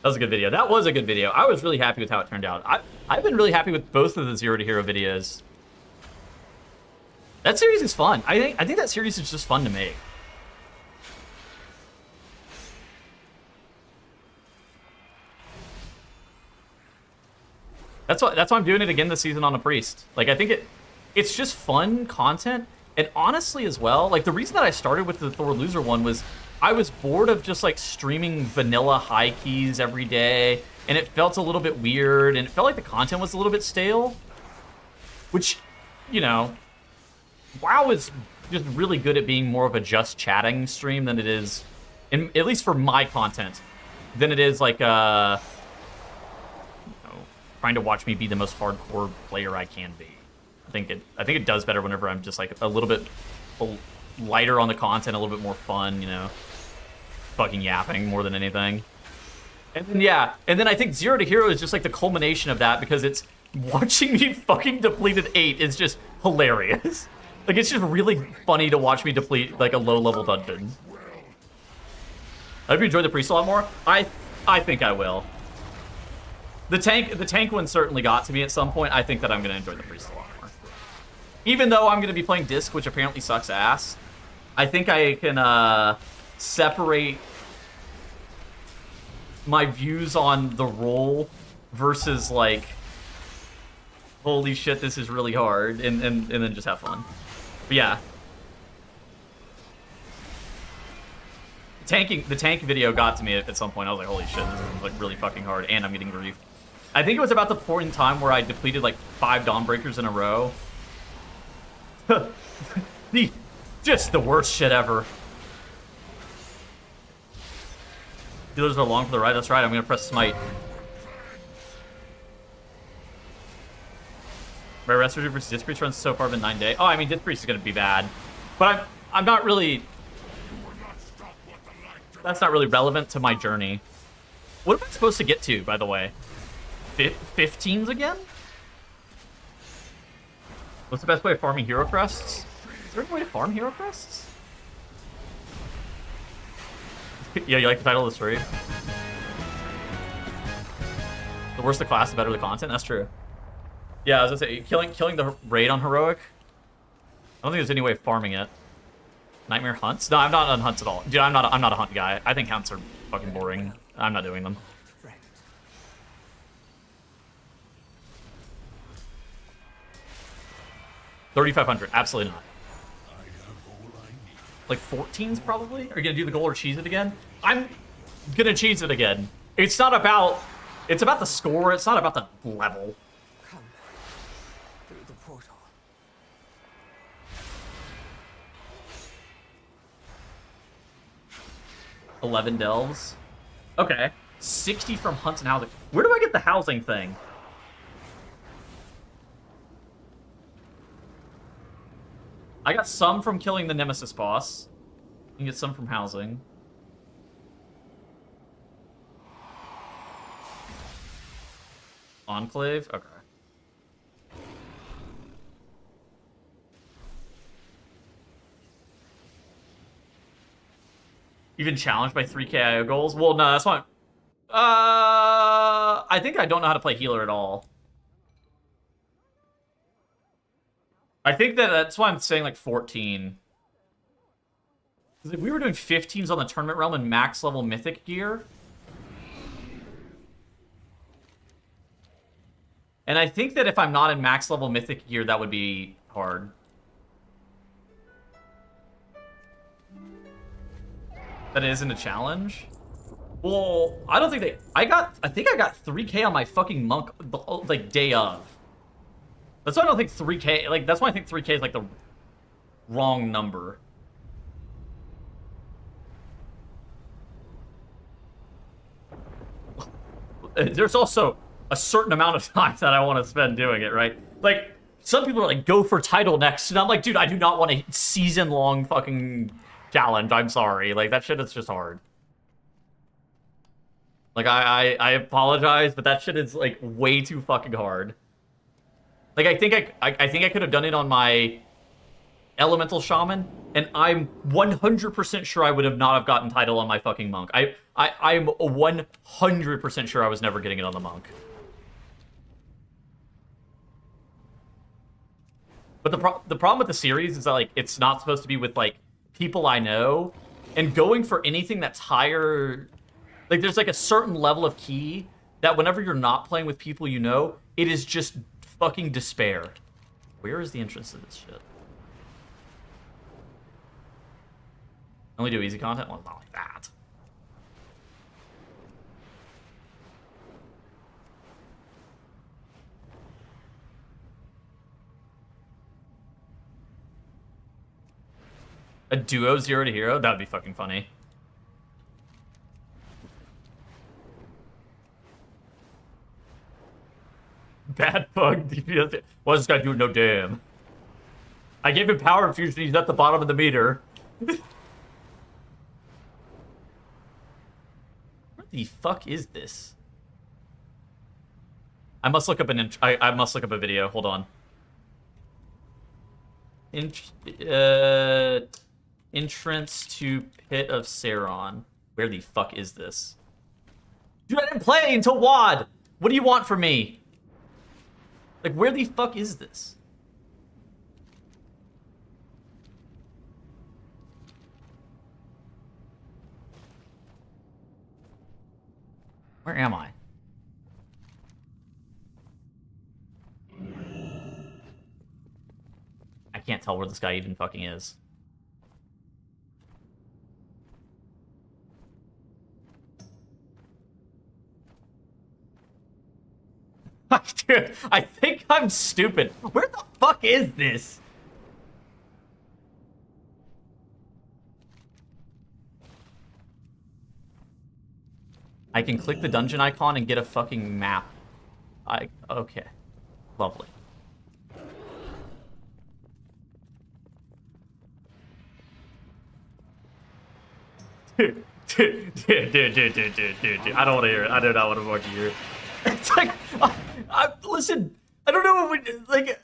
That was a good video. That was a good video. I was really happy with how it turned out. I've been really happy with both of the 0 to Hero videos. That series is fun. I think that series is just fun to make. That's why I'm doing it again this season on a priest. Like, I think it's just fun content. And honestly as well, like the reason that I started with the Thor Loser one was I was bored of just like streaming vanilla high keys every day, and it felt a little bit weird, and it felt like the content was a little bit stale. Which, you know, WoW is just really good at being more of a just chatting stream than it is, at least for my content, than it is like trying to watch me be the most hardcore player I can be. I think it does better whenever I'm just like a little bit lighter on the content, a little bit more fun, you know, fucking yapping more than anything. And then, yeah, and then I think 0 to Hero is just like the culmination of that, because it's watching me fucking deplete at 8 is just hilarious. Like, it's just really funny to watch me deplete like a low-level dungeon. I hope you enjoy the priest a lot more. I think I will. The tank one certainly got to me at some point. I think that I'm gonna enjoy the priest a lot more. Even though I'm gonna be playing Disc, which apparently sucks ass, I think I can separate my views on the role versus like, holy shit, this is really hard, and then just have fun. But yeah. The tank video got to me at some point. I was like, holy shit, this is like really fucking hard, and I'm getting griefed. I think it was about the point in time where I depleted like 5 Dawnbreakers in a row. Just the worst shit ever. Healers are long for the right. That's right. I'm gonna press smite. My Rest Surgery versus Disc Priest runs so far been 9 days. Oh, I mean, Disc Priest is gonna be bad, but I'm not really. That's not really relevant to my journey. What am I supposed to get to, by the way? 15s again? What's the best way of farming hero crests? Is there a way to farm hero crests? Yeah, you like the title of the story? The worse the class, the better the content? That's true. Yeah, I was gonna say, killing the raid on heroic. I don't think there's any way of farming it. Nightmare hunts? No, I'm not on hunts at all. Dude, I'm not a hunt guy. I think hunts are fucking boring. I'm not doing them. 3,500, absolutely not. Like 14s probably? Are you gonna do the goal or cheese it again? I'm gonna cheese it again. It's not about, it's about the score, it's not about the level.
Come through the portal.
$11 delves. Okay. 60 from hunts and housing. Where do I get the housing thing? I got some from killing the Nemesis boss. You can get some from housing. Enclave? Okay. Even challenged by 3 KIO goals? Well, no, that's why. I think I don't know how to play healer at all. I think that's why I'm saying like 14. Because if we were doing 15s on the tournament realm and max level mythic gear. And I think that if I'm not in max level mythic gear, that would be hard. That isn't a challenge? Well, I don't think they... I think I got 3K on my fucking monk, like, day of. That's why I don't think 3K... Like, that's why I think 3K is, like, the wrong number. There's also a certain amount of time that I want to spend doing it, right? Like, some people are like, go for title next. And I'm like, dude, I do not want a season-long fucking challenge. I'm sorry. Like, that shit is just hard. Like, I apologize, but that shit is, like, way too fucking hard. Like, I think I could have done it on my elemental shaman, and I'm 100% sure I would have not have gotten title on my fucking monk. I'm 100% sure I was never getting it on the monk. But the problem with the series is that, like, it's not supposed to be with, like, people I know, and going for anything that's higher... Like, there's, like, a certain level of key that whenever you're not playing with people you know, it is just fucking despair. Where is the entrance to this shit? Only do easy content? Well, not like that. A duo 0 to hero? That would be fucking funny. Bad bug DPS. What's this guy doing? No damn. I gave him power infusion. He's at the bottom of the meter. What the fuck is this? I must look up I must look up a video. Hold on. Entrance to Pit of Sauron. Where the fuck is this? Dude, I didn't play until WoD. What do you want from me? Like, where the fuck is this? Where am I? I can't tell where this guy even fucking is. Dude, I think I'm stupid. Where the fuck is this? I can click the dungeon icon and get a fucking map. Okay. Lovely. Dude. I don't want to hear it. I do not want to fucking hear it. It's like, listen, I don't know what we did. Like,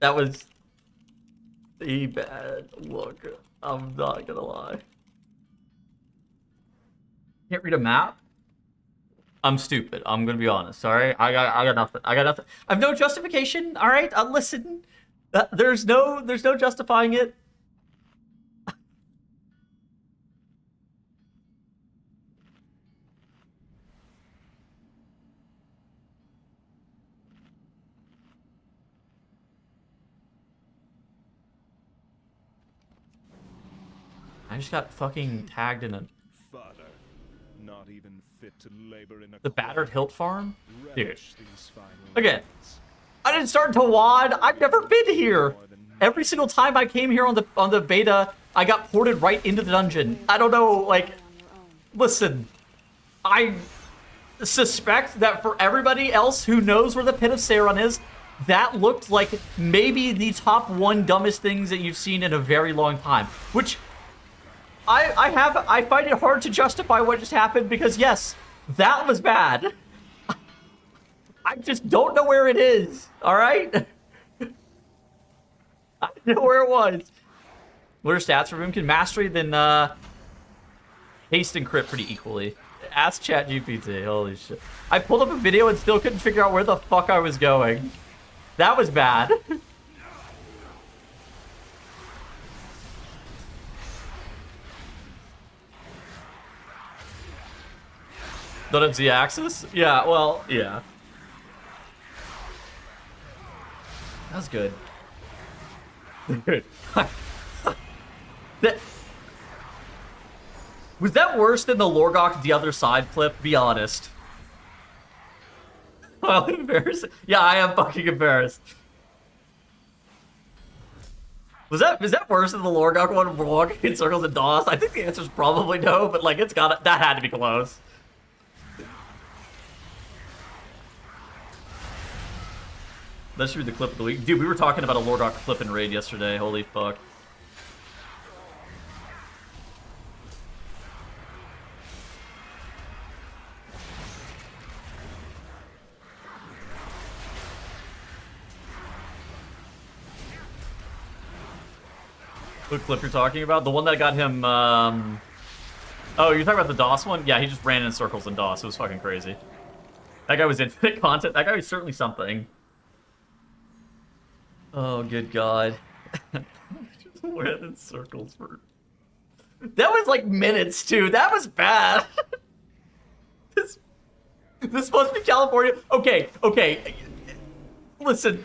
that was a bad look. I'm not gonna lie. Can't read a map? I'm stupid. I'm gonna be honest. All right, I got nothing. I got nothing. I've no justification. All right, listen. There's no justifying it. I just got fucking tagged in a...
Father, not even fit to labor in a
The battered hilt farm? Dude.
relish these final
Again, I didn't start until WAD. I've never been here. Every single time I came here on the beta, I got ported right into the dungeon. I don't know, like... Listen. I suspect that for everybody else who knows where the Pit of Sauron is, that looked like maybe the top 1 dumbest things that you've seen in a very long time. Which... I find it hard to justify what just happened because, yes, that was bad. I just don't know where it is, alright? I know where it was. What are stats for Boomkin? Mastery, then, haste and crit pretty equally. Ask ChatGPT, holy shit. I pulled up a video and still couldn't figure out where the fuck I was going. That was bad. Don't have Z-axis? Yeah, well, yeah. That's good. Was that worse than the Lorgok the other side clip? Be honest. Well, embarrassing. Yeah, I am fucking embarrassed. Is that worse than the Lorgok one walking in circles and DOS? I think the answer is probably no, but like that had to be close. That should be the clip of the week. Dude, we were talking about a Lorgok clip in Raid yesterday. Holy fuck. What clip you're talking about? The one that got him, Oh, you're talking about the DOS one? Yeah, he just ran in circles in DOS. It was fucking crazy. That guy was infinite content. That guy was certainly something. Oh, good God. Just ran in circles for... That was like minutes, too. That was bad. This must be California. Okay. Listen.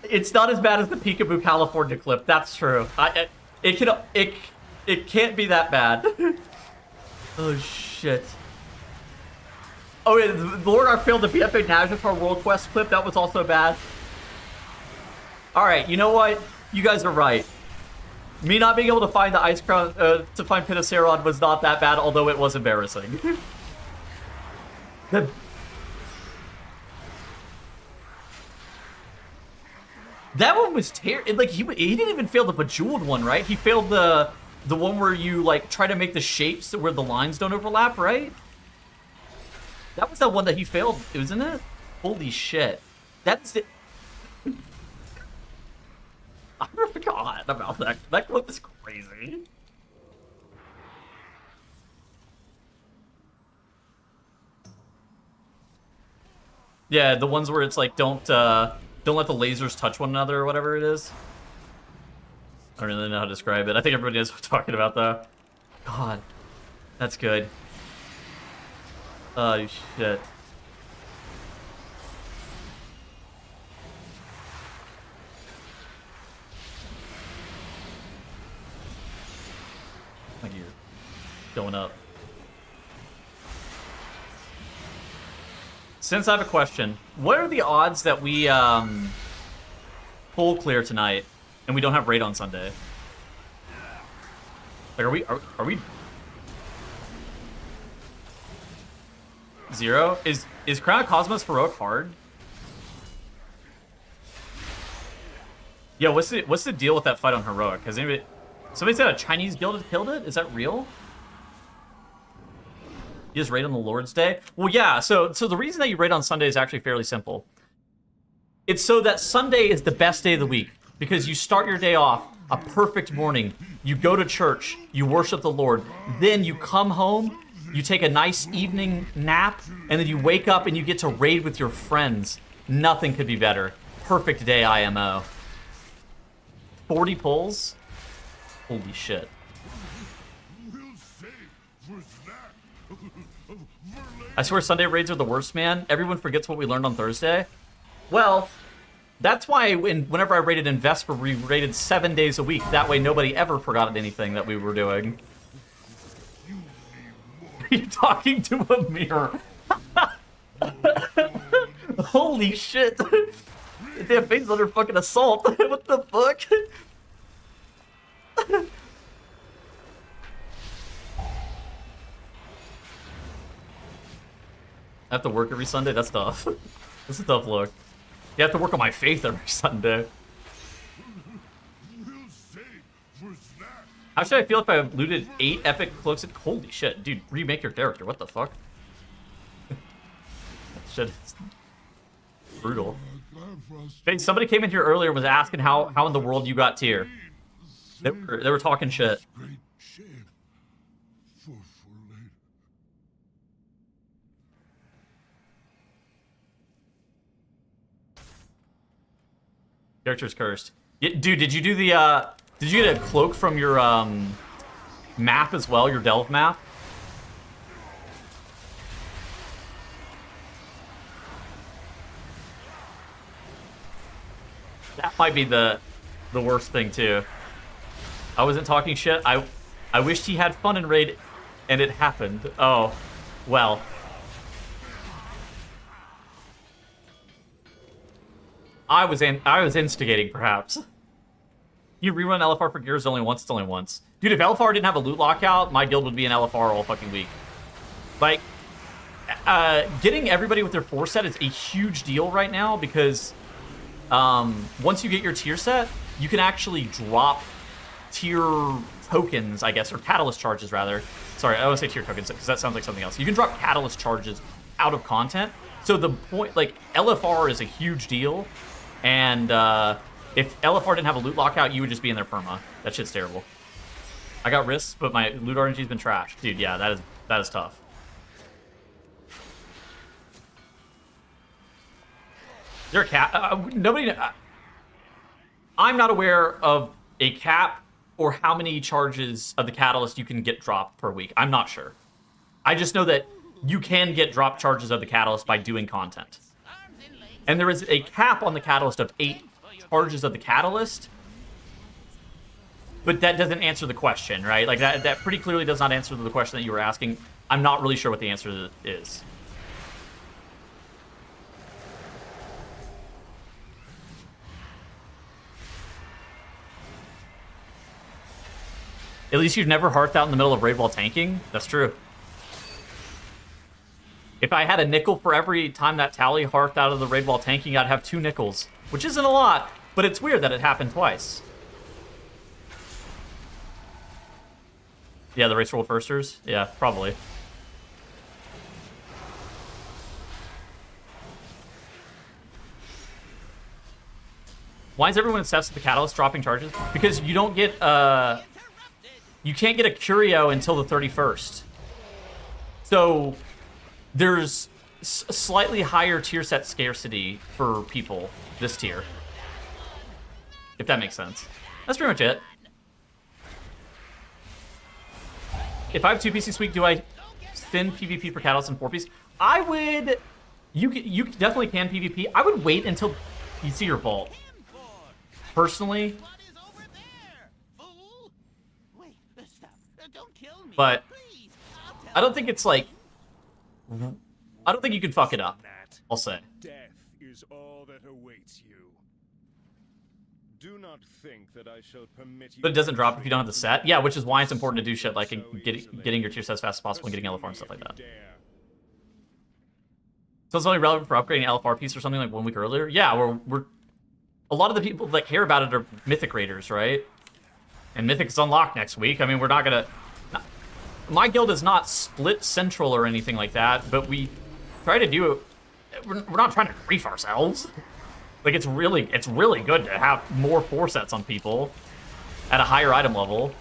It's not as bad as the Peekaboo California clip. That's true. It can't be that bad. Oh, shit. Oh, yeah, the Lorgok failed the BFA Nazjatar World Quest clip. That was also bad. Alright, you know what? You guys are right. Me not being able to find the Ice Crown, to find Pit of Sauron was not that bad, although it was embarrassing. That one was terrible. Like, he didn't even fail the Bejeweled one, right? He failed the one where you, like, try to make the shapes where the lines don't overlap, right? That was the one that he failed, isn't it? Holy shit. That's it. I forgot about that. That clip is crazy. Yeah, the ones where it's like, don't let the lasers touch one another or whatever it is. I don't really know how to describe it. I think everybody knows what we're talking about, though. God. That's good. Oh, shit. Like you're going up. Since I have a question, what are the odds that we pull clear tonight and we don't have raid on Sunday? Like, are we 0? Is Crown of Cosmos Heroic hard? Yeah, what's the deal with that fight on Heroic? Has anybody... Somebody said a Chinese guild had killed it? Is that real? You just raid on the Lord's Day? Well, yeah, so the reason that you raid on Sunday is actually fairly simple. It's so that Sunday is the best day of the week, because you start your day off, a perfect morning, you go to church, you worship the Lord, then you come home, You take a nice evening nap, and then you wake up and you get to raid with your friends. Nothing could be better. Perfect day IMO. 40 pulls? Holy shit. I swear Sunday raids are the worst, man. Everyone forgets what we learned on Thursday. Well, that's why whenever I raided in Vesper, we raided 7 days a week. That way nobody ever forgot anything that we were doing. Are you talking to a mirror? Holy shit. Damn thing's under fucking assault. What the fuck? I have to work every Sunday? That's tough. That's a tough look. You have to work on my faith every Sunday. How should I feel if I looted 8 epic cloaks? Holy shit, dude, remake your character. What the fuck? That shit is brutal. Hey, somebody came in here earlier and was asking how in the world you got tier. They were talking shit. Character's cursed. Dude, did you do the did you get a cloak from your map as well, your delve map? That might be the worst thing too. I wasn't talking shit. I wished he had fun in raid and it happened. Oh, well. I was instigating, perhaps. You rerun LFR for gears only once, it's only once. Dude, if LFR didn't have a loot lockout, my guild would be in LFR all fucking week. Like, getting everybody with their 4 set is a huge deal right now because once you get your tier set, you can actually drop tier tokens, I guess, or catalyst charges, rather. Sorry, I don't want to say tier tokens because that sounds like something else. You can drop catalyst charges out of content. So the point, like, LFR is a huge deal. And if LFR didn't have a loot lockout, you would just be in their perma. That shit's terrible. I got risks, but my loot RNG's been trashed. Dude, yeah, that is tough. Is there a cap? Nobody... I'm not aware of a cap or how many charges of the catalyst you can get dropped per week. I'm not sure. I just know that you can get drop charges of the catalyst by doing content. And there is a cap on the catalyst of 8 charges of the catalyst. But that doesn't answer the question, right? Like, that pretty clearly does not answer the question that you were asking. I'm not really sure what the answer is. At least you've never hearthed out in the middle of raid while tanking. That's true. If I had a nickel for every time that tally hearthed out of the raid while tanking, I'd have 2 nickels. Which isn't a lot, but it's weird that it happened twice. Yeah, the race world firsters? Yeah, probably. Why is everyone obsessed with the catalyst dropping charges? Because you don't get, you can't get a curio until the 31st. So there's slightly higher tier set scarcity for people this tier. If that makes sense. That's pretty much it. If I have 2 PCs week, do I spin PvP for Catalyst and 4-piece? I would... You definitely can PvP. I would wait until you see your vault. Personally. But I don't think it's like... I don't think you can fuck it up, I'll say.
Death is all that awaits you. Do not think that I shall permit you.
But it doesn't drop if you don't have the set. Yeah, which is why it's important to do shit like getting your tier set as fast as possible and getting LFR and stuff like that. So it's only relevant for upgrading LFR piece or something like 1 week earlier. Yeah, we're a lot of the people that care about it are Mythic Raiders, right? And Mythic is unlocked next week. I mean, we're not gonna... My guild is not split central or anything like that, but we try to do it. We're not trying to grief ourselves. Like, it's really good to have more 4 sets on people at a higher item level.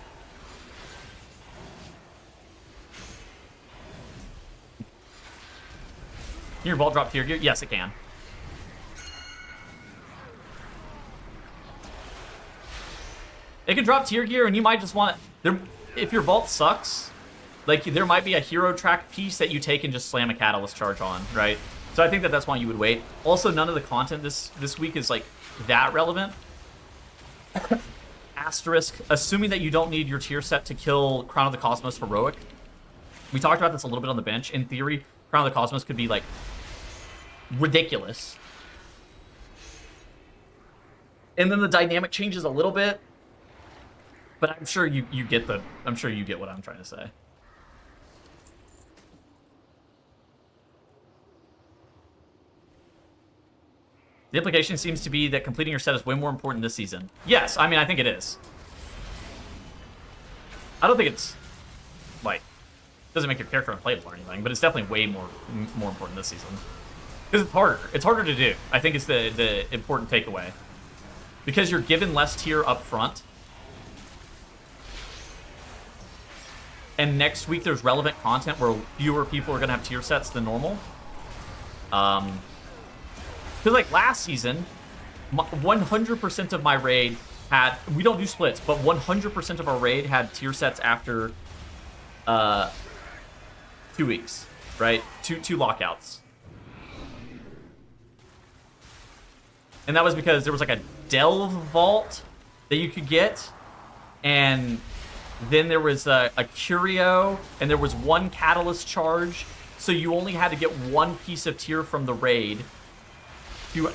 Can your vault drop tier gear? Yes, it can. It can drop tier gear, and you might just want it. There, if your vault sucks, like there might be a hero track piece that you take and just slam a catalyst charge on, right? So I think that that's why you would wait. Also, none of the content this week is like that relevant. Asterisk, assuming that you don't need your tier set to kill Crown of the Cosmos heroic. We talked about this a little bit on the bench. In theory, Crown of the Cosmos could be like ridiculous. And then the dynamic changes a little bit. But I'm sure you get what I'm trying to say. The implication seems to be that completing your set is way more important this season. Yes, I mean, I think it is. I don't think it's, like, doesn't make your character unplayable or anything, but it's definitely way more important this season. Because it's harder. It's harder to do. I think it's the important takeaway. Because you're given less tier up front. And next week there's relevant content where fewer people are going to have tier sets than normal. Because like last season, 100% of my raid had, we don't do splits, but 100% of our raid had tier sets after 2 weeks, right? Two lockouts. And that was because there was like a delve vault that you could get, and then there was a curio, and there was one catalyst charge, so you only had to get one piece of tier from the raid to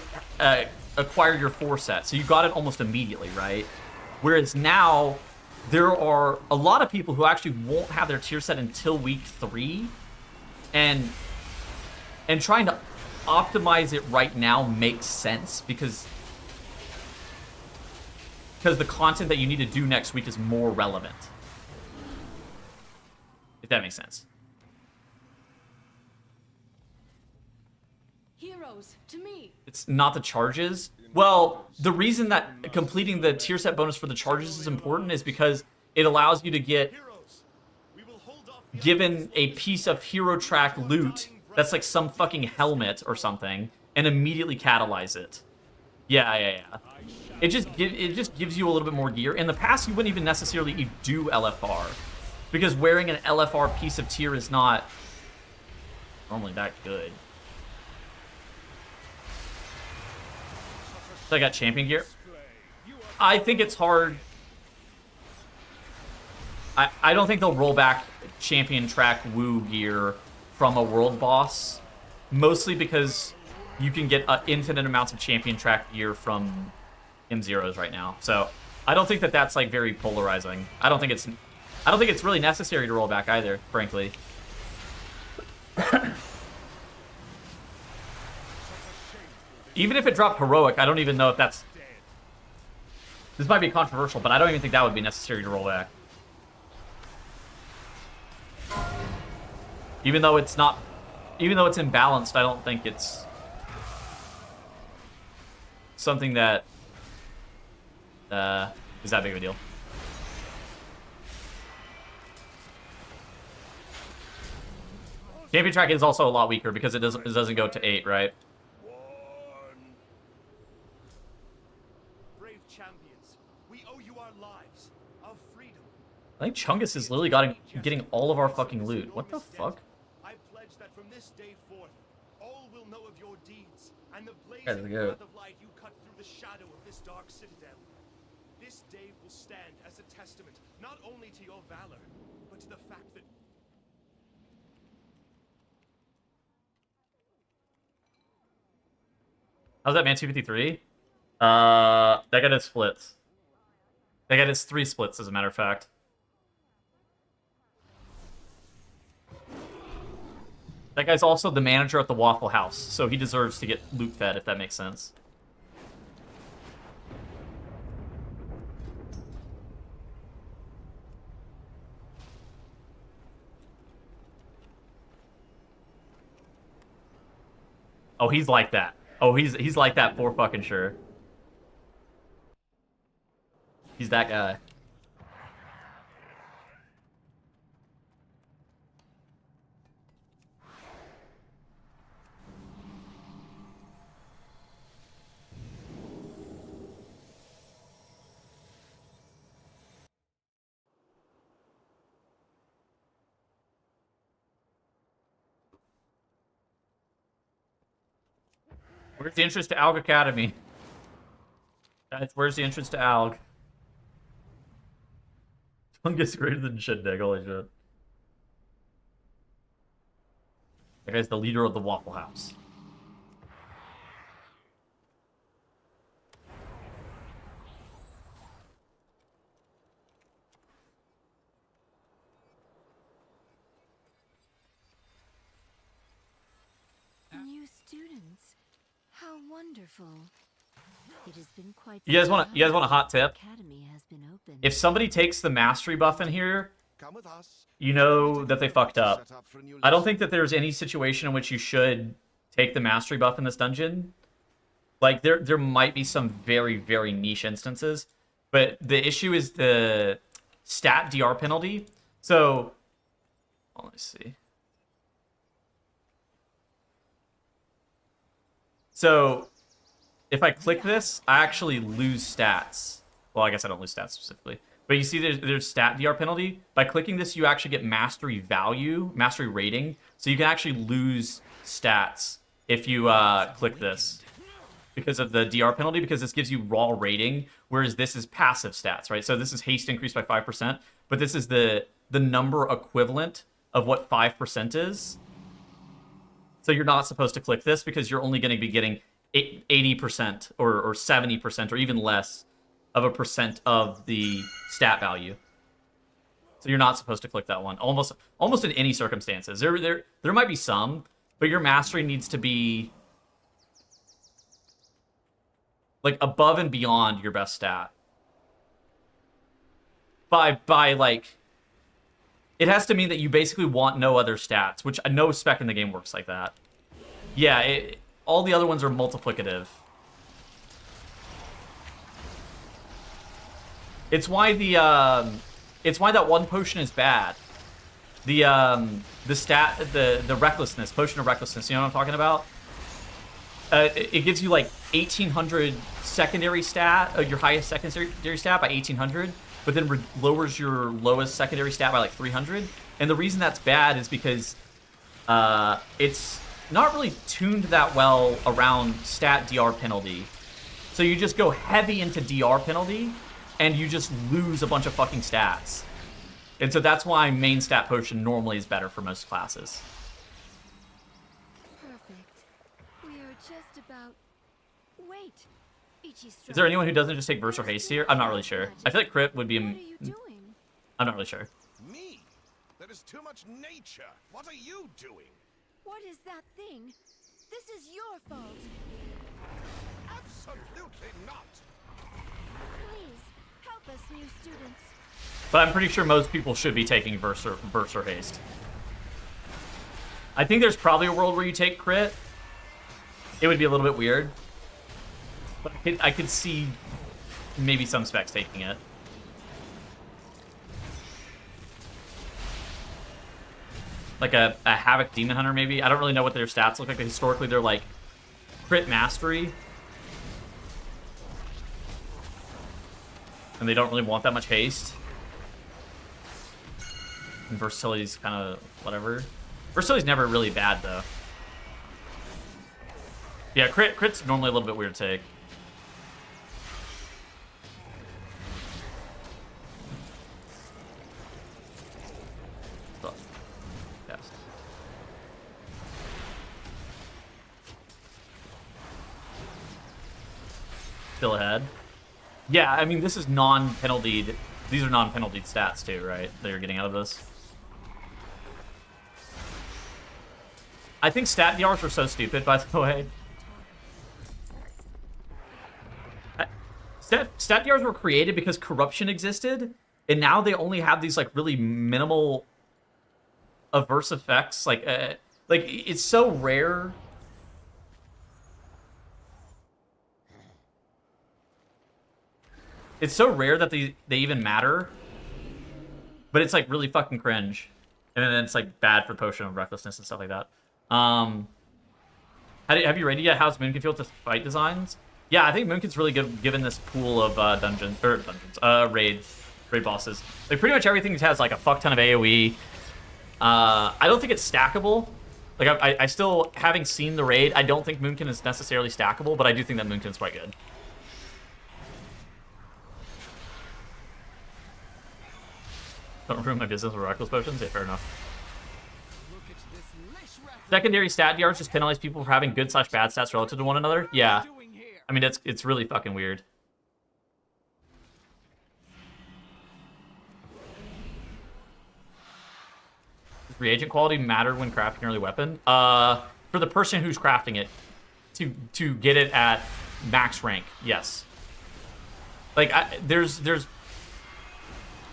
acquire your 4 set. So you got it almost immediately, right? Whereas now, there are a lot of people who actually won't have their tier set until week 3. And trying to optimize it right now makes sense because the content that you need to do next week is more relevant. If that makes sense.
Heroes, to me.
It's not the charges. Well, the reason that completing the tier set bonus for the charges is important is because it allows you to get given a piece of hero track loot that's like some fucking helmet or something and immediately catalyze it. Yeah. It just gives you a little bit more gear. In the past, you wouldn't even necessarily do LFR because wearing an LFR piece of tier is not normally that good. So I got champion gear. I think it's hard. I don't think they'll roll back champion track woo gear from a world boss, mostly because you can get infinite amounts of champion track gear from M0s right now. So I don't think that that's like very polarizing. I don't think it's really necessary to roll back either, frankly. Even if it dropped heroic, I don't even know if that's... This might be controversial, but I don't even think that would be necessary to roll back. Even though it's not... Even though it's imbalanced, I don't think it's... something that... is that big of a deal. Champion track is also a lot weaker because it doesn't go to 8, right? I think Chungus is literally getting all of our fucking loot. What the fuck?
I pledge that from this day forth, all will know of your deeds and the blazing path of light you cut through the shadow of this dark citadel. This day will stand as a testament not only to your valor, but to the fact that
how's that, man? 253? That guy does splits. That guy does 3 splits, as a matter of fact. That guy's also the manager at the Waffle House, so he deserves to get loot fed, if that makes sense. Oh, he's like that. Oh, he's like that for fucking sure. He's that guy. Where's the entrance to Alg Academy? Where's the entrance to Alg? Fungus greater than Shindig, holy shit. That guy's the leader of the Waffle House.
New students. How wonderful. It has been quite
You guys want a hot tip?
Academy has been open.
If somebody takes the mastery buff in here, you know that they fucked up. I don't think that there's any situation in which you should take the mastery buff in this dungeon. Like, there might be some very, very niche instances, but the issue is the stat DR penalty. So, well, let's see. So, if I click this, I actually lose stats. Well, I guess I don't lose stats specifically. But you see there's stat DR penalty. By clicking this, you actually get mastery value, mastery rating. So you can actually lose stats if you click this because of the DR penalty, because this gives you raw rating, whereas this is passive stats, right? So this is haste increased by 5%, but this is the number equivalent of what 5% is. So you're not supposed to click this because you're only going to be getting 80% or 70% or even less of a percent of the stat value. So you're not supposed to click that one. Almost in any circumstances. There might be some, but your mastery needs to be like above and beyond your best stat. By like, it has to mean that you basically want no other stats, which no spec in the game works like that. Yeah, all the other ones are multiplicative. It's why it's why that one potion is bad. The recklessness, potion of recklessness. You know what I'm talking about? It gives you like 1800 secondary stat, your highest secondary stat by 1800, but then lowers your lowest secondary stat by like 300. And the reason that's bad is because it's not really tuned that well around stat DR penalty. So you just go heavy into DR penalty, and you just lose a bunch of fucking stats. And so that's why main stat potion normally is better for most classes.
Perfect. We are just about... Wait.
Is there anyone who doesn't just take Verse or Haste here? I'm not really sure. I feel like crit would be... I'm not really sure.
Me? That is too much nature. What are you doing?
What is that thing? This is your fault.
Absolutely not.
Please, help us, new students.
But I'm pretty sure most people should be taking Verse or Haste. I think there's probably a world where you take crit. It would be a little bit weird. But I could see maybe some specs taking it. Like a Havoc Demon Hunter, maybe. I don't really know what their stats look like. Historically, they're like crit mastery. And they don't really want that much haste. And versatility's kind of whatever. Versatility's never really bad, though. Yeah, crit's normally a little bit weird to take. Yes. Still ahead. Yeah, I mean, this is non-penaltied. These are non-penaltied stats, too, right? That you're getting out of this. I think stat DRs are so stupid, by the way. Stat DRs were created because corruption existed, and now they only have these, like, really minimal averse effects. Like, it's so rare. It's so rare that they even matter. But it's, like, really fucking cringe. And then it's, like, bad for Potion of Recklessness and stuff like that. Have you rated yet? How's Moonkin feel to fight designs? Yeah, I think Moonkin's really good given this pool of raid bosses. Like, pretty much everything has, like, a fuck ton of AoE. I don't think it's stackable. Like, I still, having seen the raid, I don't think Moonkin is necessarily stackable, but I do think that Moonkin's quite good. Don't ruin my business with reckless potions? Yeah, fair enough. Secondary stat DRs just penalize people for having good / bad stats relative to one another? Yeah. I mean, it's really fucking weird. Does reagent quality matter when crafting an early weapon? For the person who's crafting it, to get it at max rank, yes. Like, there's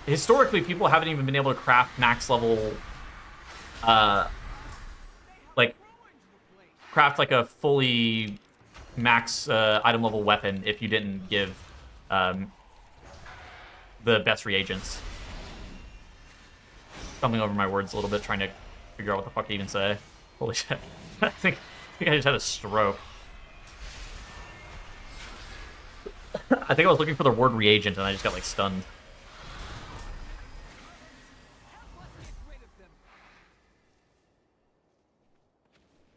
historically, people haven't even been able to craft max level, like, craft like a fully max item level weapon if you didn't give the best reagents. Stumbling over my words a little bit, trying to figure out what the fuck to even say. Holy shit. I think I just had a stroke. I think I was looking for the word reagent and I just got, like, stunned.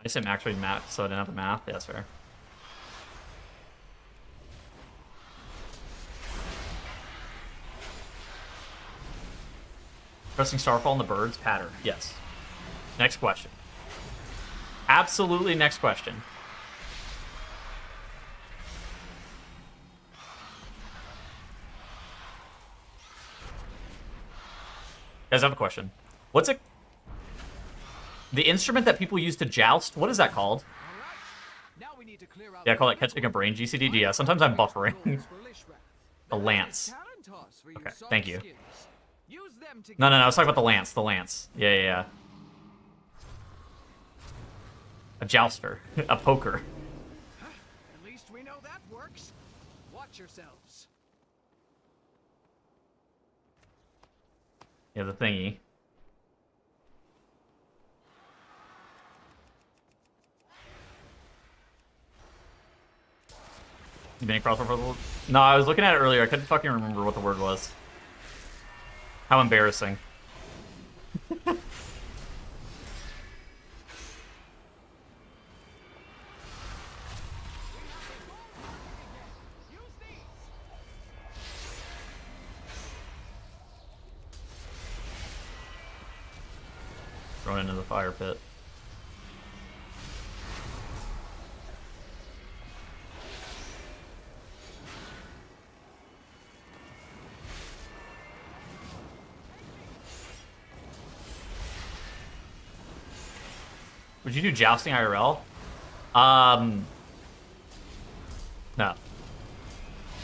I said max range math, so I didn't have the math. Yeah, that's fair. Pressing Starfall on the birds pattern. Yes. Next question. Absolutely next question. Guys, I have a question. What's it? The instrument that people use to joust, what is that called? Yeah, I call it catching a brain, GCD. Yeah, sometimes I'm buffering. A lance. Okay, thank you. No, I was talking about the lance. The lance. Yeah. A jouster. A poker.
At least we know that works. Watch yourselves.
Yeah, the thingy. You been across for? No, I was looking at it earlier. I couldn't fucking remember what the word was. How embarrassing. Thrown into the fire pit. Would you do jousting IRL? No.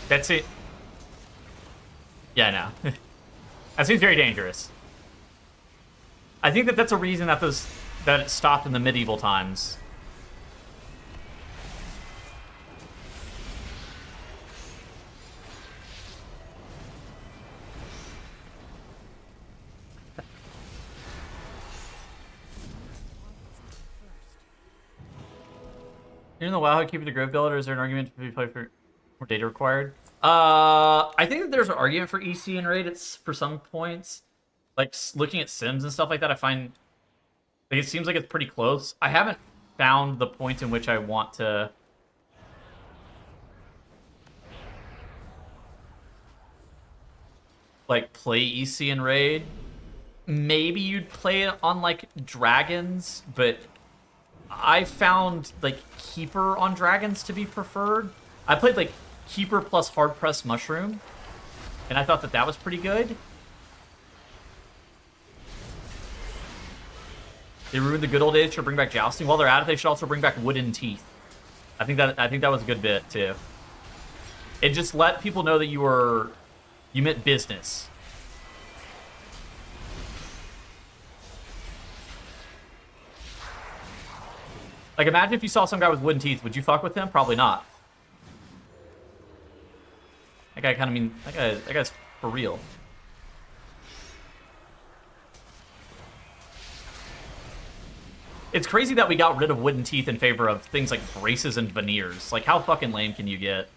That's it. Yeah, no. That seems very dangerous. I think that that's a reason that it stopped in the medieval times. Even though WoW keep the grove build, or is there an argument to be played for more data required? I think that there's an argument for EC and raid. It's for some points, like looking at sims and stuff like that. I find like it seems like it's pretty close. I haven't found the point in which I want to like play EC and raid. Maybe you'd play it on like dragons, but I found like Keeper on dragons to be preferred. I played like Keeper plus hard press mushroom, and I thought that that was pretty good. They ruined the good old days to bring back jousting. While they're at it, they should also bring back wooden teeth. I think that was a good bit too. It just let people know that you meant business. Like, imagine if you saw some guy with wooden teeth. Would you fuck with him? Probably not. That guy kind of that guy's for real. It's crazy that we got rid of wooden teeth in favor of things like braces and veneers. Like, how fucking lame can you get?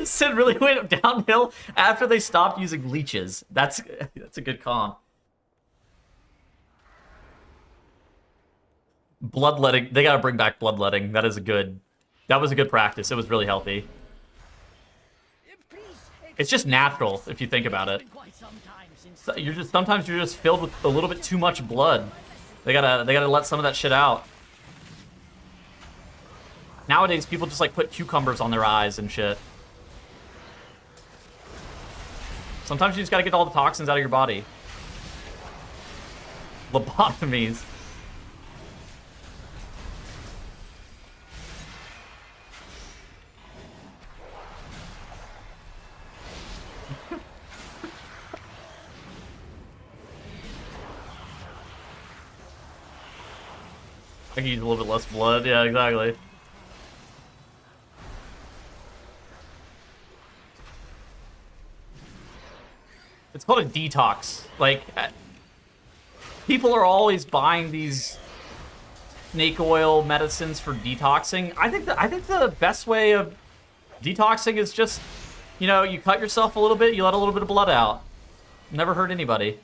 Sid really went downhill after they stopped using leeches. That's a good comp. Bloodletting. They gotta bring back bloodletting. That was a good practice. It was really healthy. It's just natural if you think about it. So sometimes you're just filled with a little bit too much blood. They gotta let some of that shit out. Nowadays, people just like put cucumbers on their eyes and shit. Sometimes you just gotta get all the toxins out of your body. Lobotomies. I can use a little bit less blood. Yeah, exactly. It's called a detox. Like, people are always buying these snake oil medicines for detoxing. I think the best way of detoxing is just, you know, you cut yourself a little bit, you let a little bit of blood out. Never hurt anybody.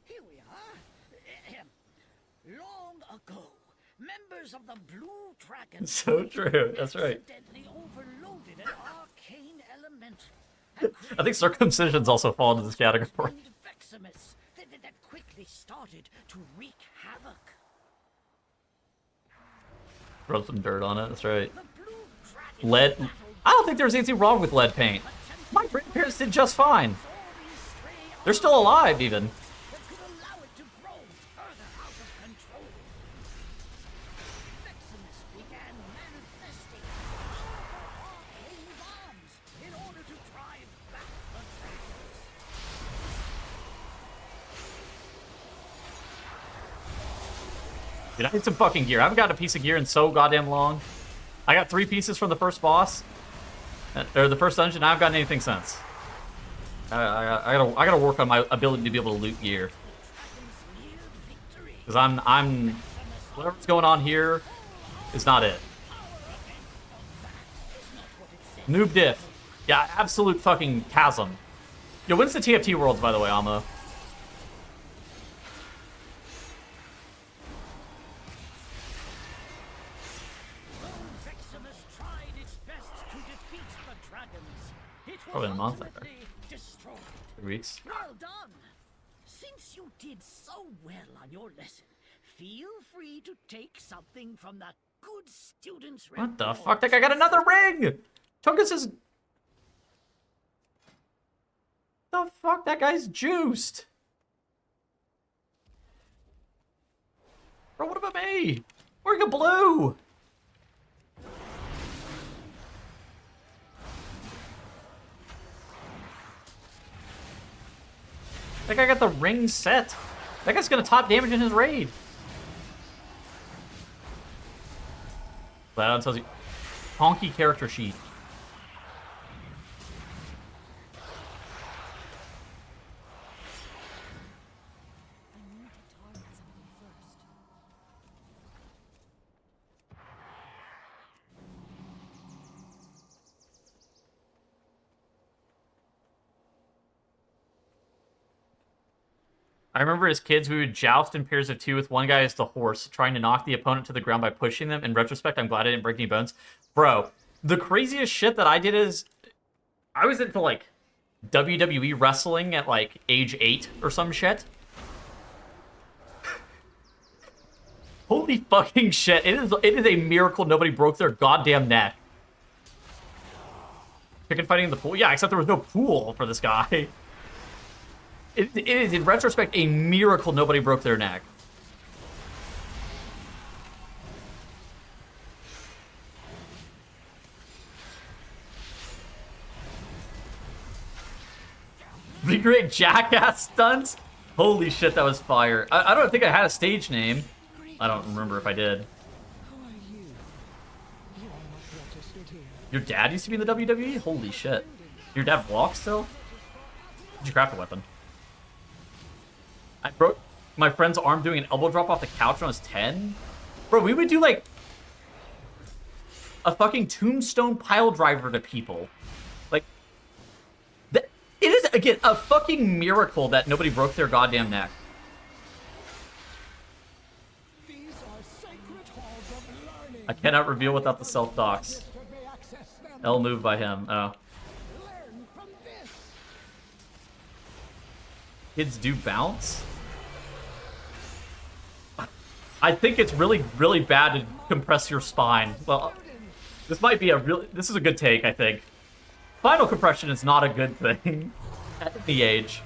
Here we are. Long ago, members of the Blue Dragon
So true. That's right.
accidentally overloaded an arcane element.
I think circumcisions also fall into this category.
Veximus that quickly started to wreak havoc.
Throw some dirt on it. That's right. Lead. I don't think there's anything wrong with lead paint. My grandparents did just fine. They're still alive, even. Dude, I need some fucking gear. I haven't gotten a piece of gear in so goddamn long. I got 3 pieces from the first boss, or the first dungeon. I haven't gotten anything since. I gotta work on my ability to be able to loot gear. Because I'm whatever's going on here is not it. Noob diff. Yeah, absolute fucking chasm. Yo, when's the TFT Worlds, by the way, Almo? Probably in a month, I think. 3 weeks.
Well done. Since you did so well on your lesson, feel free to take something from the good students'
What the fuck? That guy got another ring! Tungus is... The fuck? That guy's juiced! Bro, what about me? We're in blue! That guy got the ring set. That guy's gonna top damage in his raid. That tells you. Honky character sheet. I remember as kids, we would joust in pairs of 2 with one guy as the horse, trying to knock the opponent to the ground by pushing them. In retrospect, I'm glad I didn't break any bones. Bro, the craziest shit that I did is... I was into, like, WWE wrestling at, like, age 8 or some shit. Holy fucking shit. It is a miracle nobody broke their goddamn neck. Chicken fighting in the pool? Yeah, except there was no pool for this guy. It is, in retrospect, a miracle nobody broke their neck. Recreate jackass stunts? Holy shit, that was fire. I don't think I had a stage name. I don't remember if I did. Your dad used to be in the WWE? Holy shit. Your dad walks still? Did you craft a weapon? I broke my friend's arm doing an elbow drop off the couch when I was 10. Bro, we would do like a fucking tombstone pile driver to people. Like, it is, again, a fucking miracle that nobody broke their goddamn neck. I cannot reveal without the self-docs. L move by him. Oh. Kids do bounce? I think it's really, really bad to compress your spine. Well, this might be a really... This is a good take, I think. Spinal compression is not a good thing at the age.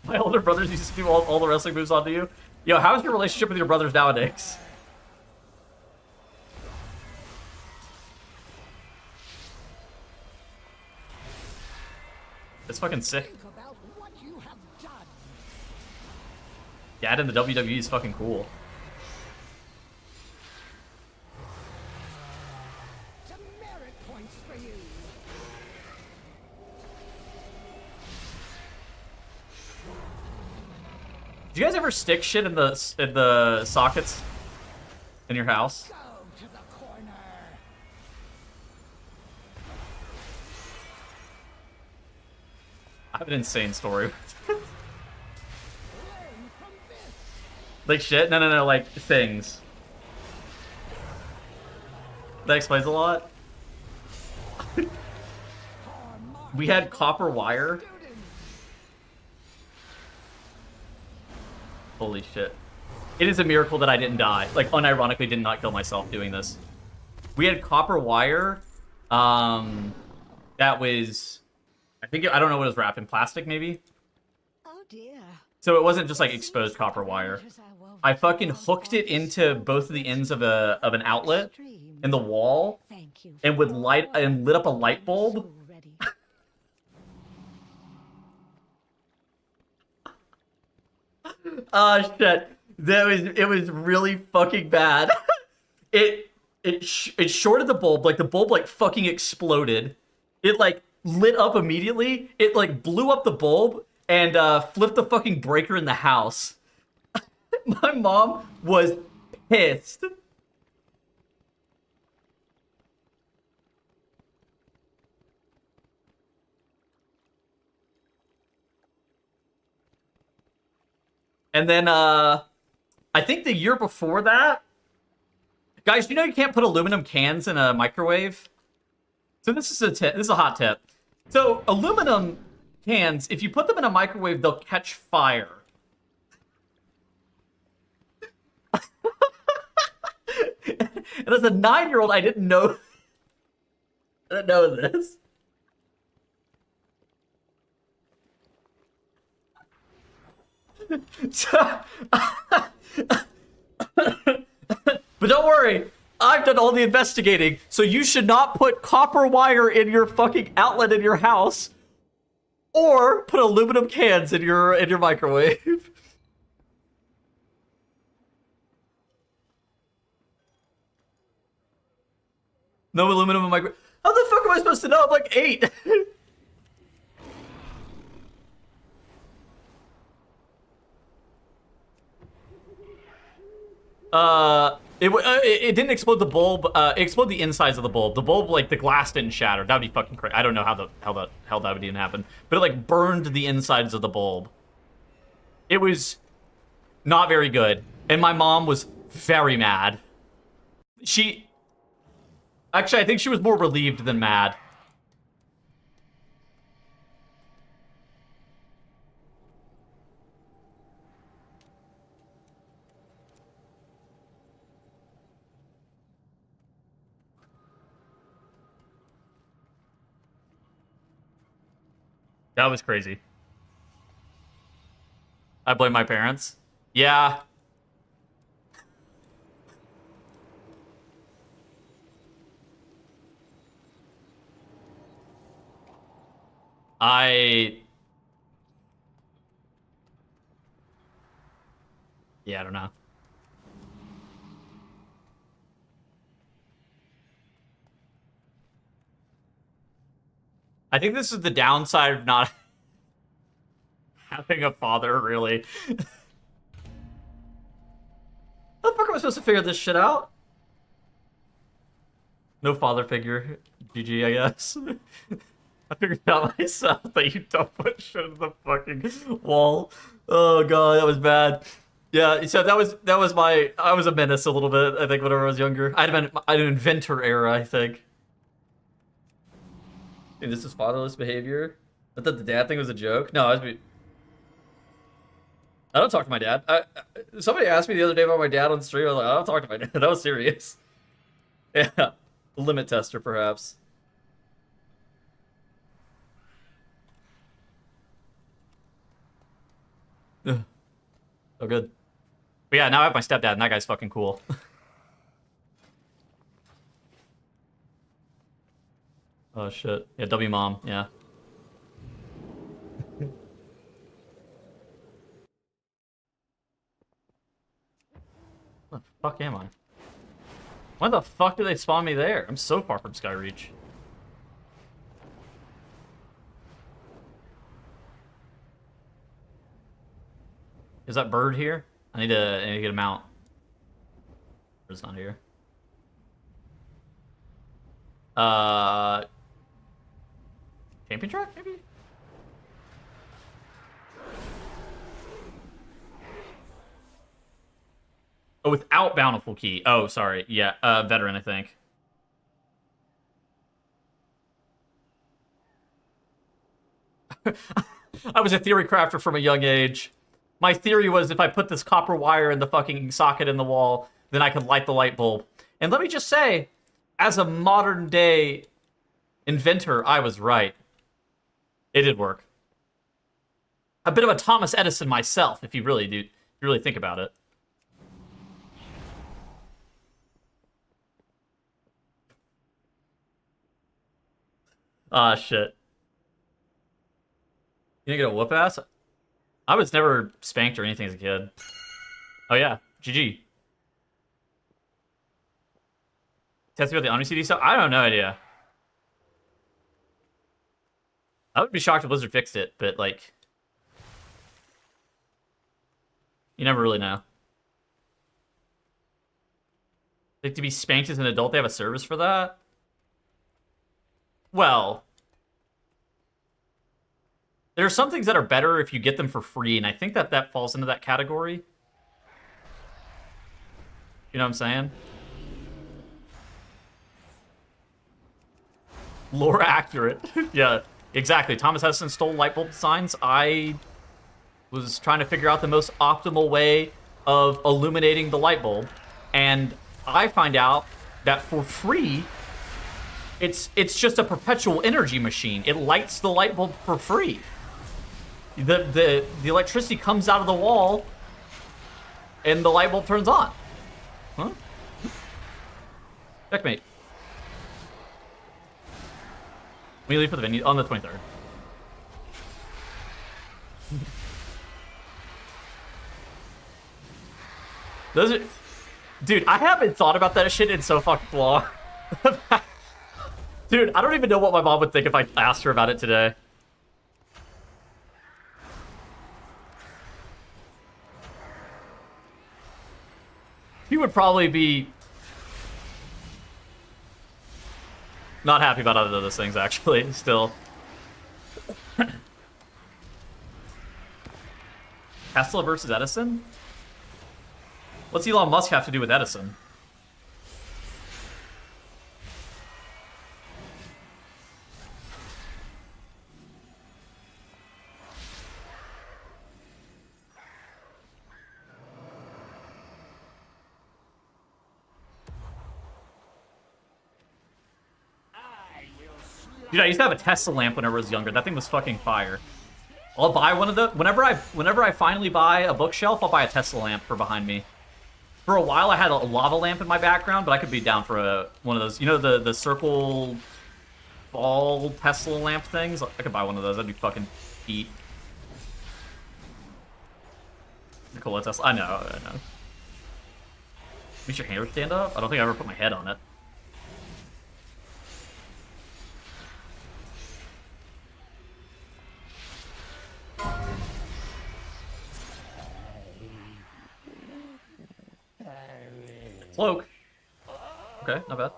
My older brothers used to do all the wrestling moves onto you. Yo, how's your relationship with your brothers nowadays? It's fucking sick. Dad in the WWE is fucking cool. Do you guys ever stick shit in the sockets in your house? I have an insane story. Like shit? No, like things. That explains a lot. We had copper wire. Holy shit. It is a miracle that I didn't die. Like, unironically did not kill myself doing this. We had copper wire. That was... I don't know what it was wrapped in. Plastic, maybe?
Oh dear.
So it wasn't just, like, exposed copper wire. I fucking hooked it into both of the ends of an outlet in the wall and lit up a light bulb. Oh shit. It was really fucking bad. It shorted the bulb, like the bulb like fucking exploded. It like lit up immediately. It like blew up the bulb and flipped the fucking breaker in the house. My mom was pissed. And then, I think the year before that... Guys, you know you can't put aluminum cans in a microwave? So this is a hot tip. So, aluminum cans, if you put them in a microwave, they'll catch fire. And as a 9-year-old, I didn't know this. But don't worry, I've done all the investigating, so you should not put copper wire in your fucking outlet in your house, or put aluminum cans in your microwave. No aluminum in microwave. How the fuck am I supposed to know? I'm like 8. It didn't explode the bulb. It exploded the insides of the bulb. The bulb, like, the glass didn't shatter. That would be fucking crazy. I don't know how the hell that would even happen. But it, like, burned the insides of the bulb. It was not very good. And my mom was very mad. Actually, I think she was more relieved than mad. That was crazy. I blame my parents. Yeah. Yeah, I don't know. I think this is the downside of not having a father, really. How the fuck am I supposed to figure this shit out? No father figure. GG, I guess. I figured it out myself that you don't put shit in the fucking wall. Oh god, that was bad. Yeah, so that was my I was a menace a little bit, I think, whenever I was younger. I'd been an inventor era, I think. Dude, this is fatherless behavior. I thought the dad thing was a joke. No, I don't talk to my dad. Somebody asked me the other day about my dad on stream. I was like, I don't talk to my dad. That was serious. Yeah, limit tester, perhaps. Oh, good. But yeah, now I have my stepdad, and that guy's fucking cool. Oh shit. Yeah, W mom. Yeah. Where the fuck am I? Why the fuck did they spawn me there? I'm so far from Skyreach. Is that bird here? I need to get him out. Bird's not here. Champion track, maybe? Oh, without Bountiful Key. Oh, sorry. Yeah, veteran, I think. I was a theory crafter from a young age. My theory was if I put this copper wire in the fucking socket in the wall, then I could light the light bulb. And let me just say, as a modern day inventor, I was right. It did work. A bit of a Thomas Edison myself, if you really do, if you really think about it. Ah, shit. You didn't get a whoop ass? I was never spanked or anything as a kid. Oh yeah, GG. Test me about the Omni CD stuff? I don't know idea. I would be shocked if Blizzard fixed it, but like, you never really know. Like, to be spanked as an adult, they have a service for that? Well, there are some things that are better if you get them for free, and I think that that falls into that category. You know what I'm saying? Lore accurate. Yeah, exactly. Thomas Edison stole light bulb designs. I was trying to figure out the most optimal way of illuminating the light bulb, and I find out that for free, it's just a perpetual energy machine. It lights the light bulb for free. The electricity comes out of the wall, and the light bulb turns on. Huh? Checkmate. When you leave for the venue on the 23rd. Those are, dude. I haven't thought about that shit in so fucking long. Dude, I don't even know what my mom would think if I asked her about it today. She would probably be not happy about either of those things, actually, still. Tesla versus Edison? What's Elon Musk have to do with Edison? Dude, I used to have a Tesla lamp whenever I was younger. That thing was fucking fire. I'll buy one of the... Whenever I finally buy a bookshelf, I'll buy a Tesla lamp for behind me. For a while, I had a lava lamp in my background, but I could be down for one of those. You know the circle ball Tesla lamp things? I could buy one of those. That'd be fucking heat. Nikola Tesla. I know. Makes your hair stand up? I don't think I ever put my head on it. Cloak. Okay, not bad.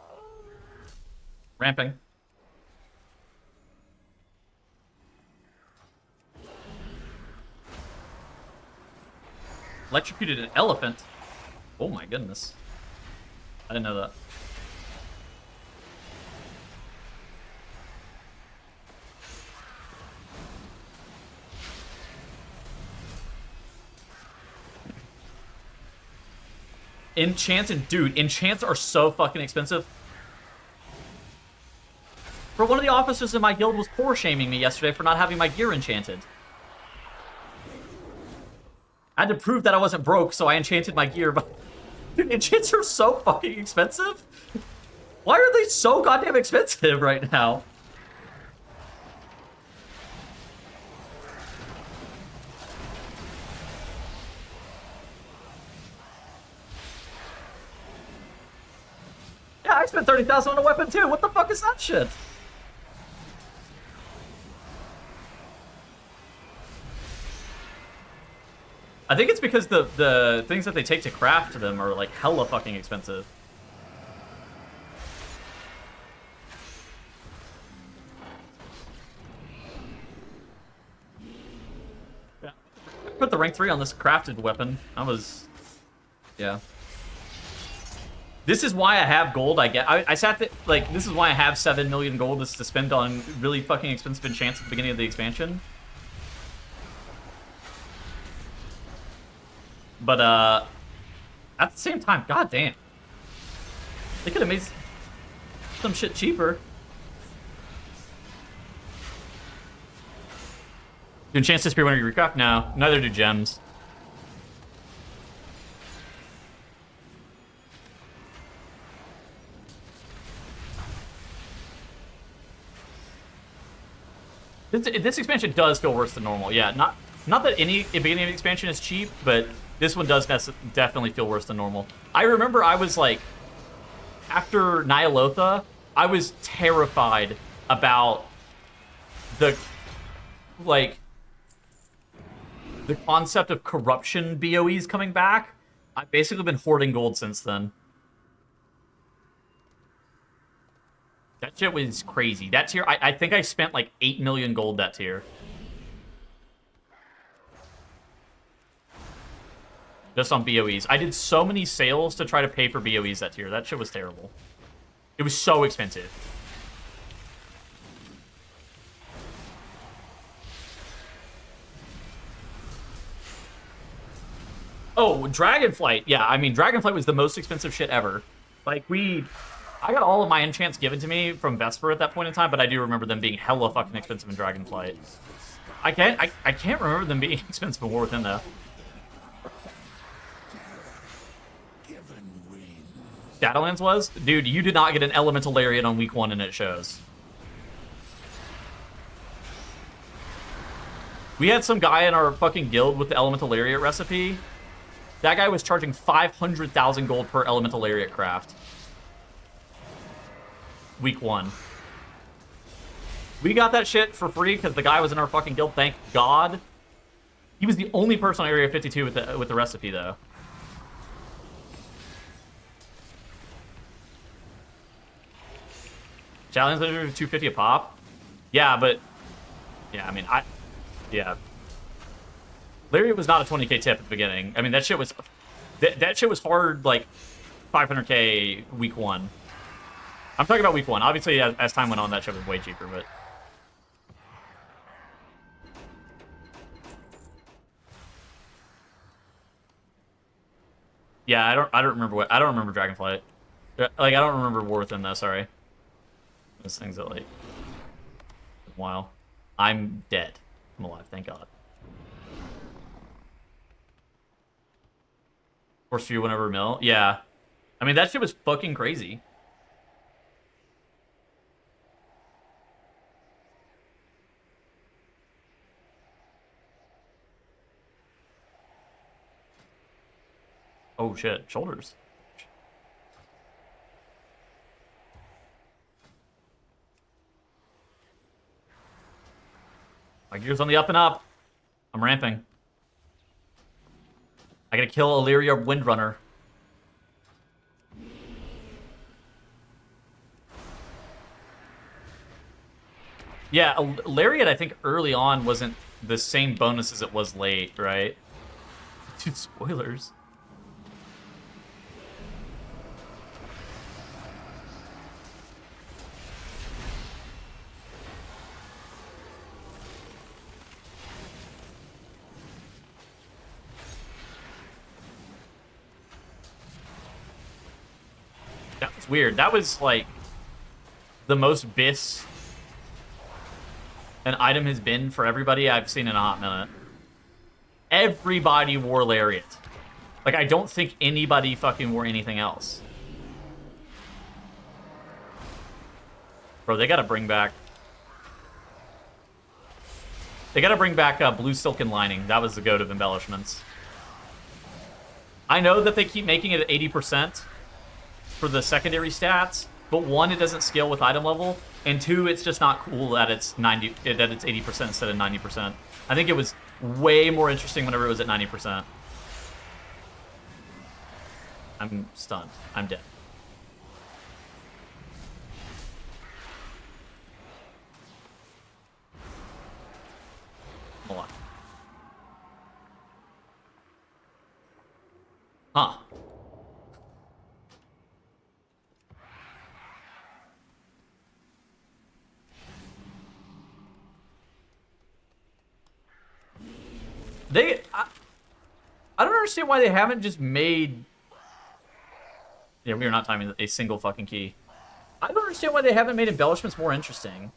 Ramping. Electrocuted an elephant. Oh my goodness. I didn't know that. Enchants and dude, enchants are so fucking expensive. For one of the officers in my guild was poor shaming me yesterday for not having my gear enchanted. I had to prove that I wasn't broke, so I enchanted my gear, but dude, enchants are so fucking expensive. Why are they so goddamn expensive right now? Yeah, I spent 30,000 on a weapon too. What the fuck is that shit? I think it's because the things that they take to craft them are like hella fucking expensive. Yeah. I put the rank 3 on this crafted weapon. I was... Yeah. This is why I have gold. I sat there, like, this is why I have 7 million gold is to spend on really fucking expensive enchants at the beginning of the expansion. But, at the same time, goddamn. They could have made some shit cheaper. Do enchants disappear when you recraft? No, neither do gems. This expansion does feel worse than normal. Yeah, not that any beginning of the expansion is cheap, but this one does definitely feel worse than normal. I remember I was like, after Nyalotha, I was terrified about the concept of corruption BOEs coming back. I've basically been hoarding gold since then. That shit was crazy. That tier, I think I spent like 8 million gold that tier. Just on BOEs. I did so many sales to try to pay for BOEs that tier. That shit was terrible. It was so expensive. Oh, Dragonflight. Yeah, I mean, Dragonflight was the most expensive shit ever. Like, I got all of my enchants given to me from Vesper at that point in time, but I do remember them being hella fucking expensive in Dragonflight. I can't remember them being expensive in War Within, though. Shadowlands was? Dude, you did not get an Elemental Lariat on week 1, and it shows. We had some guy in our fucking guild with the Elemental Lariat recipe. That guy was charging 500,000 gold per Elemental Lariat craft. Week 1. We got that shit for free because the guy was in our fucking guild, thank God. He was the only person on Area 52 with the recipe, though. Challenge 250 a pop? Yeah, but... Yeah, I mean, yeah. Lariat was not a 20k tip at the beginning. I mean, that shit was... That shit was hard, like, 500k week 1. I'm talking about week 1. Obviously, as time went on, that shit was way cheaper, but... Yeah, I don't remember Dragonflight. Like, I don't remember War Within, though, sorry. Those things that, like... A while. I'm dead. I'm alive, thank God. Force few whenever mill? Yeah. I mean, that shit was fucking crazy. Oh shit, shoulders. My gear's on the up and up. I'm ramping. I gotta kill Illyria Windrunner. Yeah, Lariat, I think early on wasn't the same bonus as it was late, right? Dude, spoilers. That was weird. That was like the most BIS an item has been for everybody I've seen in a hot minute. Everybody wore Lariat. Like, I don't think anybody fucking wore anything else. Bro, they gotta bring back... They gotta bring back blue silken lining. That was the goat of embellishments. I know that they keep making it at 80% for the secondary stats, but one, it doesn't scale with item level, and two, it's just not cool that it's 80% instead of 90%. I think it was way more interesting whenever it was at 90%. I'm stunned. I'm dead. Hold on. Huh. I don't understand why they haven't just made... Yeah, we are not timing a single fucking key. I don't understand why they haven't made embellishments more interesting.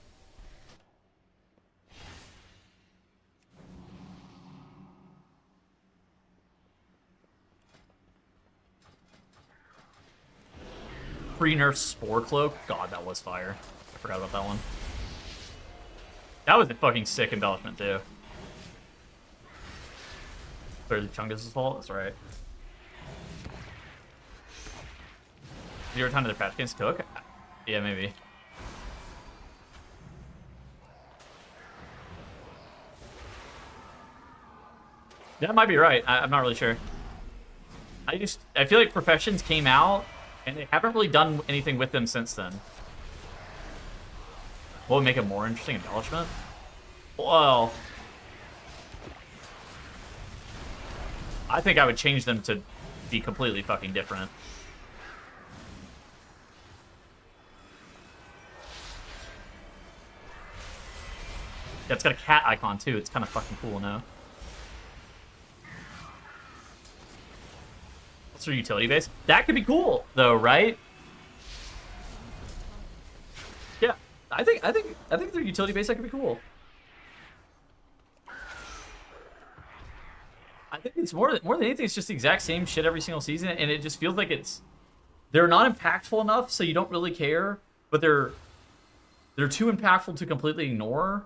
Pre-nerf Spore Cloak. God, that was fire. I forgot about that one. That was a fucking sick embellishment, too. Clearly Chungus' fault? That's right. 0 time to the patch against Cook? Yeah, maybe. Yeah, that might be right. I'm not really sure. I feel like Professions came out, and they haven't really done anything with them since then. What would make a more interesting embellishment? Well, I think I would change them to be completely fucking different. Yeah, it's got a cat icon too. It's kind of fucking cool now. What's their utility base? That could be cool though, right? Yeah, I think their utility base that could be cool. I think it's more than anything, it's just the exact same shit every single season, and it just feels like they're not impactful enough, so you don't really care, but they're too impactful to completely ignore.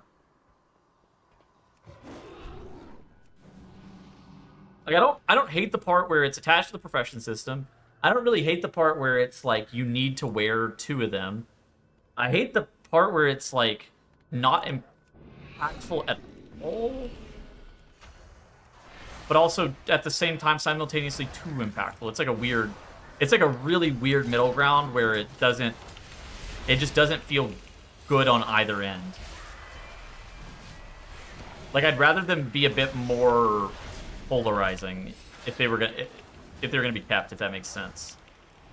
Like I don't hate the part where it's attached to the profession system. I don't really hate the part where it's like you need to wear 2 of them. I hate the part where it's like not impactful at all, but also at the same time simultaneously too impactful. It's like a really weird middle ground where it just doesn't feel good on either end. Like, I'd rather them be a bit more polarizing if they were gonna be kept, if that makes sense.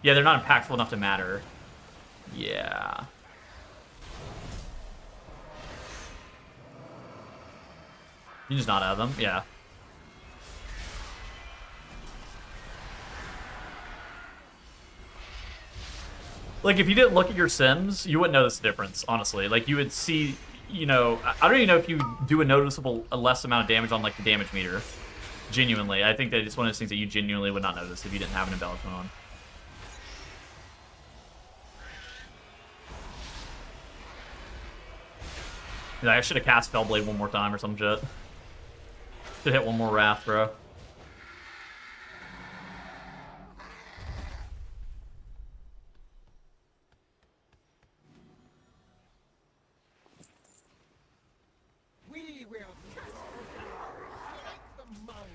Yeah, they're not impactful enough to matter. Yeah. You just not have them? Yeah. Like, if you didn't look at your sims, you wouldn't notice the difference, honestly. Like, you would see, you know... I don't even know if you do a less amount of damage on, like, the damage meter. Genuinely. I think that it's one of those things that you genuinely would not notice if you didn't have an embellishment on. I should have cast Fellblade one more time or some shit. Should hit one more Wrath, bro.
We will like the mongrels.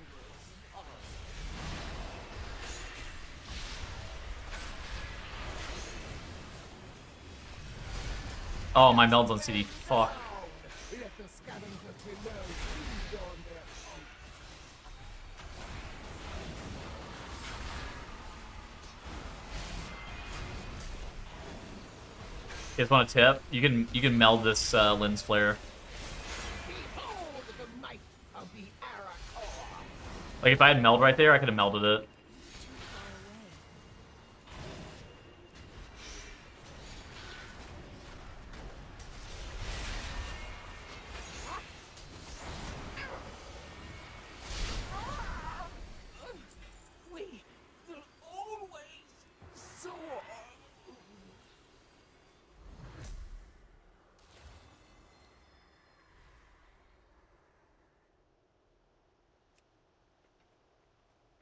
Oh, my meld's on CD. Fuck. You guys want a tip? You can meld this lens flare. Like if I had meld right there, I could have melded it.
We will always soar.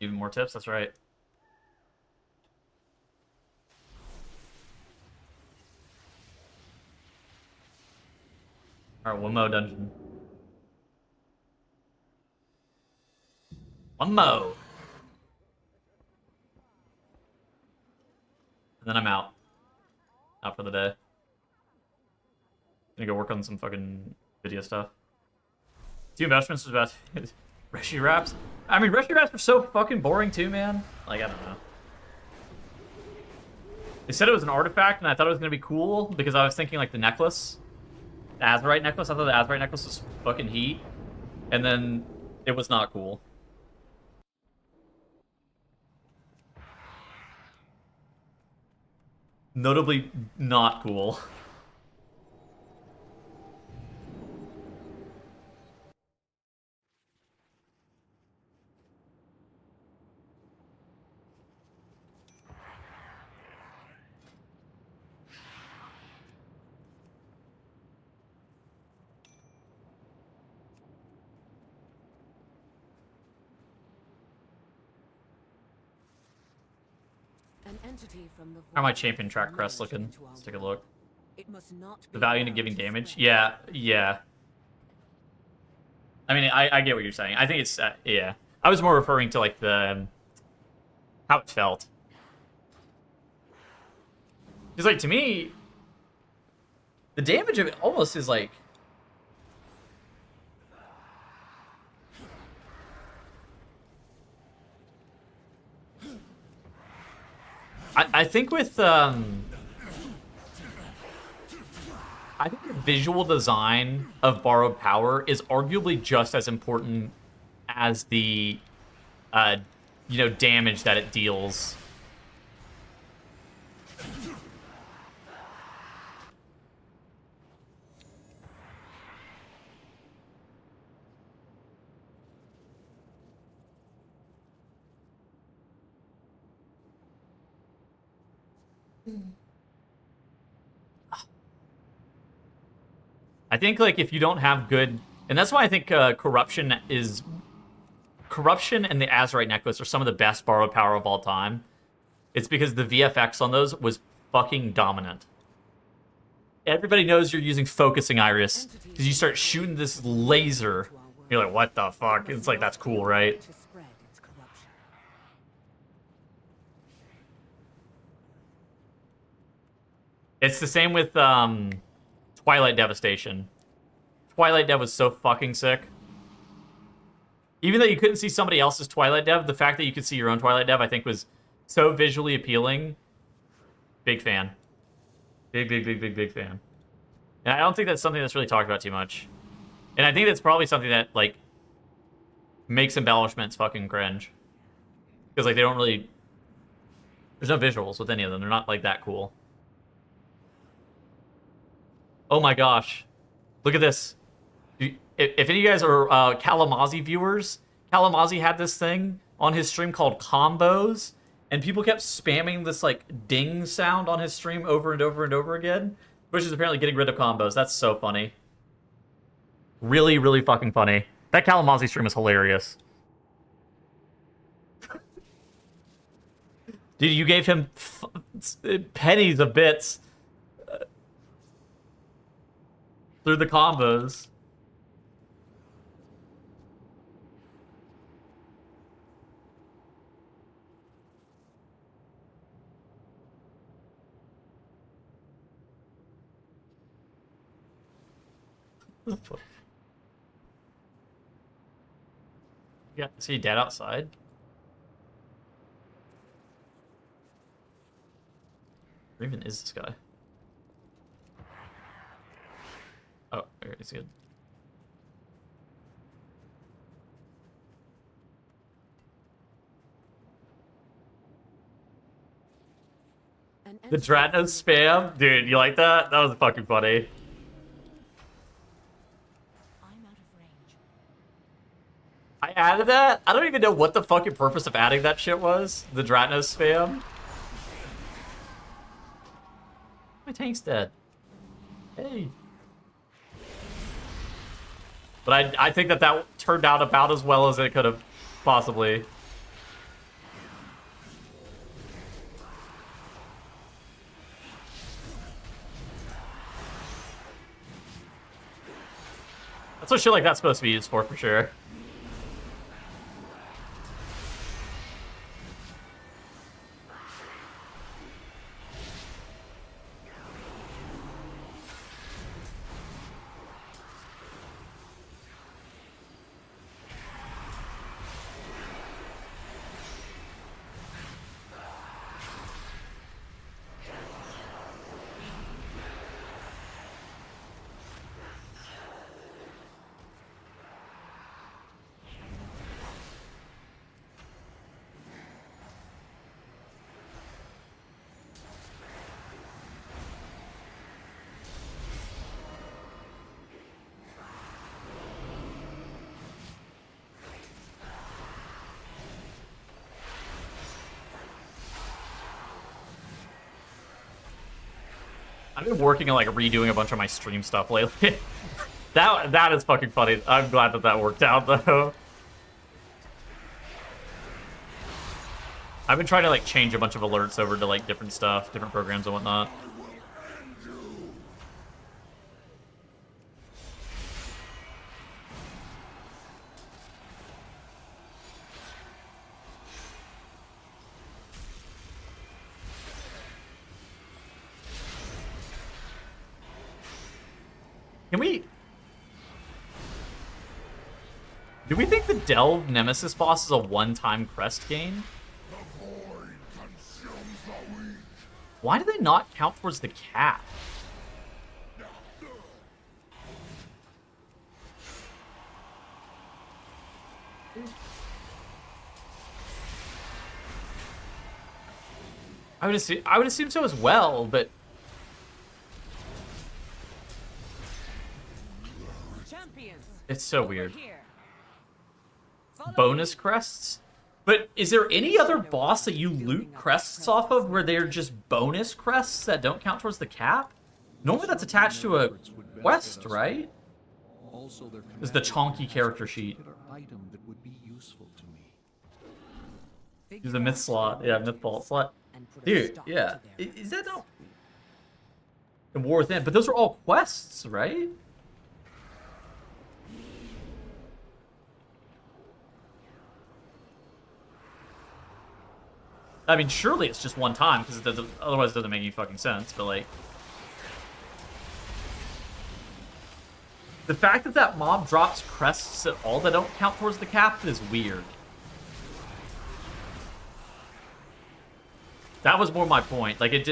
Even more tips, that's right. Alright, one more dungeon. One more. And then I'm out. Out for the day. Gonna go work on some fucking video stuff. Two investments was about Reshi Raps. I mean, Reshi Raps are so fucking boring too, man. Like, I don't know. They said it was an artifact, and I thought it was gonna be cool because I was thinking like the necklace, the Azurite necklace. I thought the Azurite necklace was fucking heat, and then it was not cool. Notably not cool.
An entity from the
How my champion track crest looking? Let's take a look.
It must not
The value in giving damage? Yeah, yeah. I mean, I get what you're saying. I think it's, yeah. I was more referring to, like, the, how it felt. Because, like, to me, the damage of it almost is, like, I think with, I think the visual design of Borrowed Power is arguably just as important as the, you know, damage that it deals. I think, like, if you don't have good... And that's why I think Corruption and the Azurite Necklace are some of the best Borrowed Power of all time. It's because the VFX on those was fucking dominant. Everybody knows you're using Focusing Iris, because you start shooting this laser. You're like, what the fuck? It's like, that's cool, right? It's the same with Twilight Devastation. Twilight Dev was so fucking sick. Even though you couldn't see somebody else's Twilight Dev, the fact that you could see your own Twilight Dev, I think, was so visually appealing. Big fan. Big fan. And I don't think that's something that's really talked about too much. And I think that's probably something that, like, makes embellishments fucking cringe. Because, like, they don't really... There's no visuals with any of them. They're not, like, that cool. Oh my gosh. Look at this. If any of you guys are Kalamazi viewers, Kalamazi had this thing on his stream called Combos, and people kept spamming this, like, ding sound on his stream over and over and over again, which is apparently getting rid of combos. That's so funny. Really, really fucking funny. That Kalamazi stream is hilarious. Dude, you gave him pennies of bits through the combos. Yeah, is he dead outside? Where even is this guy? here. He's good. The Dratnos spam? Dude, you like that? That was fucking funny. I added that? I don't even know what the fucking purpose of adding that shit was. The Dratnos spam. My tank's dead. Hey. But I think that turned out about as well as it could have possibly. That's what shit like that's supposed to be used for sure. I've been working on like redoing a bunch of my stream stuff lately. that is fucking funny. I'm glad that worked out though. I've been trying to like change a bunch of alerts over to like different stuff, different programs and whatnot. Do we think the Delve Nemesis boss is a one-time crest gain? Why do they not count towards the cap? I would assume so as well, but it's so weird. Bonus crests? But is there any other boss that you loot crests off of where they're just bonus crests that don't count towards the cap? Normally that's attached to a quest, right? Is the chonky character sheet. Use a myth slot. Yeah, myth vault slot. Dude, yeah. Is that not... The War Within? But those are all quests, right? I mean, surely it's just one time, because otherwise it doesn't make any fucking sense, but like... The fact that that mob drops crests at all that don't count towards the cap is weird. That was more my point. Like, it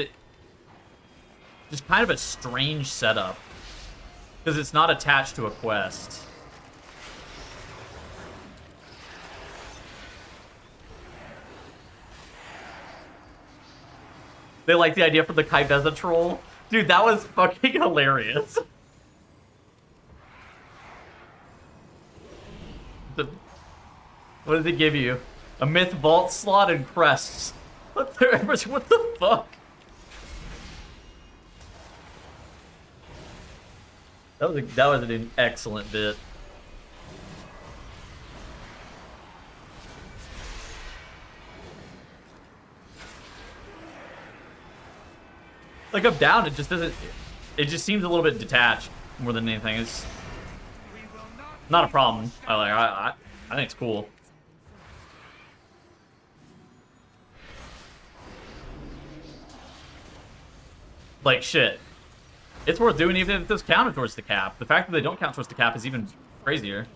just kind of a strange setup. Because it's not attached to a quest. They like the idea for the Kaibeza troll. Dude, that was fucking hilarious. What did it give you? A myth vault slot and crests. What the fuck? That was an excellent bit. Like, I'm down, it just doesn't... It just seems a little bit detached more than anything. It's not a problem. I think it's cool. Like, shit. It's worth doing even if those counted towards the cap. The fact that they don't count towards the cap is even crazier.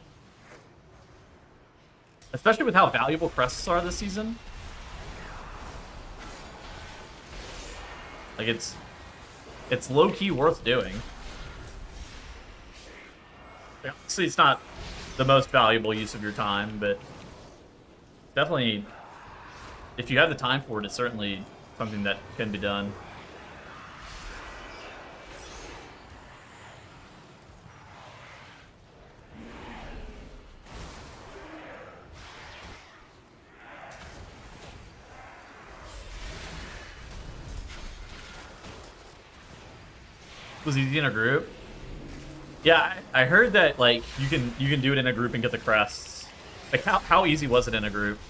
Especially with how valuable crests are this season. Like, it's low-key worth doing. Obviously, it's not the most valuable use of your time, but definitely, if you have the time for it, it's certainly something that can be done. Was he in a group? Yeah, I heard that like you can do it in a group and get the crests. Like how easy was it in a group?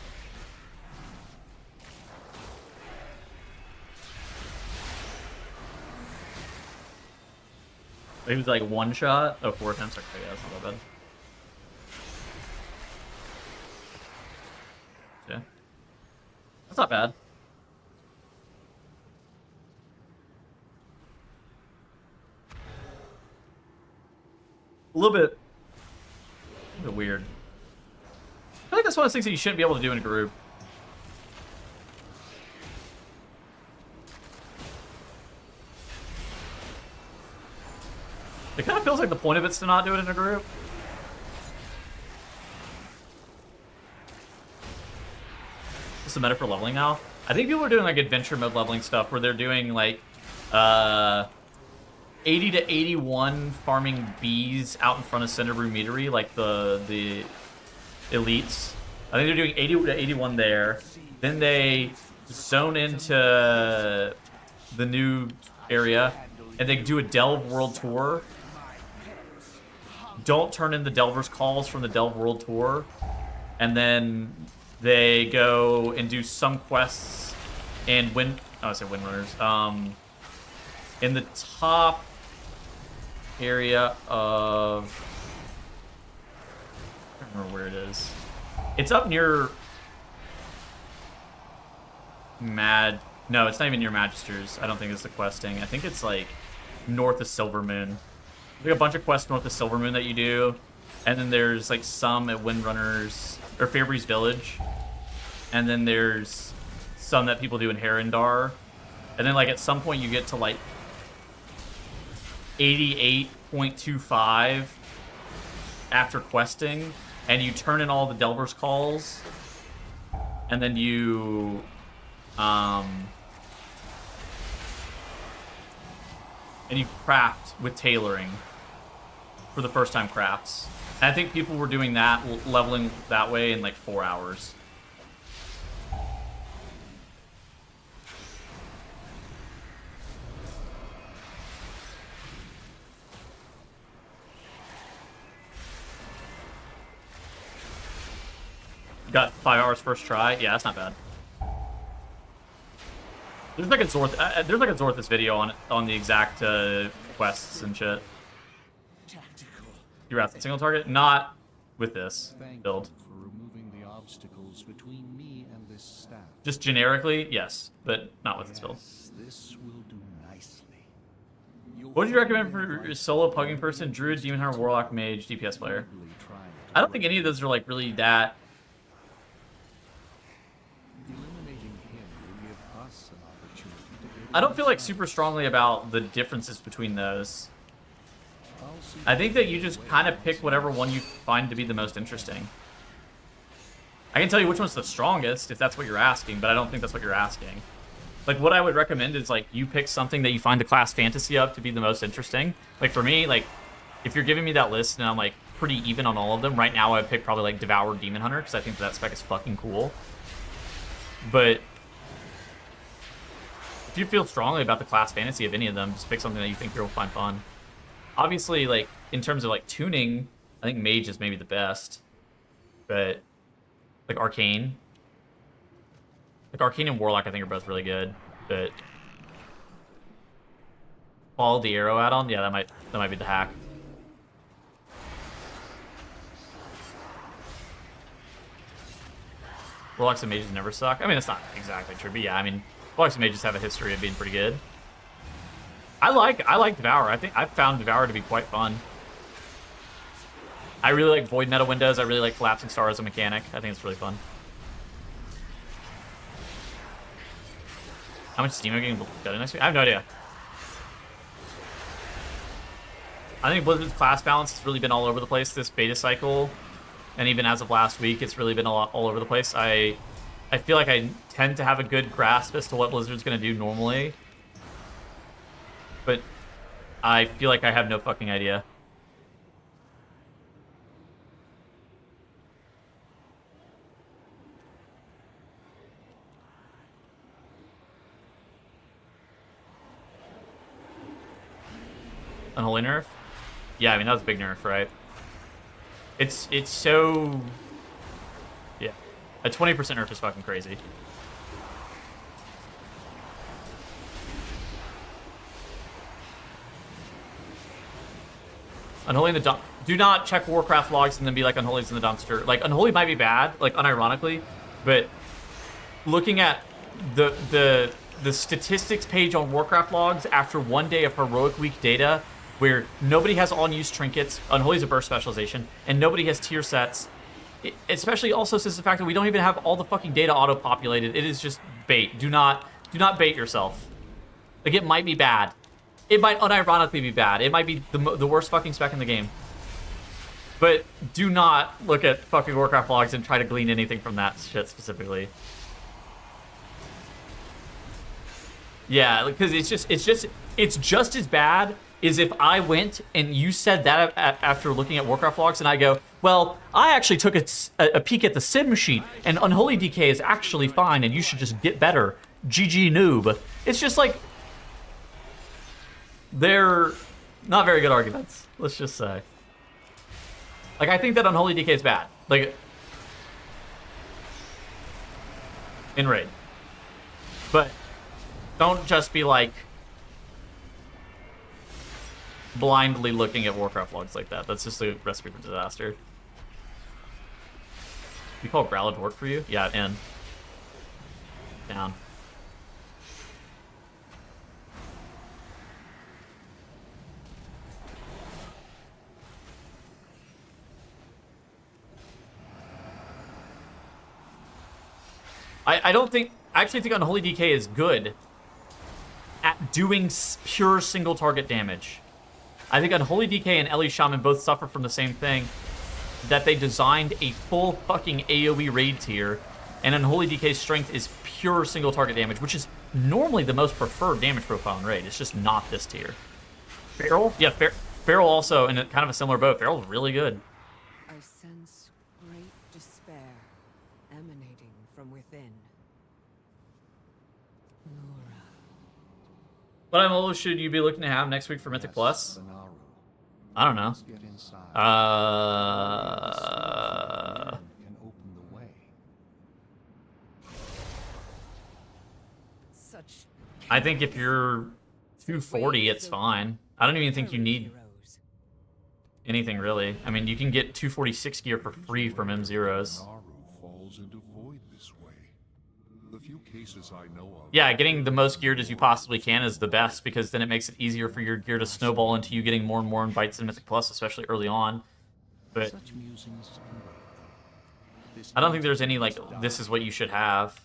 It was like one shot. Oh, 4 attempts. Okay, yeah, that's not that bad. Yeah, that's not bad. A little bit weird. I feel like that's one of those things that you shouldn't be able to do in a group. It kind of feels like the point of it's to not do it in a group. What's the meta for leveling now? I think people are doing like adventure mode leveling stuff where they're doing like 80 to 81 farming bees out in front of Cinderbrew Meadery, like the elites. I think they're doing 80 to 81 there. Then they zone into the new area, and they do a Delve World Tour. Don't turn in the Delver's Calls from the Delve World Tour. And then they go and do some quests and win... Oh, I said Windrunners. In the top area of... I don't remember where it is. It's up near... No, it's not even near Magisters. I don't think it's the questing. I think it's like north of Silvermoon. There's a bunch of quests north of Silvermoon that you do. And then there's like some at Windrunners... Or Fairbreeze Village. And then there's some that people do in Herondar. And then like at some point you get to like 88.25 after questing, and you turn in all the Delver's Calls, and then you craft with tailoring for the first time crafts. And I think people were doing that, leveling that way in like 4 hours. Got 5 hours first try. Yeah, that's not bad. There's like a Zorthus video on the exact quests and shit. You're at the single target, not with this build.
For removing the obstacles between me and this staff.
Just generically, yes, but not with this build.
This will do nicely.
What would you recommend for a solo pugging person? Druid, Demon Hunter, Warlock, Mage, DPS player? I don't think any of those are like really that. I don't feel like super strongly about the differences between those. I think that you just kind of pick whatever one you find to be the most interesting. I can tell you which one's the strongest if that's what you're asking, but I don't think that's what you're asking. Like, what I would recommend is, like, you pick something that you find the class fantasy of to be the most interesting. Like, for me, like, if you're giving me that list and I'm, like, pretty even on all of them, right now I would pick probably, like, Devour Demon Hunter, because I think that spec is fucking cool. But if you feel strongly about the class fantasy of any of them, just pick something that you think you'll find fun. Obviously, like, in terms of, like, tuning, I think Mage is maybe the best. But, like, Arcane. Like, Arcane and Warlock, I think, are both really good. But follow the arrow add-on? Yeah, that might be the hack. Warlocks and Mages never suck. I mean, that's not exactly true, but yeah, I mean, Warlocks and Mages have a history of being pretty good. I like Devour. I think I've found Devour to be quite fun. I really like Void Meta Windows. I really like Collapsing Star as a mechanic. I think it's really fun. How much Steam am I getting next week? I have no idea. I think Blizzard's class balance has really been all over the place this beta cycle, and even as of last week, it's really been all over the place. I feel like I tend to have a good grasp as to what Blizzard's going to do normally, but I feel like I have no fucking idea. Unholy nerf? Yeah, I mean, that was a big nerf, right? It's so... Yeah. A 20% nerf is fucking crazy. Unholy in the dump. Do not check Warcraft logs and then be like, Unholy's in the dumpster. Like, Unholy might be bad, like, unironically, but looking at the statistics page on Warcraft logs after 1 day of Heroic Week data, where nobody has on-use trinkets, Unholy's a burst specialization, and nobody has tier sets, especially also since the fact that we don't even have all the fucking data auto-populated. It is just bait. Do not bait yourself. Like, it might be bad. It might unironically be bad. It might be the worst fucking spec in the game. But do not look at fucking Warcraft logs and try to glean anything from that shit specifically. Yeah, because it's just as bad as if I went and you said that after looking at Warcraft logs, and I go, well, I actually took a peek at the sim sheet, and Unholy DK is actually fine, and you should just get better. GG noob. It's just like, they're not very good arguments, let's just say. Like, I think that Unholy DK is bad. Like, in raid. But don't just be like blindly looking at Warcraft logs like that. That's just a recipe for disaster. You call Growlithe work for you? Yeah, in. Down. I don't think... I actually think Unholy DK is good at doing pure single target damage. I think Unholy DK and Ellie Shaman both suffer from the same thing, that they designed a full fucking AoE raid tier, and Unholy DK's strength is pure single target damage, which is normally the most preferred damage profile in raid. It's just not this tier. Feral? Yeah, Feral also in kind of a similar boat. Feral's really good.
I sense great despair emanating from within.
What MMO should you be looking to have next week for Mythic Plus? I don't know. I think if you're 240, it's fine. I don't even think you need anything really. I mean, you can get 246 gear for free from M0s. Yeah, getting the most geared as you possibly can is the best, because then it makes it easier for your gear to snowball into you getting more and more invites in Mythic Plus, especially early on. But I don't think there's any, like, this is what you should have.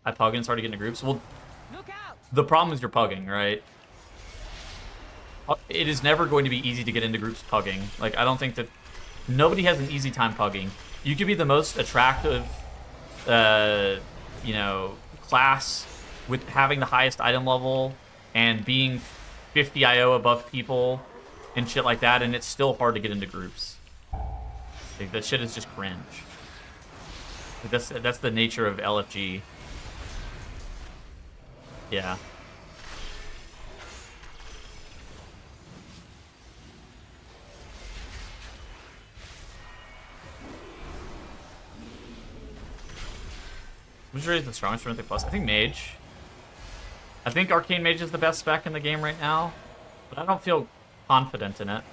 I pug and it's hard to get into groups. Well, the problem is you're pugging, right? It is never going to be easy to get into groups pugging. Like, I don't think that... Nobody has an easy time pugging. You could be the most attractive... you know, class with having the highest item level and being 50 IO above people and shit like that, and it's still hard to get into groups. Like, that shit is just cringe. Like, that's the nature of LFG. Yeah. Which raid is the strongest for Mythic Plus? I think Mage. I think Arcane Mage is the best spec in the game right now, but I don't feel confident in it.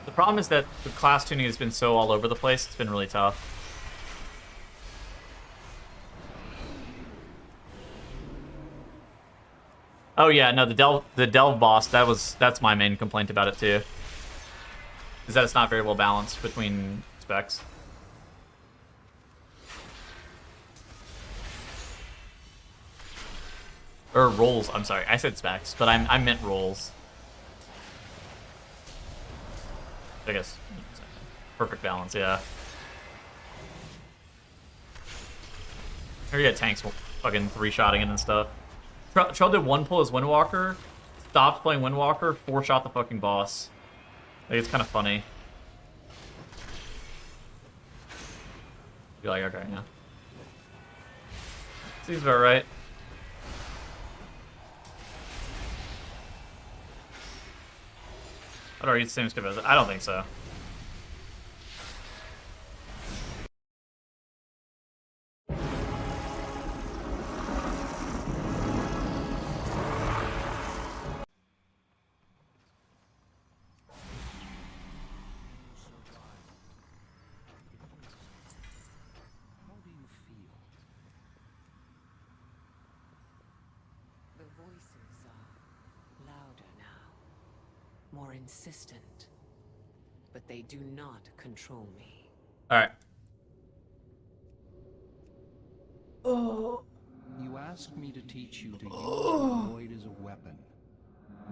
The problem is that the class tuning has been so all over the place, it's been really tough. Oh yeah, no, the Delve boss, that's my main complaint about it too. Is that it's not very well balanced between specs. Or rolls, I'm sorry. I said specs, but I meant rolls. I guess. Perfect balance, yeah. Here you got tanks fucking 3-shotting it and stuff. Trell did 1 pull as Windwalker, stopped playing Windwalker, 4-shot the fucking boss. I think it's kind of funny. Be like, okay, yeah. Seems about right. I don't know, it's the same skip as it. I don't think so.
The voices are louder now, more insistent, but they do not control me.
All right.
Oh. You asked me to teach you to use the void as a weapon.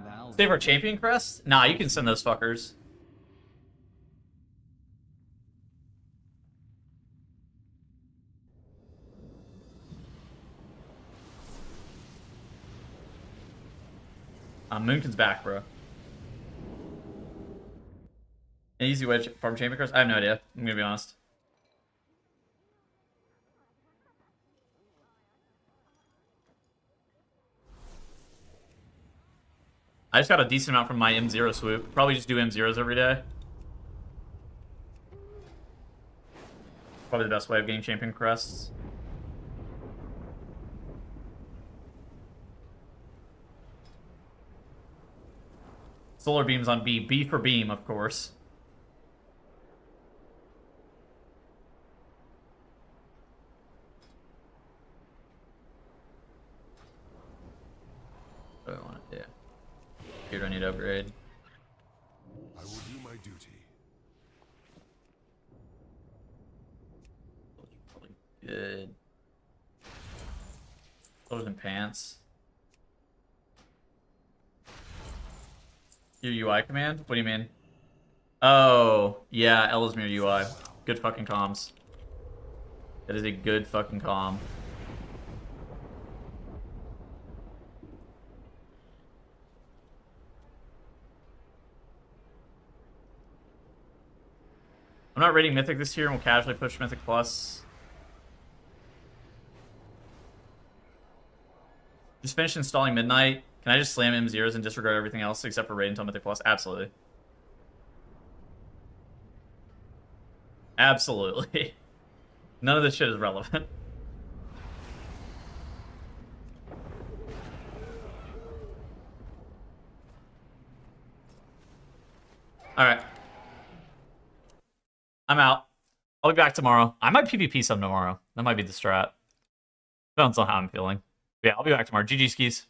Now
Save our champion crest? Nah, you can send those fuckers. Moonkin's back, bro. An easy way to farm champion crest? I have no idea. I'm gonna be honest. I just got a decent amount from my M0 swoop. Probably just do M0s every day. Probably the best way of getting champion crests. Solar beams on B. B for beam, of course. What do I want to do? Here, do I need to upgrade?
I will do my duty.
Probably good. Clothes and pants. Your UI command? What do you mean? Oh, yeah, Ellesmere UI. Good fucking comms. That is a good fucking comm. I'm not rating Mythic this year and will casually push Mythic Plus. Just finish installing Midnight. Can I just slam M0s and disregard everything else except for raid until Mythic Plus? Absolutely. Absolutely. None of this shit is relevant. Alright. I'm out. I'll be back tomorrow. I might PvP some tomorrow. That might be the strat. Depends on how I'm feeling. But yeah, I'll be back tomorrow. GG skis.